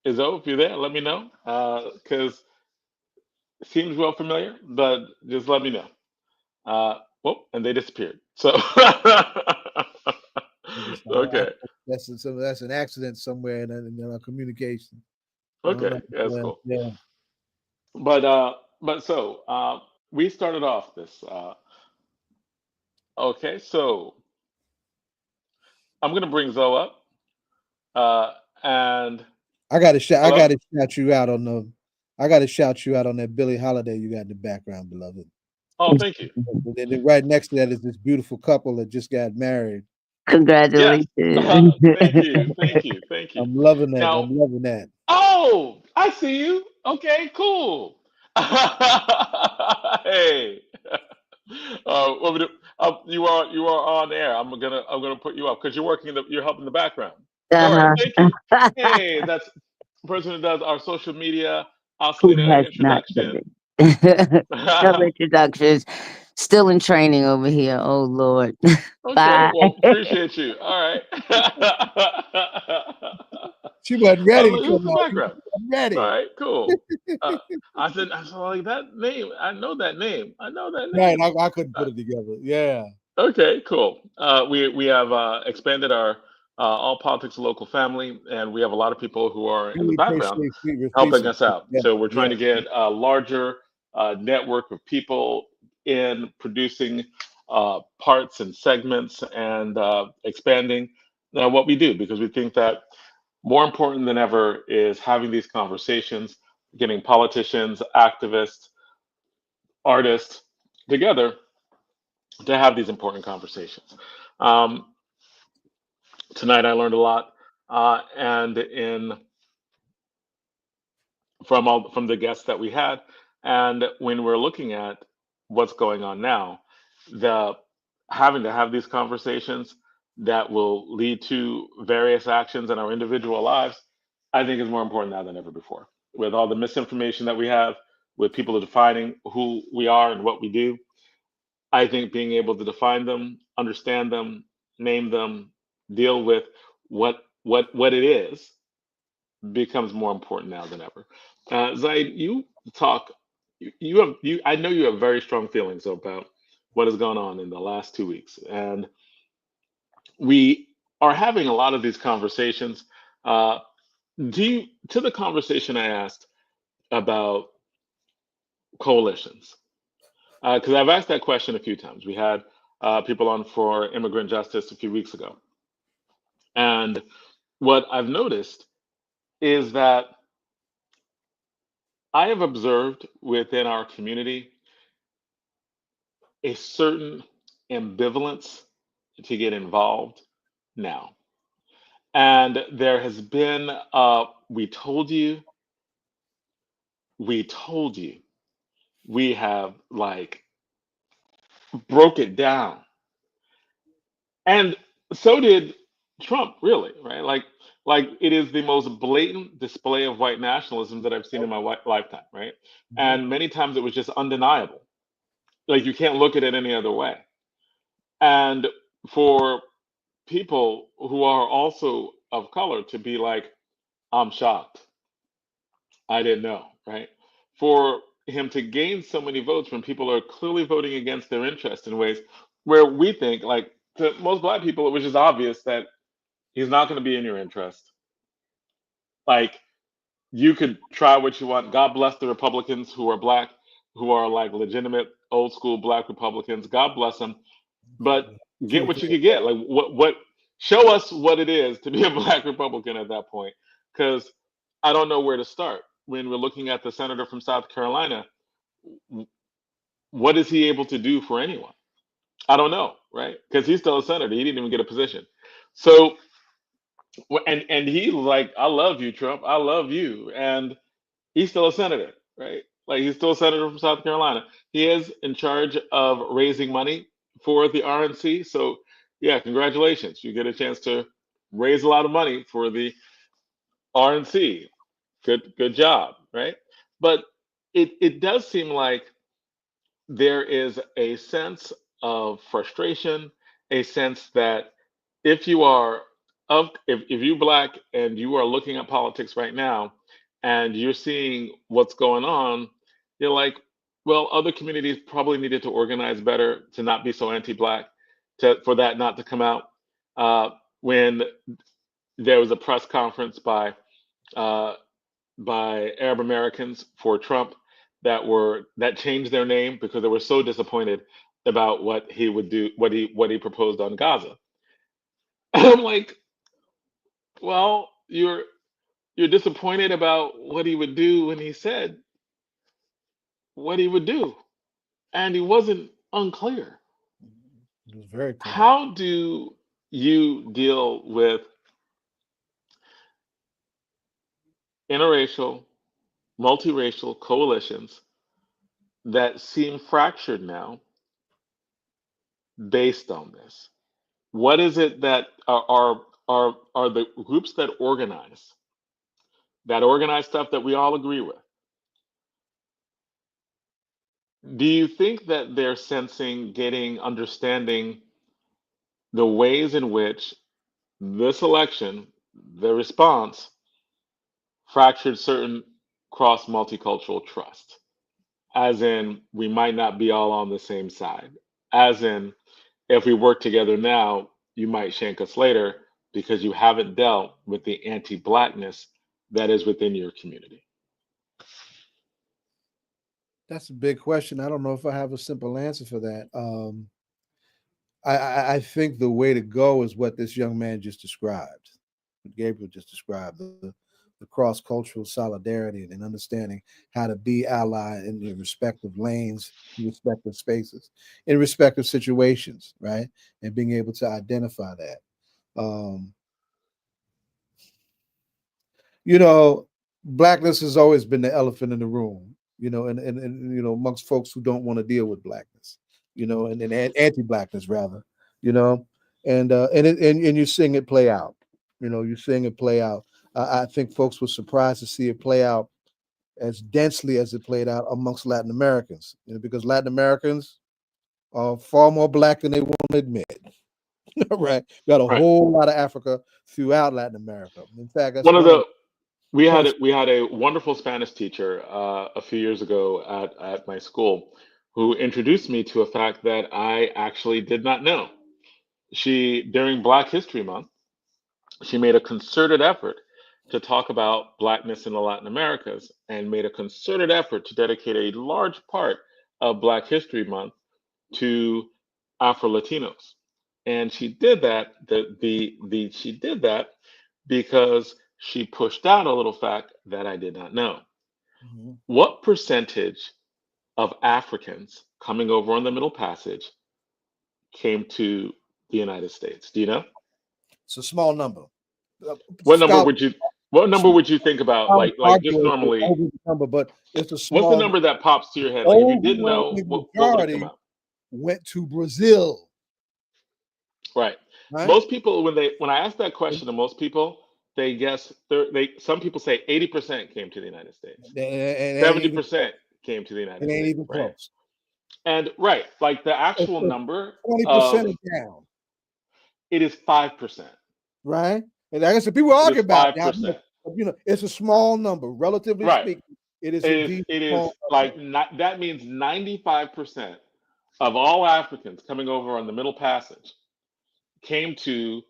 Izzo, if you're there, let me know because it seems well familiar, but just let me know. And they disappeared. So, okay. That's an accident somewhere in our communication. Okay, that's cool. Yeah. But so we started off this. Okay, so I'm gonna bring Zoe up, and I gotta shout you out on that Billie Holiday you got in the background, beloved. Oh, thank you. And then right next to that is this beautiful couple that just got married. Congratulations. Yes. Thank you. I'm loving that. Oh, I see you. Okay, cool. Hey. What we do? You are on air. I'm gonna put you up because you're helping the background. All right, thank you. Hey, that's the person who does our social media. Who has not done Introduction. it? No introductions. Still in training over here. Oh Lord. Okay, Bye. well, appreciate you. All right. She wasn't ready to Who's come the out. background? Ready. All right, cool. I saw like that name. I know that name. Right, I couldn't put it together. Yeah. Okay, cool. We have expanded our all politics local family, and we have a lot of people who are in the background helping us out. Yeah, So we're trying to get a larger network of people in producing parts and segments and expanding what we do because we think that more important than ever is having these conversations, getting politicians, activists, artists together to have these important conversations. Um, Tonight I learned a lot, and in from the guests that we had, and when we're looking at what's going on now, the having to have these conversations that will lead to various actions in our individual lives, I think is more important now than ever before. With all the misinformation that we have, with people defining who we are and what we do, I think being able to define them, understand them, name them, deal with what it is becomes more important now than ever. Zaid, you talk. You have you. I know you have very strong feelings about what has gone on in the last 2 weeks, and we are having a lot of these conversations. To the conversation I asked, about coalitions? Because I've asked that question a few times. We had people on for immigrant justice a few weeks ago. And what I've noticed is that I have observed within our community a certain ambivalence to get involved now. And there has been, we told you, we told you, we have like broke it down. And so did Trump, really, right? Like it is the most blatant display of white nationalism that I've seen in my lifetime, right? And many times it was just undeniable. Like you can't look at it any other way. And for people who are also of color to be like, I'm shocked. I didn't know, right? For him to gain so many votes when people are clearly voting against their interest in ways where we think, like, to most black people, it was just obvious that he's not going to be in your interest. Like, you could try what you want. God bless the Republicans who are black, who are like legitimate old school black Republicans. God bless them. But get what you could get. Like, what, show us what it is to be a black Republican at that point. Because I don't know where to start. When we're looking at the senator from South Carolina, what is he able to do for anyone? I don't know, right? Because he's still a senator. He didn't even get a position. So, and he's like, I love you, Trump. I love you. And he's still a senator, right? Like he's still a senator from South Carolina. He is in charge of raising money for the RNC. So, yeah, congratulations. You get a chance to raise a lot of money for the RNC. Good job, right? But it does seem like there is a sense of frustration, a sense that if you are if you're black and you are looking at politics right now and you're seeing what's going on, you're like, well, other communities probably needed to organize better to not be so anti-black, for that not to come out. When there was a press conference uh, by Arab Americans for Trump that changed their name because they were so disappointed about what he would do, what he proposed on Gaza. I'm like, well, you're disappointed about what he would do when he said what he would do, and he wasn't unclear. It was very clear. How do you deal with interracial, multiracial coalitions that seem fractured now based on this? What is it that are the groups that organize stuff that we all agree with? Do you think that they're sensing, understanding the ways in which this election, the response, fractured certain cross multicultural trust? As in, we might not be all on the same side. As in, if we work together now, you might shank us later because you haven't dealt with the anti-blackness that is within your community. That's a big question. I don't know if I have a simple answer for that. I think the way to go is what this young man just described, what Gabriel just described, the cross-cultural solidarity and understanding how to be ally in your respective lanes, in respective spaces, in respective situations, right? And being able to identify that. Blackness has always been the elephant in the room, and amongst folks who don't want to deal with blackness, and anti-blackness rather, and you're seeing it play out. You're seeing it play out. I think folks were surprised to see it play out as densely as it played out amongst Latin Americans, because Latin Americans are far more black than they want to admit. Right? Got a whole lot of Africa throughout Latin America. In fact, that's we had a wonderful Spanish teacher a few years ago at my school who introduced me to a fact that I actually did not know. During Black History Month, she made a concerted effort to talk about Blackness in the Latin Americas and made a concerted effort to dedicate a large part of Black History Month to Afro Latinos. And she did that. She did that because she pushed out a little fact that I did not know. Mhm. What percentage of Africans coming over on the Middle Passage came to the United States? Do you know? It's a small number. What number Scholars, would you what number would you think about? Like just argue normally, over the number, but it's a what's the small, number that pops to your head? Like if you didn't know, overwhelming what would it come majority out? went to Brazil, Right. right? Most people when I ask that question to most people, they guess some people say 80% came to the United States. It ain't even close. 70% came to the It United ain't States, even right? close. And right, like the It's actual number 20% of is down, it is 5%. right? And I guess the people It is argue about now, 5%. it's a small number, relatively Right. speaking. It is indeed It a is small like number. not, that means 95% of all Africans coming over on the Middle Passage came to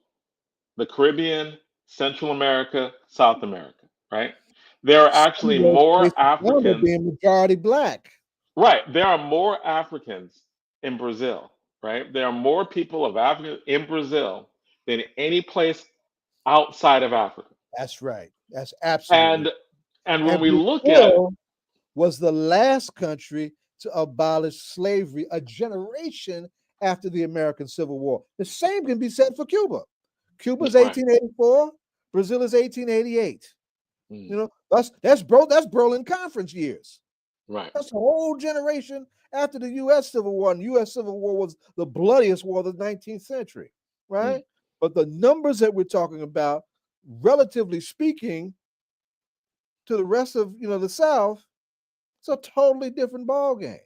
the Caribbean, Central America, South America, right? There are Some actually of those more places wound up Africans, being majority Black. right? There are more Africans in Brazil, right? There are more people of Africa in Brazil than any place outside of Africa. That's right. That's absolutely. And and when And we look at Brazil was the last country to abolish slavery a generation after the American Civil War. The same can be said for Cuba. Cuba's right, 1884, Brazil is 1888. mm, You know, that's Berlin Conference years. right, That's a whole generation after the U.S. Civil War. And the U.S. Civil War was the bloodiest war of the 19th century, mm. right? But the numbers that we're talking about, relatively speaking, to the rest of the South, it's a totally different ballgame.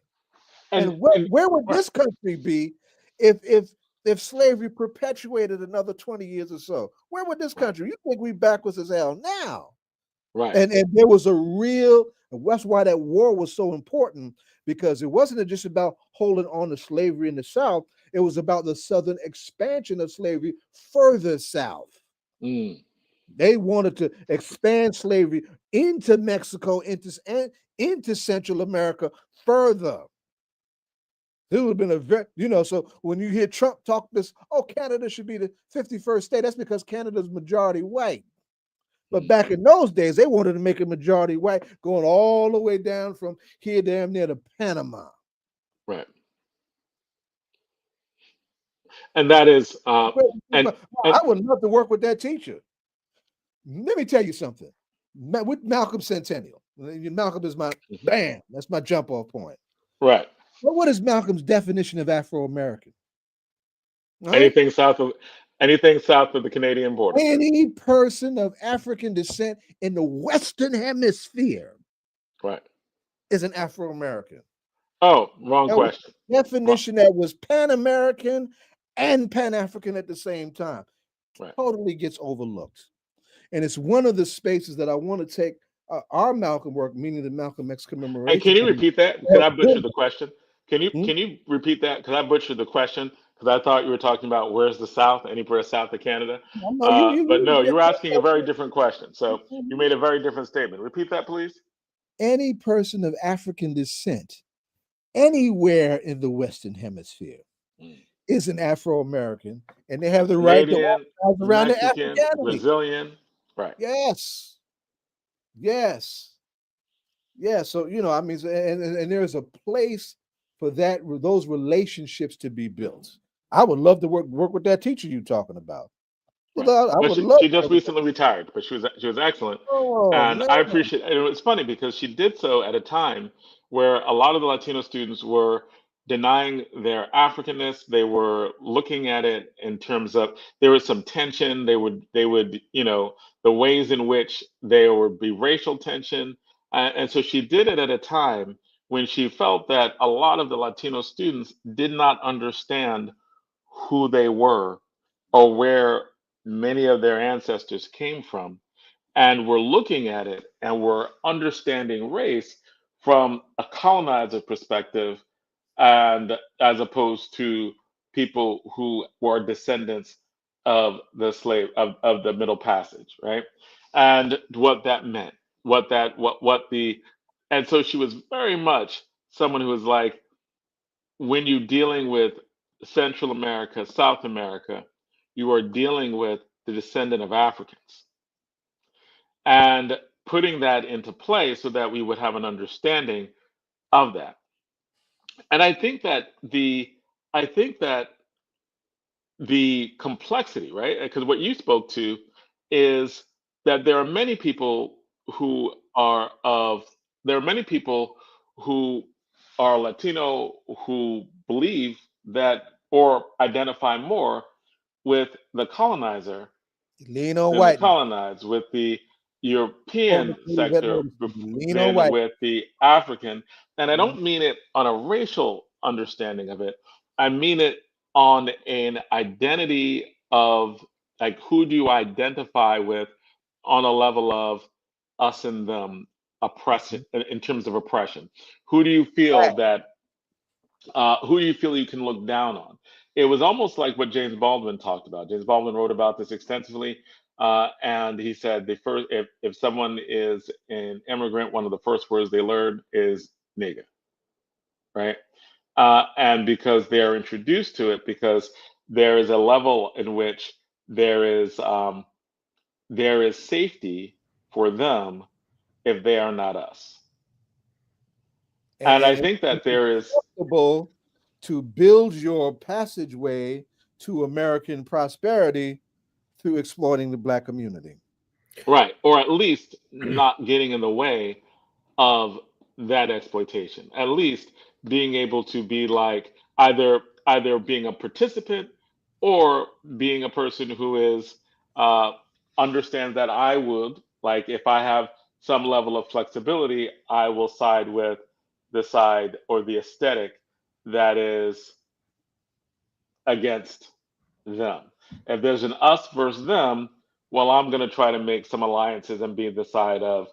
And And where would right, this country be if slavery perpetuated another 20 years or so? Where would this right, country? You think we backwards as hell now? right, And there was a real, that's why that war was so important, because it wasn't just about holding on to slavery in the South, it was about the Southern expansion of slavery further south. mm, They wanted to expand slavery into Mexico, into Central America further. This would have been a very, so when you hear Trump talk this, oh, Canada should be the 51st state, that's because Canada's majority white. But mm, back in those days, they wanted to make a majority white, going all the way down from here damn near to Panama. right. And that is and I would love to work with that teacher. Let me tell you something. With Malcolm Centennial, Malcolm is my mhm, bam. That's my jump off point. right. But what is Malcolm's definition of Afro-American? Right? Anything south of the Canadian border. Any person of African descent in the Western Hemisphere Right. is an Afro-American. Oh, wrong That was question. a definition that was Pan-American and Pan-African at the same time. Right. Totally gets overlooked. And it's one of the spaces that I want to take our Malcolm work, meaning the Malcolm X And commemoration. can you repeat that? Because I butchered the question. Can Hmm? you repeat that? Because I butchered the question. Because I thought you were talking about where's the South, anywhere south of Canada. But no, you were asking a very different question. So you made a very different statement. Repeat that, please. Any person of African descent anywhere in the Western Hemisphere Mm. is an Afro-American, and they have the right to Canadian, organize around their Mexican, Africanity. Brazilian. Right. Yes. Yeah. So I mean, and there's a place for those relationships to be built. I would love to work with that teacher you're talking about. Right. I But would love she to just work with recently retired, but she was excellent. Oh And I man. appreciate it. It's funny because she did so at a time where a lot of the Latino students were denying their Africanness. They were looking at it in terms of there was some tension. They would, the ways in which there would be racial tension. And so she did it at a time when she felt that a lot of the Latino students did not understand who they were or where many of their ancestors came from, and we're looking at it and we're understanding race from a colonizer perspective, and as opposed to people who were descendants of the slave of the Middle Passage, right? and what that meant, and so she was very much someone who was like, when you're dealing with Central America, South America, you are dealing with the descendant of Africans, and putting that into play so that we would have an understanding of that. And I think that the complexity, right? Because what you spoke to is that who are of there are many people who are Latino who believe that or identify more with the colonizer Lean on than the white. colonized, with the European sector Lean on than white. with the African. And I don't mean it on a racial understanding of it. I mean it on an identity of, like, who do you identify with on a level of us and them oppression, in terms of oppression. Who do you feel that who do you feel you can look down on? It was almost like what James Baldwin talked about. James Baldwin wrote about this extensively, and he said the first, if someone is an immigrant, one of the first words they learn is nigga, right? And because they are introduced to it, because there is a level in which there is um, there is safety for them if they are not us. And I And think that it's there is possible to build your passageway to American prosperity through exploiting the Black community. right, or at least not getting in the way of that exploitation. At least being able to be like either being a participant or being a person who is uh, understands that I would, like, if I have some level of flexibility, I will side with the side or the aesthetic that is against them. If there's an us versus them, well, I'm going to try to make some alliances and be the side of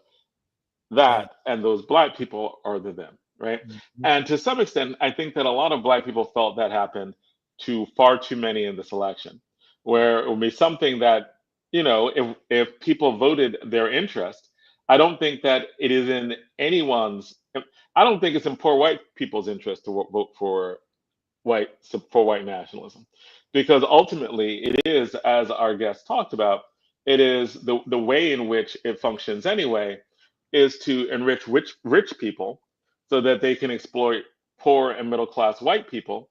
Yeah. that, and those black people are the them, right? Mhm. And to some extent, I think that a lot of black people felt that happened to far too many in this election, where it would be something that, if people voted their interest, I don't think that it is in anyone's. I don't think it's in poor white people's interest to vote for white nationalism, because ultimately it is, as our guest talked about, it is the way in which it functions anyway, is to enrich rich people so that they can exploit poor and middle class white people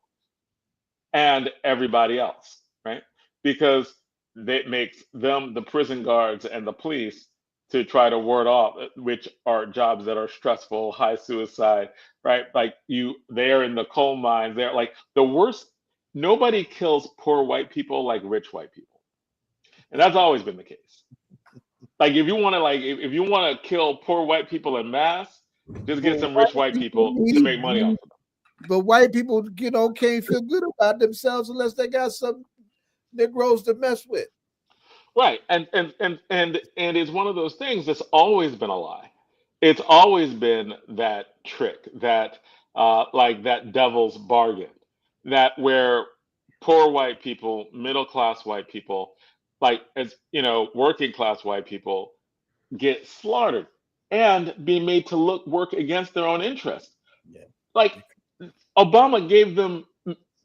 and everybody else, right? Because that makes them the prison guards and the police to try to ward off, which are jobs that are stressful, high suicide, right? Like, they're in the coal mines, they're like the worst. Nobody kills poor white people like rich white people, and that's always been the case. Like, if you want to, if you want to kill poor white people in mass, just But get some rich white white people people to need, make money off of them. but white people, can't feel good about themselves unless they got some Negroes to mess with. Right. And it's one of those things that's always been a lie. It's always been that trick, that like that devil's bargain, that where poor white people, middle class white people, like, as working class white people get slaughtered and be made to work against their own interests. Yeah. Like, Obama gave them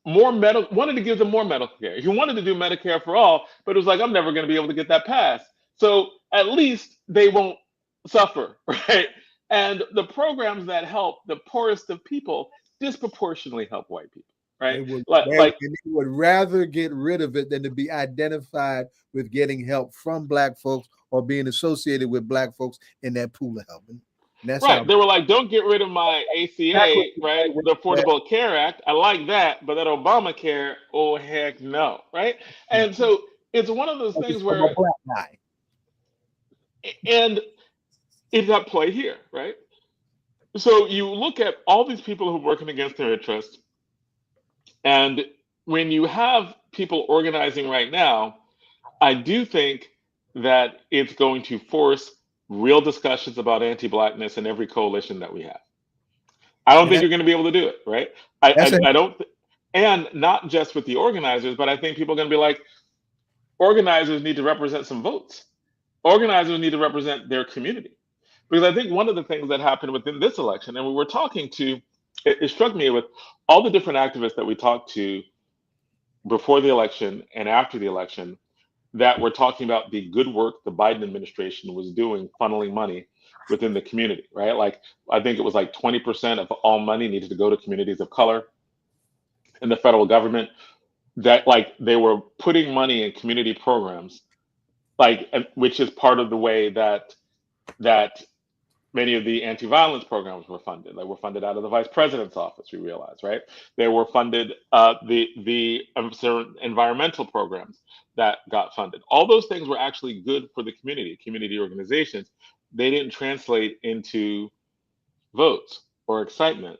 wanted to give them more medical care. He wanted to do Medicare for all, but it was like, I'm never going to be able to get that passed. So at least they won't suffer, right? And the programs that help the poorest of people disproportionately help white people, right? They would rather get rid of it than to be identified with getting help from Black folks or being associated with Black folks in that pool of help. And that's right. how. They were like, don't get rid of my ACA, right? The Affordable Care Act. I like that, but that Obamacare, oh heck no, right? And so it's one of those things From a where, Black guy. and it's at play here, right? So you look at all these people who are working against their interests, and when you have people organizing right now, I do think that it's going to force real discussions about anti-blackness in every coalition that we have. I don't think you're going to be able to do it, right? I don't, and not just with the organizers, but I think people are going to be like, organizers need to represent some votes. organizers need to represent their community. Because I think one of the things that happened within this election, and we were talking to, it struck me with all the different activists that we talked to before the election and after the election, that were talking about the good work the Biden administration was doing, funneling money within the community, right? Like, I think it was like 20% of all money needed to go to communities of color in the federal government, that like they were putting money in community programs, like, which is part of the way that many of the anti-violence programs were funded. They were funded out of the vice president's office, we realize, right? They were funded, the environmental programs that got funded. All those things were actually good for the community organizations. They didn't translate into votes or excitement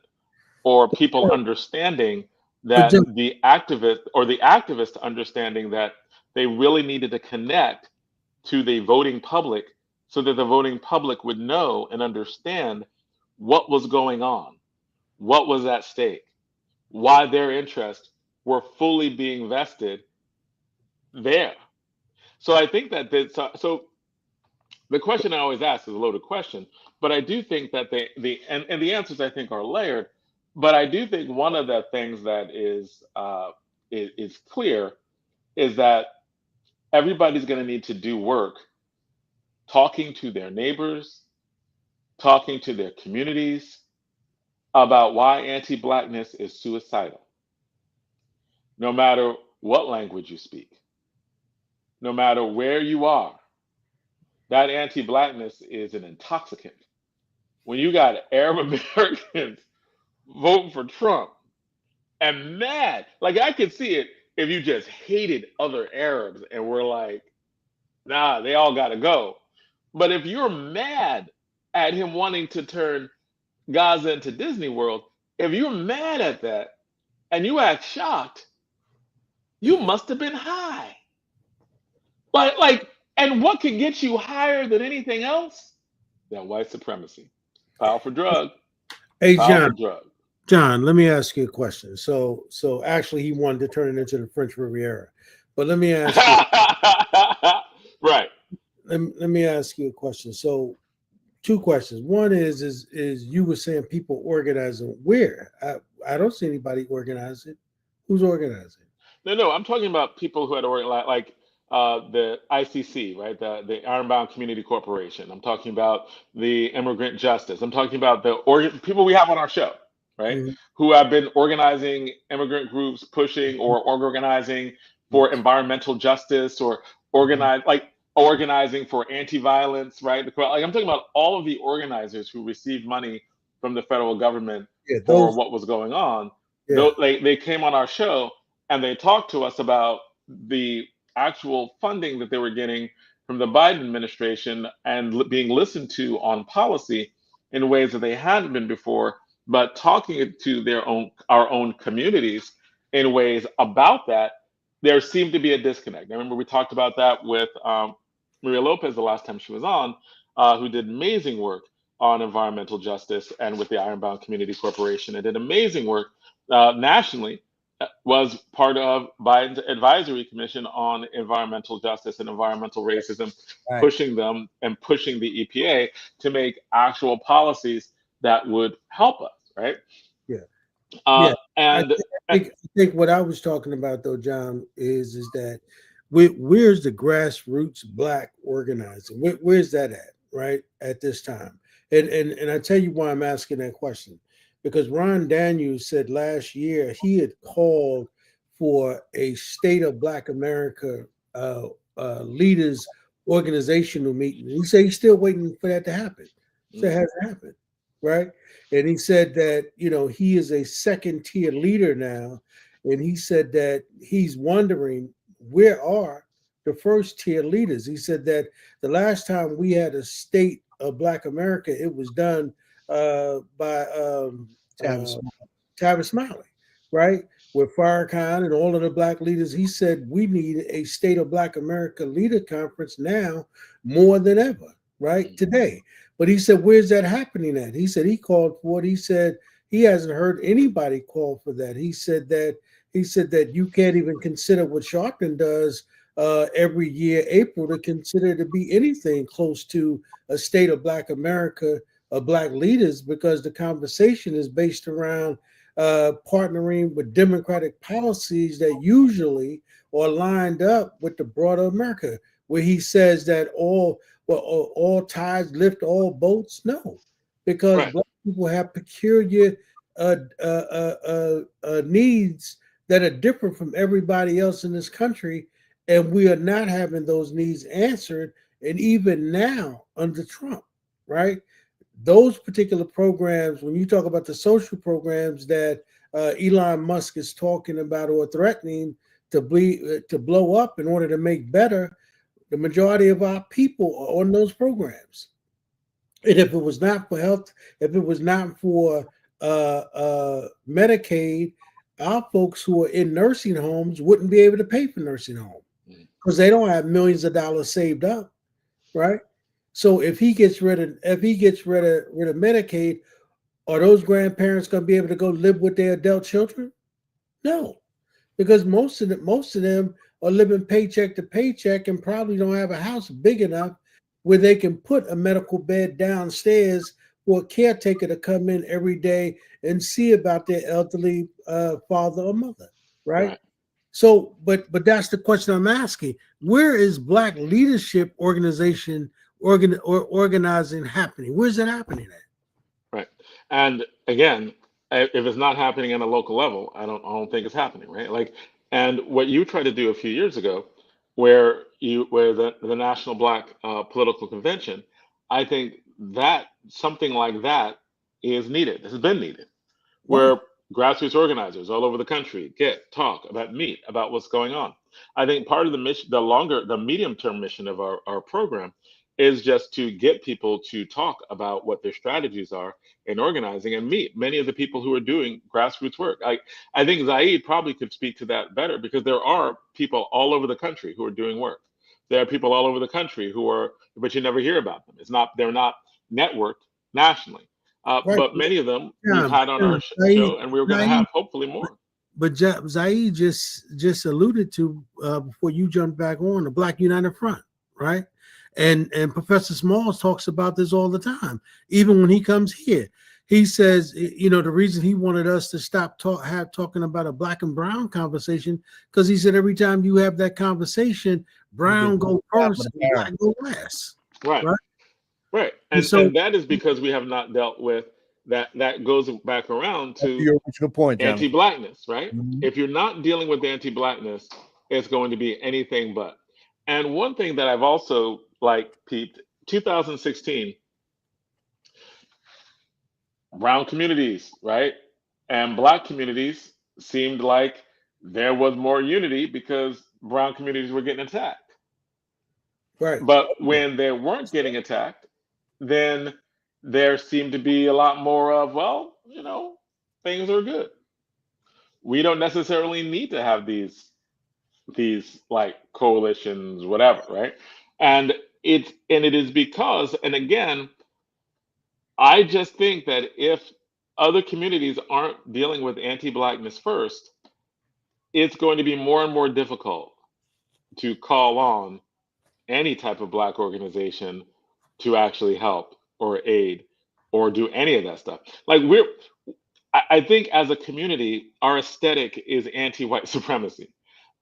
or people understanding that the activist understanding that they really needed to connect to the voting public so that the voting public would know and understand what was going on, what was at stake, why their interests were fully being vested there. So I think that so the question I always ask is a loaded question, but I do think that the answers I think are layered. But I do think one of the things that is clear is that everybody's going to need to do work talking to their neighbors, talking to their communities about why anti-Blackness is suicidal. No matter what language you speak, no matter where you are, that anti-Blackness is an intoxicant. When you got Arab Americans voting for Trump and mad, like I could see it if you just hated other Arabs and were like, nah, they all got to go. But if you're mad at him wanting to turn Gaza into Disney World, if you're mad at that and you act shocked, you must have been high. And what could get you higher than anything else? That white supremacy. Powerful drug. Hey, Powerful drug. John, let me ask you a question. So actually, he wanted to turn it into the French Riviera, but let me ask you. Right. Let me ask you a question. So, two questions. One is you were saying people organizing where? I don't see anybody organizing. Who's organizing? No. I'm talking about people who had organized, like the ICC, right? The Ironbound Community Corporation. I'm talking about the Immigrant Justice. I'm talking about the people we have on our show, right? Mm-hmm. Who have been organizing immigrant groups, pushing or organizing for environmental justice or organizing for anti-violence, right? Like I'm talking about all of the organizers who received money from the federal government for what was going on. Yeah. They came on our show and they talked to us about the actual funding that they were getting from the Biden administration and being listened to on policy in ways that they hadn't been before, but talking to our own communities in ways about that. There seemed to be a disconnect. I remember we talked about that with Maria Lopez the last time she was on, who did amazing work on environmental justice and with the Ironbound Community Corporation and did amazing work nationally, was part of Biden's advisory commission on environmental justice and environmental racism, right, pushing them and pushing the EPA to make actual policies that would help us, right? Yeah. And I think what I was talking about though, John, is that where's the grassroots Black organizing? Where's that at, right, at this time? And I tell you why I'm asking that question. Because Ron Daniels said last year he had called for a State of Black America leaders organizational meeting. He said he's still waiting for that to happen. So it hasn't happened, right? And he said that, he is a second tier leader now. And he said that he's wondering, where are the first tier leaders? He said that the last time we had a State of Black America, it was done by Tavis Smiley, right? With Farrakhan and all of the Black leaders. He said we need a State of Black America leader conference now more than ever, right? Today. But he said, where's that happening at? He said he called for it. He said he hasn't heard anybody call for that. He said that you can't even consider what Sharpton does every year, April, to consider to be anything close to a state of Black America or Black leaders, because the conversation is based around partnering with democratic policies that usually are lined up with the broader America, where he says that all tides lift all boats. No, because Right. Black people have peculiar needs that are different from everybody else in this country, and we are not having those needs answered. And even now under Trump, right? Those particular programs, when you talk about the social programs that Elon Musk is talking about or threatening to blow up in order to make better, the majority of our people are on those programs. And if it was not for health, if it was not for Medicaid, our folks who are in nursing homes wouldn't be able to pay for nursing home because they don't have millions of dollars saved up, right? So if he gets rid of Medicaid, are those grandparents going to be able to go live with their adult children? No, because most of them are living paycheck to paycheck and probably don't have a house big enough where they can put a medical bed downstairs for a caretaker to come in every day and see about their elderly father or mother, right? So, but that's the question I'm asking. Where is Black leadership organization organizing happening? Where's it happening at? Right. And again, if it's not happening at a local level, I don't think it's happening, right? Like, and what you tried to do a few years ago, where the National Black Political Convention, I think that something like that is needed. This has been needed, where grassroots organizers all over the country meet about what's going on. I think part of the mission, the medium term mission of our program is just to get people to talk about what their strategies are in organizing and meet many of the people who are doing grassroots work. I think Zaid probably could speak to that better, because there are people all over the country who are doing work. There are people all over the country but you never hear about them. They're not networked nationally. Right. But many of them we've Yeah, had on our show, and we were going to have hopefully more. But Zaid just alluded to before you jumped back on the Black United Front, right? And Professor Smalls talks about this all the time. Even when he comes here, he says, the reason he wanted us to stop talking about a Black and brown conversation, because he said every time you have that conversation, brown go first, and Black go last. Right. And that is because we have not dealt with that. That goes back around to your original point, Jonathan. Anti-Blackness, right? Mhm. If you're not dealing with anti-Blackness, it's going to be anything but. And one thing that I've also peeped, 2016, brown communities, right, and Black communities seemed like there was more unity because brown communities were getting attacked. Right. But when they weren't getting attacked, then there seemed to be a lot more of, things are good. We don't necessarily need to have these coalitions, whatever, right? And it is because, and again, I just think that if other communities aren't dealing with anti-Blackness first, it's going to be more and more difficult to call on any type of Black organization to actually help or aid or do any of that stuff. I think as a community, our aesthetic is anti-white supremacy.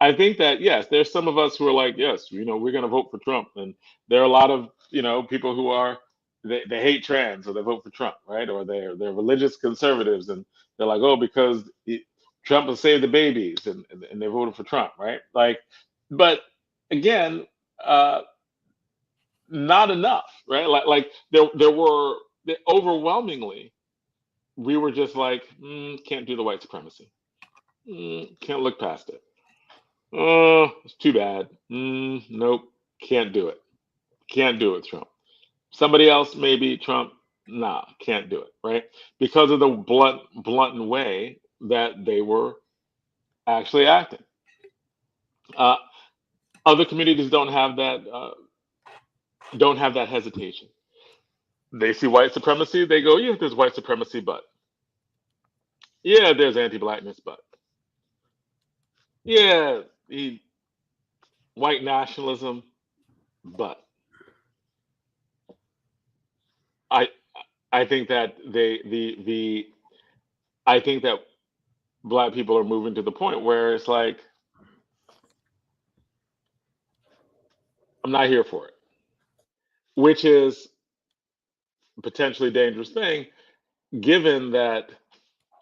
I think that, yes, there's some of us who are like, yes, we're going to vote for Trump. And there are a lot of, people who they hate trans, or they vote for Trump, right? Or they're religious conservatives, and they're like, oh, because Trump will save the babies, and they voted for Trump, right? But again, not enough, right? There were overwhelmingly, we were just like, can't do the white supremacy. Can't look past it. Oh, it's too bad. Nope, can't do it. Can't do it, Trump. Somebody else, maybe Trump. Nah, can't do it, right? Because of the blunt way that they were actually acting. Other communities don't have that. Don't have that hesitation. They see white supremacy, they go, yeah, there's white supremacy, but yeah, there's anti-Blackness, but yeah, white nationalism, but I I think that I think that black people are moving to the point where it's like I'm not here for it, which is a potentially dangerous thing given that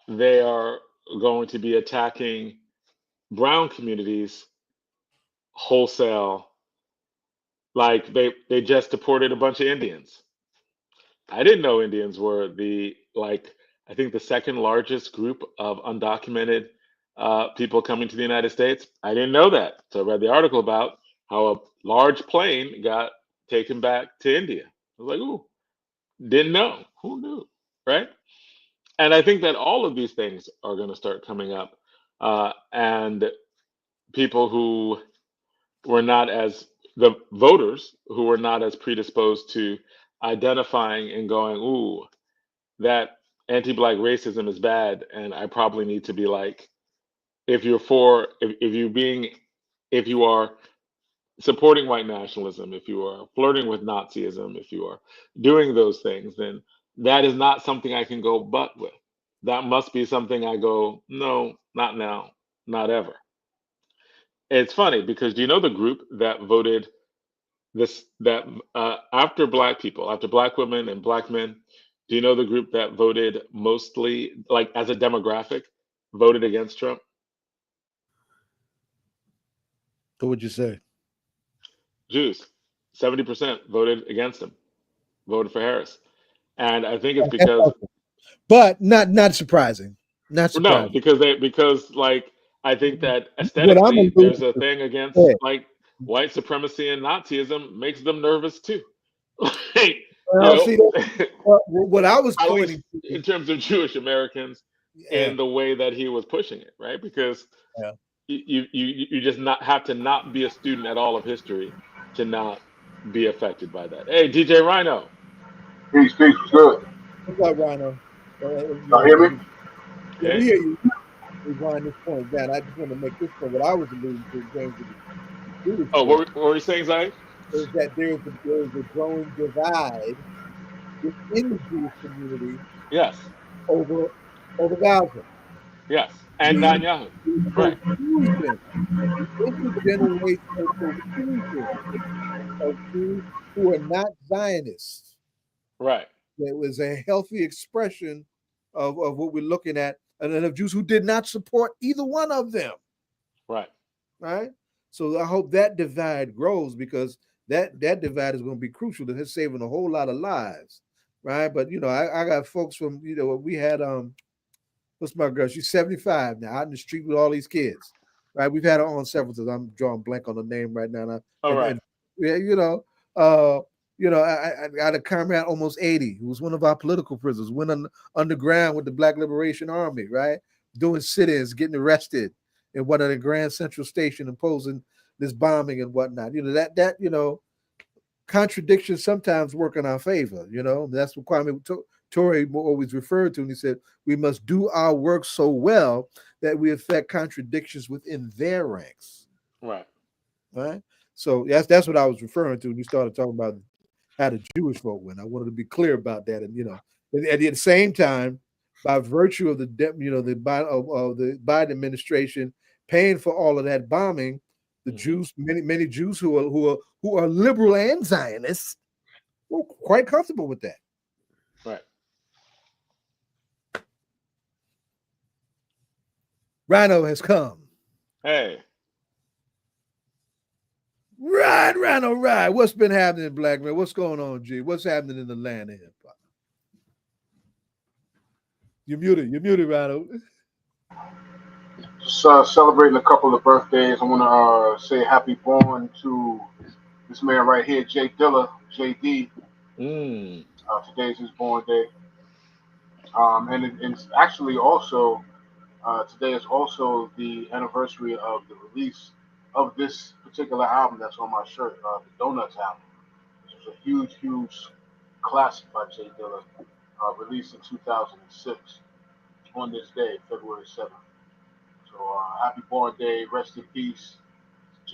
they are going to be attacking brown communities wholesale. Like they just deported a bunch of Indians. I didn't know Indians were the like I think the second largest group of undocumented people coming to the United States. I didn't know that. So I read the article about how a large plane got taken back to India. I was like, ooh, didn't know. Who knew? Right? And I think that all of these things are going to start coming up. And people who were not as the voters who were not as predisposed to identifying and going, ooh, that anti-black racism is bad, and I probably need to be like, if you're for, if you being, if you are supporting white nationalism, if you are flirting with Nazism, if you are doing those things, then that is not something I can go but with. That must be something I go, no, not now, not ever. It's funny because do you know the group that voted this that after black people, after black women and black men, do you know the group that voted mostly, like as a demographic, voted against Trump? What would you say? Jews. 70% voted against him, voted for Harris. And I think it's because But not surprising. Not no, surprising. because like I think that What I'm aesthetically alluding there's a to, thing against yeah. like white supremacy and Nazism makes them nervous too. Like, you Well, know, see, what I was at least pointing to, in terms of Jewish Americans yeah, in the way that he was pushing it, right? Because yeah. you just not have to not be a student at all of history to not be affected by that. Hey, DJ Rhino. Peace, peace, what's good? What's up, Rhino? Y'all hear me? Yeah, we Hey. hear you. We wind this point down. I just want to make this point. What I was alluding to in terms of the Jewish Oh, vote what were you saying, Zay? is that there is a growing divide within the Jewish community Yes, over over Gaza. yes, and The Netanyahu. Right, confusion, the intergenerational confusion of Jews who are not Zionists. right, There was a healthy expression of what we're looking at, and then of Jews who did not support either one of them. right. Right. So I hope that divide grows because that divide is going to be crucial to saving a whole lot of lives. Right. But I got folks from we had what's my girl? She's 75 now, out in the street with all these kids. Right. We've had her on several times. I'm drawing blank on the name right now. All right. And yeah, uh, I got a comrade almost 80 who was one of our political prisoners, went underground with the Black Liberation Army, right? Doing sit-ins, getting arrested in one of the Grand Central Station, imposing this bombing and whatnot. Contradictions sometimes work in our favor. That's what Kwame Ture always referred to, and he said we must do our work so well that we affect contradictions within their ranks. Right. Right. So that's what I was referring to when you started talking about how the Jewish vote went. I wanted to be clear about that, and at the same time, by virtue of the Biden administration paying for all of that bombing, the Jews, many Jews who are liberal and Zionists, were quite comfortable with that. Right. Rhino has come. Hey. Right, Rhino, right. What's been happening, Black man? What's going on, G? What's happening in the land of hip hop? You're muted, Rhino. Just celebrating a couple of birthdays. I want to say happy born to this man right here, Jay Dilla, JD. Today's his born day. And it's actually also, today is also the anniversary of the release of this particular album that's on my shirt, the Donuts album. It was a huge, huge classic by Jay Dilla, released in 2006 on this day, February 7th. So happy born day, rest in peace,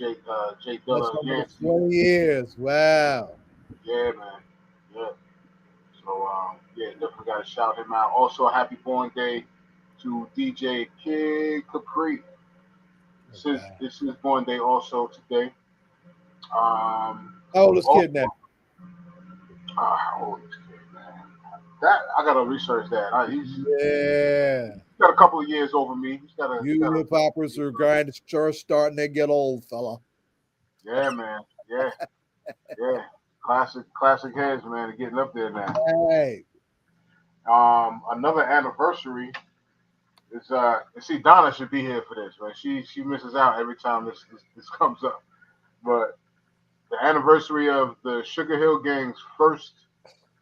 Jay That's Dilla, over Yancey. 20 years. Wow. Yeah, man. Yeah. So yeah, definitely got to shout him out. Also, a happy born day to DJ Kid Capri. This is his born day also today. How old is Kid now? How old is Kid, man? That I gotta research that. He's got a couple of years over me. He's got a. You hip hoppers are just starting to get old, fella. Yeah, man. Yeah, yeah. Classic heads, man. Are getting up there now. Hey. Another anniversary is see, Donna should be here for this, man. She misses out every time this comes up. But the anniversary of the Sugar Hill Gang's first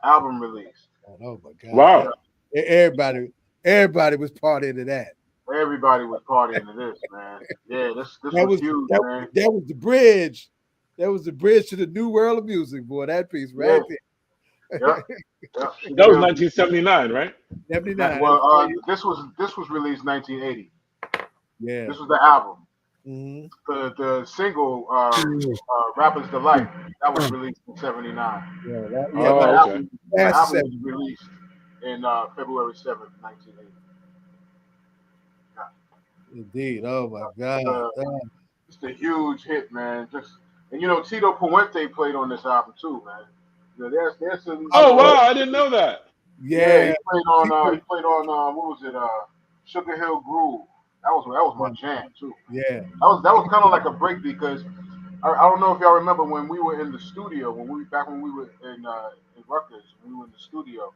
album release. Oh my God! Wow! Everybody was partying to that. Everybody was partying to this, man. Yeah, this was huge, man. That was the bridge. That was the bridge to the new world of music, boy. That piece right there. Yep. That was 1979, right? 79. Well, this was released 1980. Yeah. This was the album. Mm-hmm. The single "Rapper's Delight" that was released in '79. The album was released in February 7th, 1980. Yeah. Indeed. Oh my God. It's a huge hit, man. And Tito Puente played on this album too, man. There's some. Oh wow! I didn't know that. Yeah, he played on. What was it? Sugar Hill Groove. That was my jam too. Yeah. That was kind of like a break because I don't know if y'all remember when we were in the studio when we were in Rutgers. When we were in the studio,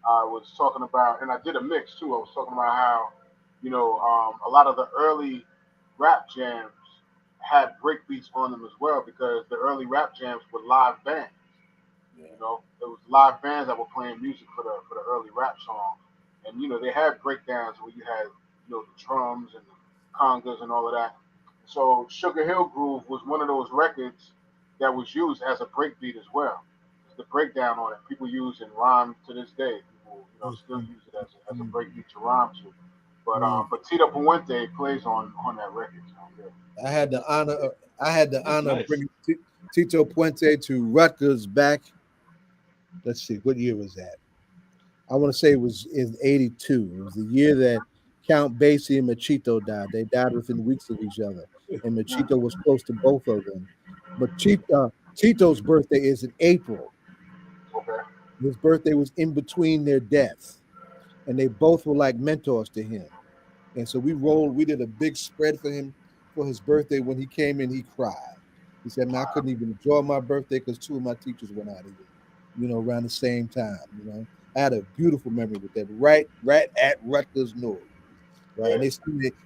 I was talking about, and I did a mix too. I was talking about how a lot of the early rap jams had break beats on them as well because the early rap jams were live bands. It was live bands that were playing music for the early rap songs, and they had breakdowns where you had the drums and the congas and all of that. So Sugar Hill Groove was one of those records that was used as a breakbeat as well. The breakdown on it, people use in rhyme to this day. People still use it as a breakbeat to rhyme to. But Tito Puente plays on that record. So, yeah. I had the honor of bringing Tito Puente to Rutgers back. Let's see, what year was that? I want to say it was in '82. It was the year that Count Basie and Machito died. They died within weeks of each other, and Machito was close to both of them. But Tito's birthday is in April. Okay. His birthday was in between their deaths, and they both were like mentors to him. And so we did a big spread for him for his birthday. When he came in, he cried. He said, "Man, I couldn't even enjoy my birthday because two of my teachers went out of here, around the same time, I had a beautiful memory with that, right at Rutgers Newark. Right. And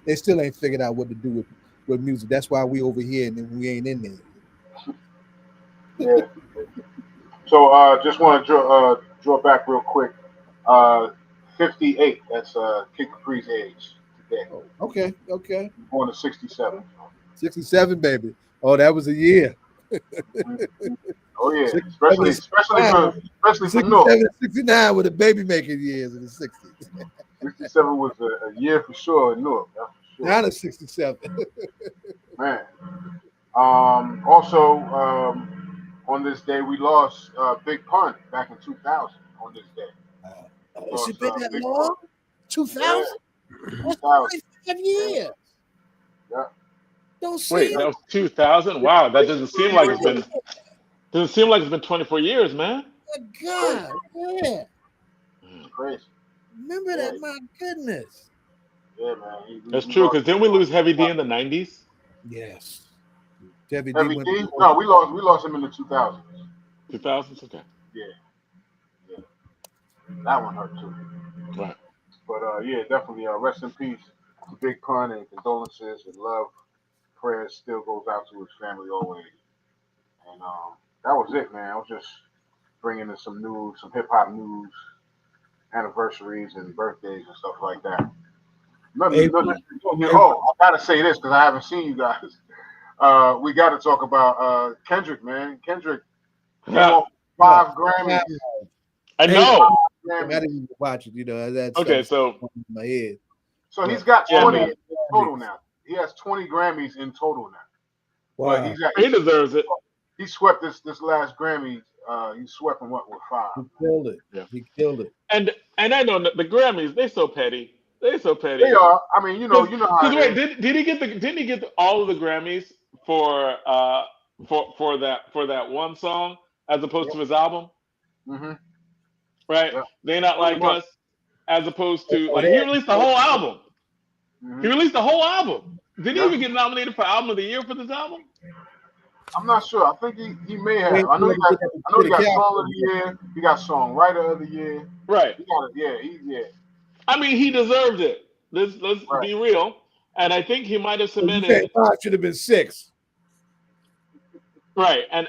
they still ain't figured out what to do with music. That's why we over here and then we ain't in there. Yeah. So just want to draw back real quick. 58. That's Kid Capri's age today. Oh, okay. Born in '67. 67, baby. Oh, that was a year. Oh yeah, especially for Newark. 69 were the baby making years in the 60s. 67 was a year for sure in Newark. That's for sure. Down to 67. Man. Also, on this day, we lost Big Pun back in 2000. On this day. Has it been that long? 2000? Yeah. That's 25 years. Yeah. Wait, that was 2000? Wow, that doesn't seem like it's been. Doesn't seem like it's been 24 years, man. Oh, God, yeah. Crazy. Remember that? My goodness. Yeah, man. That's true, because didn't we lose Heavy D in the 90s? Yes. Heavy D? No, we lost him in the 2000s. 2000s? Okay. Yeah. That one hurt too. Right. But yeah, definitely rest in peace to Big Pun, and condolences and love. Prayers still goes out to his family always. And that was it, man. I was just bringing in some news, some hip hop news, anniversaries and birthdays and stuff like that. I gotta say this because I haven't seen you guys. We got to talk about Kendrick, man. Kendrick came off 5 Grammys. I know. I didn't even watch it. That's okay. So in my head. So he's got 20 in total now. He has 20 Grammys in total now. But he deserves it. He swept this last Grammy. He swept him with 5. He killed it. Yeah. He killed it. And I know the Grammys, they so petty. They so petty. They are. I mean, you know how. Wait, didn't he get all of the Grammys for that one song as opposed to his album? Mm-hmm. Right? Yeah. They Not Like Us, as opposed to he released the whole album. Mm-hmm. He released the whole album. Did he even get nominated for Album of the Year for this album? I'm not sure. I think he may have. I know he got Song of the Year. He got Songwriter of the Year. Right. He got it. Yeah. I mean, he deserved it. Let's be real. And I think he might have cemented. 5 should have been 6. Right. And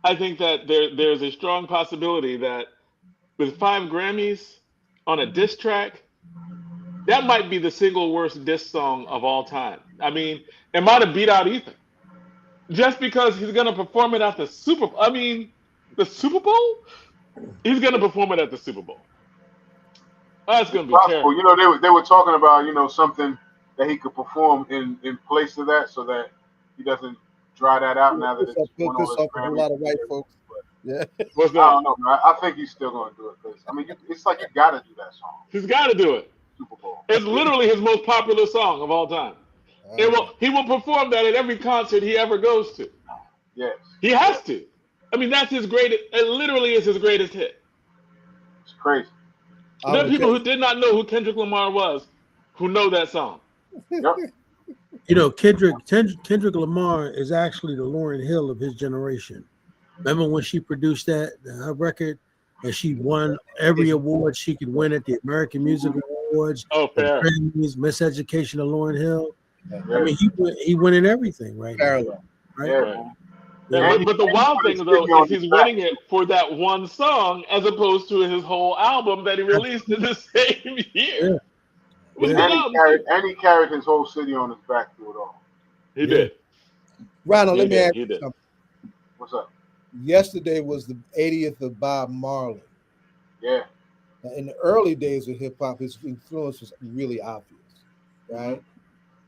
I think that there's a strong possibility that with 5 Grammys on a diss track, that might be the single worst diss song of all time. I mean, it might have beat out Ethan. Just because he's going to perform it at the Super Bowl. I mean, the Super Bowl? He's going to perform it at the Super Bowl. That's going to be terrible. You know, they were talking about, you know, something that he could perform in place of that so that he doesn't dry that out now that it's one piss off a lot of white folks. Yeah. What's that? I don't know, man. I think he's still going to do it because, I mean, it's like you got to do that song. He's got to do it. Super Bowl. It's literally his most popular song of all time. He will perform that at every concert he ever goes to. Yes. He has to. I mean, that's his greatest. It literally is his greatest hit. It's crazy. There are people who did not know who Kendrick Lamar was, who know that song. Yep. You know, Kendrick Lamar is actually the Lauryn Hill of his generation. Remember when she produced that record and she won every award she could win at the American Music Awards, fair. Grammys, Miss Education of Lauryn Hill. Yeah. I mean, he winning everything right Parallel. now. Right? Yeah. Yeah, but the wild thing though is he's winning it for that one song as opposed to his whole album that he released in the same year. Yeah. And he carried his whole city on his back through it all. He did. Rhino, let me ask you something. What's up? Yesterday was the 80th of Bob Marley. Yeah. Now, in the early days of hip hop, his influence was really obvious, right?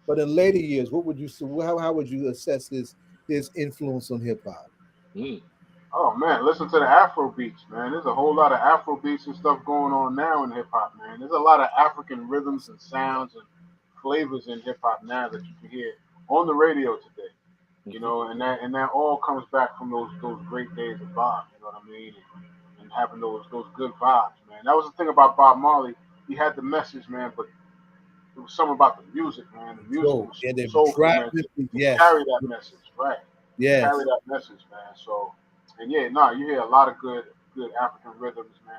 But in later years, what would you say? How would you assess his influence on hip hop? Oh man, listen to the Afro beats, man. There's a whole lot of Afro beats and stuff going on now in hip hop, man. There's a lot of African rhythms and sounds and flavors in hip hop now that you can hear on the radio today. You know, and that all comes back from those great days of Bob. You know what I mean? And having those good vibes, man. That was the thing about Bob Marley. He had the message, man, but it was something about the music, man. The music was soulful, man. Carry that message, right? Yeah. Carry that message, man. So, and you hear a lot of good African rhythms, man,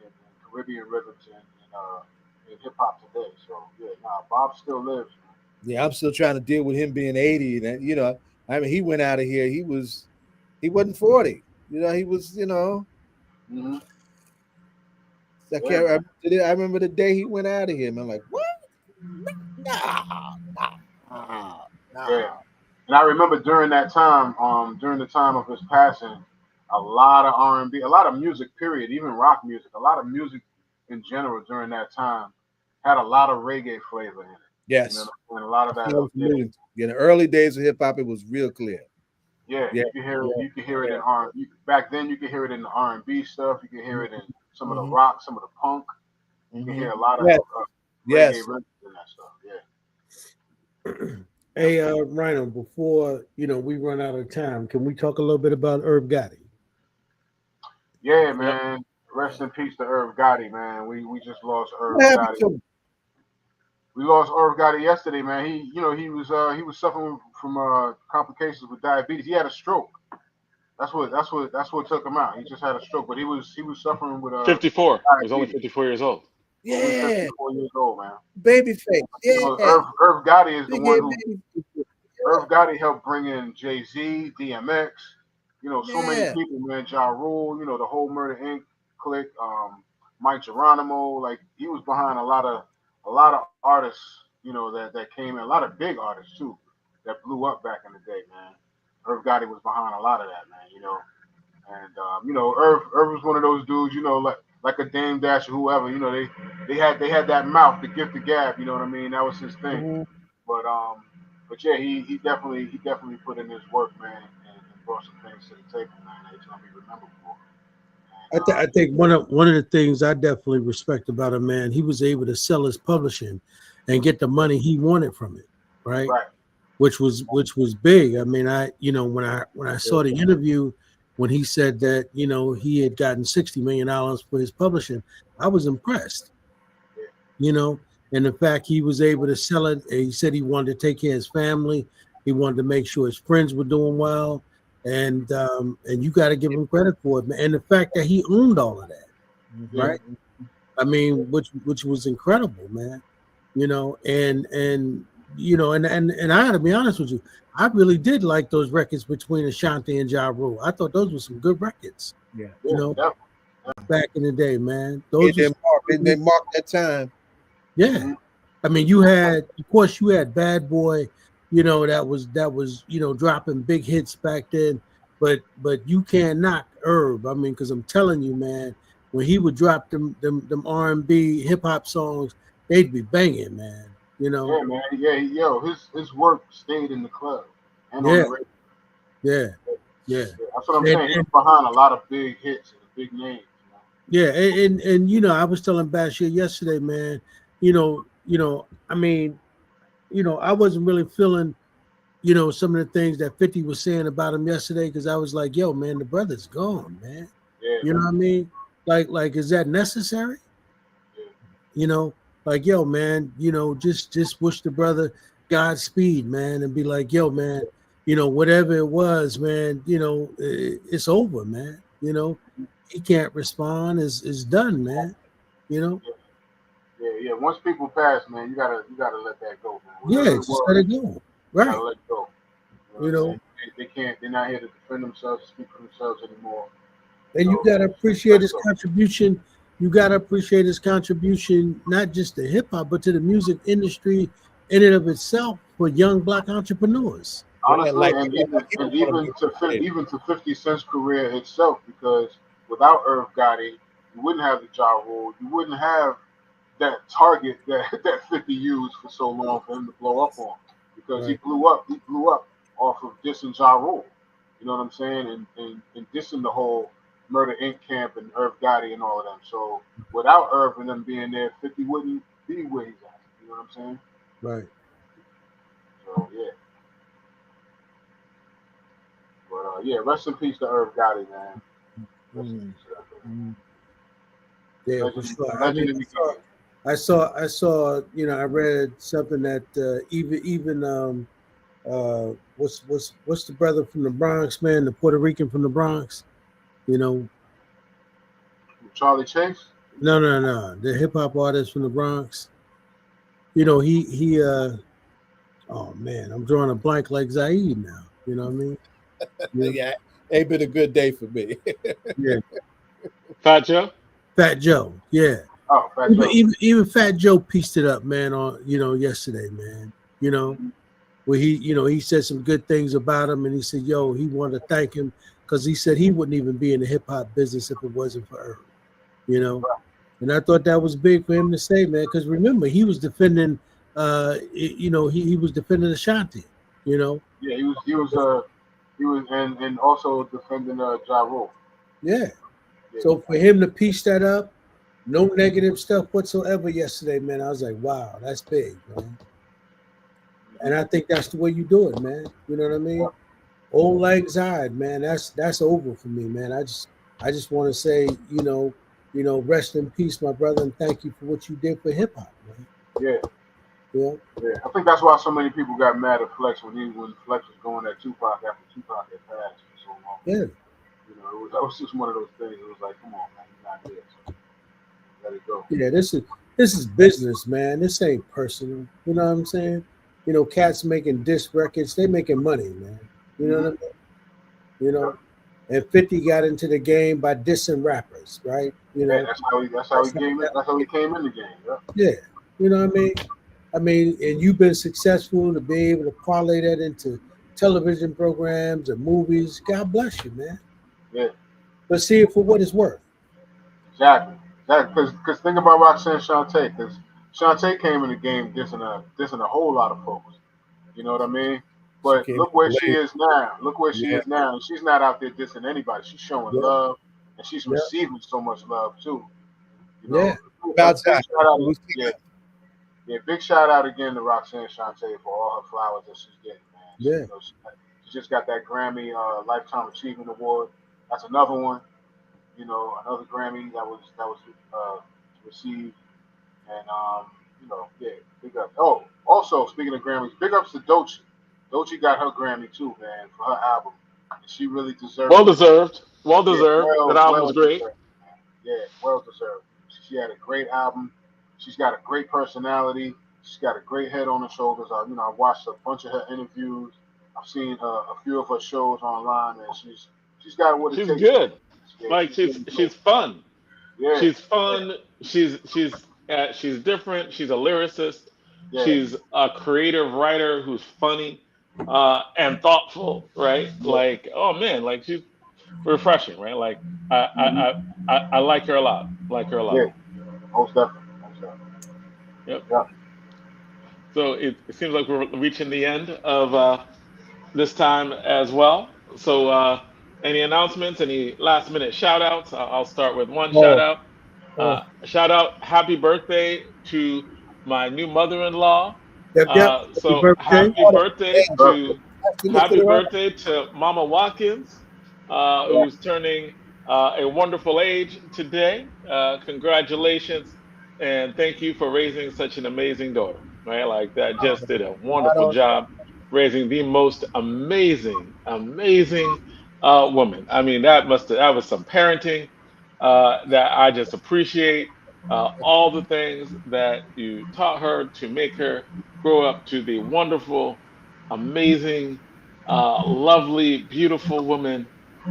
and Caribbean rhythms in hip hop today. So, Bob still lives, man. Yeah, I'm still trying to deal with him being 80. And, you know, I mean, he went out of here. He wasn't 40. You know, he was, you know. Mm-hmm. I remember the day he went out of here, man. Like, what? No. Yeah. And I remember during that time, during the time of his passing, a lot of R&B, a lot of music, period, even rock music, a lot of music in general during that time had a lot of reggae flavor in it. Yes. And a lot of that. In the early days of hip hop, it was real clear. Yeah, you can hear it. You can hear it in R&B. Back then, you could hear it in the R&B stuff. You can hear it in some of the rock, some of the punk. You can hear a lot of reggae rhythms in that stuff. Yeah. Hey, Rhino, before we run out of time, can we talk a little bit about Irv Gotti? Yeah, man. Rest in peace to Irv Gotti, man. We just lost Irv Gotti. We lost Irv Gotti yesterday, man. He was suffering from complications with diabetes. He had a stroke. That's what took him out. He just had a stroke, but he was suffering with 54. He was only 54 years old. Yeah, he was 54 years old, man. Babyface. Yeah. Irv Gotti is the one who. Irv Gotti helped bring in Jay-Z, DMX. So many people, man. Ja Rule. The whole Murder Inc. clique. Mike Geronimo. Like he was behind a lot of artists, that came in, a lot of big artists too, that blew up back in the day, man. Irv Gotti was behind a lot of that, man, and Irv was one of those dudes, like a Dame Dash or whoever, they had that mouth, the gift of gab, you know what I mean? That was his thing. But But yeah, he definitely put in his work, man, and brought some things to the table, man. That he's gonna be remembered for. I think one of the things I definitely respect about him, man, he was able to sell his publishing and get the money he wanted from it, right? Right. Which was big. I mean, when I saw the interview when he said that he had gotten $60 million for his publishing, I was impressed. And the fact he was able to sell it, he said he wanted to take care of his family, he wanted to make sure his friends were doing well, and you got to give him credit for it, man. And the fact that he owned all of that, right? I mean, which was incredible, man. And I got to be honest with you, I really did like those records between Ashanti and Ja Rule. I thought those were some good records. Yeah. Back in the day, man. They marked that time. Yeah. Mm-hmm. I mean, you had Bad Boy, that was dropping big hits back then, but you can't knock Herb. I mean, because I'm telling you, man, when he would drop them R&B hip hop songs, they'd be banging, man. Yeah, man. Yeah, his work stayed in the club and on the radio. Yeah. That's what I'm saying. He's behind a lot of big hits and big names. Yeah, and I was telling Bashir yesterday, man. I mean, I wasn't really feeling, some of the things that 50 was saying about him yesterday, because I was like, yo, man, the brother's gone, man. Yeah. You know what I mean? Like, is that necessary? Yeah. Like, yo, man, just wish the brother Godspeed, man, and be like, yo, man, whatever it was, man, it's over, man. He can't respond, is done, man. Yeah. Once people pass, man, you gotta let that go, man. Whatever just let it go. Right. Gotta let it go. They can't. They're not here to defend themselves, speak for themselves anymore. And you gotta appreciate his contribution. You gotta appreciate his contribution, not just to hip hop, but to the music industry in and of itself for young Black entrepreneurs. Honestly, even to 50 Cent's career itself, because without Irv Gotti, you wouldn't have the Ja Rule, you wouldn't have that target that 50 used for so long for him to blow up on, because he blew up off of dissing Ja Rule. You know what I'm saying? And dissing the whole Murder Inc. camp and Irv Gotti and all of them. So without Irv and them being there, 50 wouldn't be where he's at. You know what I'm saying? Right. So yeah. But rest in peace to Irv Gotti, man. Yeah, for sure. I saw. I read something that even what's the brother from the Bronx, man, the Puerto Rican from the Bronx, Charlie Chase? No, the hip hop artist from the Bronx. He oh man, I'm drawing a blank like Zaid now. You know what I mean? Yeah, ain't been a good day for me. Yeah. Fat Joe, yeah. Oh, Fat Joe. Even Fat Joe pieced it up, man, on yesterday, man. Where he said some good things about him, and he said, yo, he wanted to thank him because he said he wouldn't even be in the hip hop business if it wasn't for Eure. And I thought that was big for him to say, man, because remember, he was defending he was defending Ashanti, Yeah, he was and also defending Ja Rule. Yeah. So for him to piece that up, no negative stuff whatsoever yesterday, man, I was like, wow, that's big, man. And I think that's the way you do it, man. You know what I mean? Old Lang Syne, man, that's over for me, man. I just want to say, rest in peace, my brother, and thank you for what you did for hip hop, man. Yeah. I think that's why so many people got mad at Flex when Flex was going at Tupac after Tupac had passed for so long. Yeah. It was just one of those things. It was like, come on, man, you're not here. So let it go. Yeah, this is business, man. This ain't personal. You know what I'm saying? Cats making disc records, they making money, man. You know what I mean? And 50 got into the game by dissing rappers, right? That's how he came in the game. Yeah. You know what I mean? And you've been successful to be able to parlay that into television programs and movies. God bless you, man. Yeah. But see it for what it's worth. Exactly. Because think about Roxanne Shante, because Shante came in the game dissing a whole lot of folks. You know what I mean? She But came look where in she late. is now. Look where she Yeah, is now. And she's not out there dissing anybody. She's showing yeah, love, and she's yeah, receiving so much love too. You yeah. know, a About big time. shout out. We'll see Yeah, that. yeah, big shout out again to Roxanne Shante for all her flowers that she's getting, man. Yeah. She just got that Grammy Lifetime Achievement Award. That's another one. You know, another Grammy that was received, and yeah, big up. Oh, also speaking of Grammys, big ups to Doechii. Doechii got her Grammy too, man, for her album, and she really deserved Well it. deserved. Well Yeah, deserved. That album well was great. deserved. Yeah, well deserved. She had a great album. She's got a great personality. She's got a great head on her shoulders. I watched a bunch of her interviews. I've seen a few of her shows online, and she's got what it She's takes. good. Yeah, Like she's really good. she's fun. Yeah, She's fun. She's different. She's a lyricist. yeah, She's a creative writer who's funny and thoughtful, right? yeah, Like, oh man, like she's refreshing, right? Like I like her a lot. Like her a yeah. lot. Most definitely. Most definitely. Yep. Yeah. So it seems like we're reaching the end of this time as well. So any announcements? Any last minute shout outs? I'll start with one shout Oh, out. oh. Shout out, happy birthday to my new mother-in-law. Yep, yep. Happy So birthday. Perfect. happy birthday to Mama Watkins, Yeah. who's turning a wonderful age today. Congratulations, and thank you for raising such an amazing daughter. Right, like that, just did a Right wonderful on. job raising the most amazing woman. I mean, that was some parenting that I just appreciate. All the things that you taught her to make her grow up to the wonderful, amazing, lovely, beautiful woman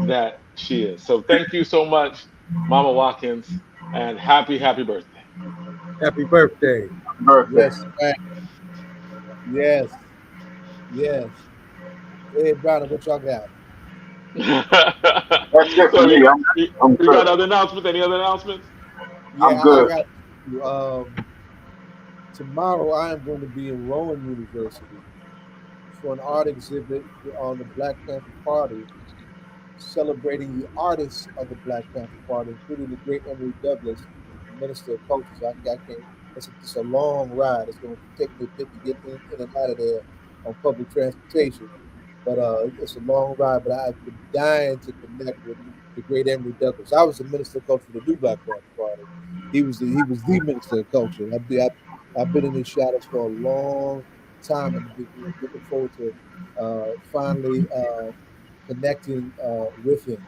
that she is. So thank you so much, Mama Watkins, and happy birthday. Happy birthday. Birthday. Yes, man. Yes, yes. Hey, Brownie, what y'all got? That's it for So me. I'm you got good. other announcements? Any other announcements? I'm Yeah, I good. got tomorrow I am going to be in Rowan University for an art exhibit on the Black Panther Party, celebrating the artists of the Black Panther Party, including the great Emory Douglas, the Minister of Culture. So I can't. It's a long ride. It's going to take me a bit to get in and out of there on public transportation. But it's a long ride. But I've been dying to connect with the great Emory Douglas. I was the Minister of Culture for the New Black Panther Party. He was the Minister of Culture. I've been in his shadows for a long time, and looking forward to finally connecting with him.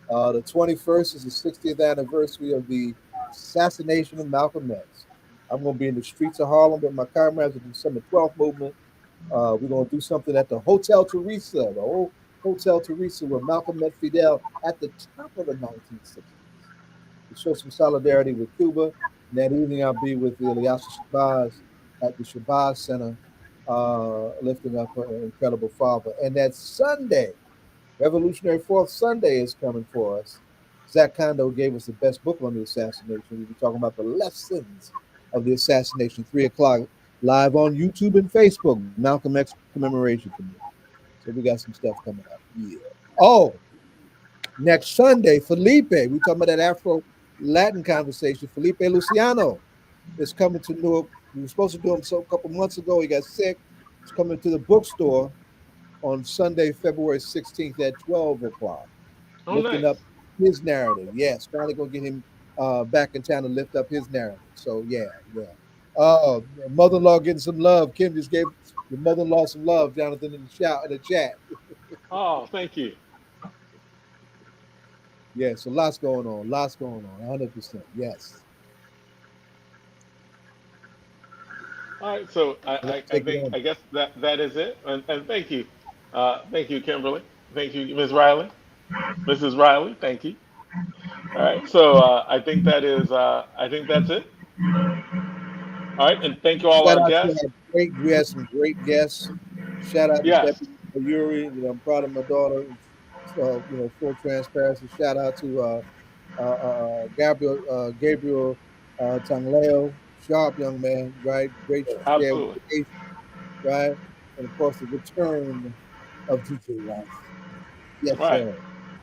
The 21st is the 60th anniversary of the assassination of Malcolm X. I'm going to be in the streets of Harlem with my comrades at the December 12th movement. We're going to do something at the Hotel Teresa, the old Hotel Teresa, where Malcolm met Fidel at the top of the 1960s to show some solidarity with Cuba. And that evening, I'll be with the Ilyasah Shabazz at the Shabazz Center, lifting up an incredible father. And that Sunday, Revolutionary Fourth Sunday is coming for us. Zach Kondo gave us the best book on the assassination. We'll be talking about the lessons of the assassination, 3 o'clock, live on YouTube and Facebook. Malcolm X commemoration committee. So we got some stuff coming up. Yeah. Oh, next Sunday, Felipe, we talking about that Afro Latin conversation. Felipe Luciano is coming to Newark. We were supposed to do him a couple months ago. He got sick. He's coming to the bookstore on Sunday, February 16th at 12 o'clock, Oh, lifting nice. up his narrative. Yes, finally going to get him back in town to lift up his narrative. So, yeah. Mother-in-law getting some love. Kim just gave your mother-in-law some love, Jonathan, in the chat. Oh, thank you. Yeah, so lots going on. 100%. Yes. All right, so Let's I take it think on. I guess that is it, and thank you, Kimberly, thank you, Ms. Riley, Mrs. Riley, thank you. All right, so I think that's it. All right, and thank you all Shout our out to guests. we had some great guests. Shout out to Yes, Deputy Eure. I'm proud of my daughter. So, full transparency. Shout out to Gabriel Tanglao, sharp young man, right? Great share with absolutely. Keesha, right? and of course the return of DJ Rhino. Yes, Right. sir.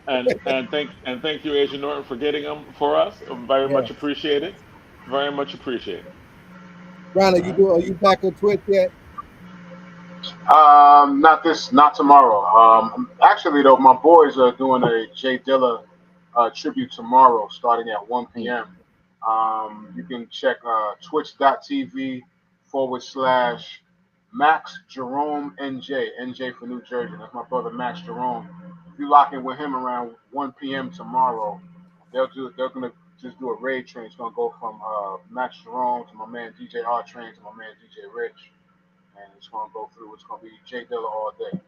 And thank you, Agent Norton, for getting them for us. Very much Yes. appreciated. Very much appreciated. Rhino, All right. are you back on Twitch yet? Not tomorrow. Actually though, my boys are doing a Jay Dilla tribute tomorrow, starting at 1 p.m. You can check twitch.tv/Max Jerome NJ for New Jersey. That's my brother Max Jerome. If you lock in with him around 1 p.m. tomorrow, they're gonna just do a raid train. It's gonna go from Max Jerome to my man DJ R Train to my man DJ Rich, and it's gonna go through. It's gonna be Jay Dilla all day.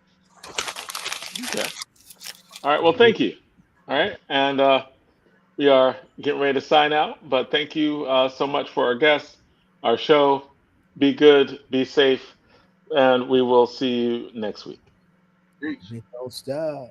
Okay. All right. Well, thank you. All right. And we are getting ready to sign out, but thank you so much for our guests, our show. Be good, be safe, and we will see you next week. Peace. Don't stop.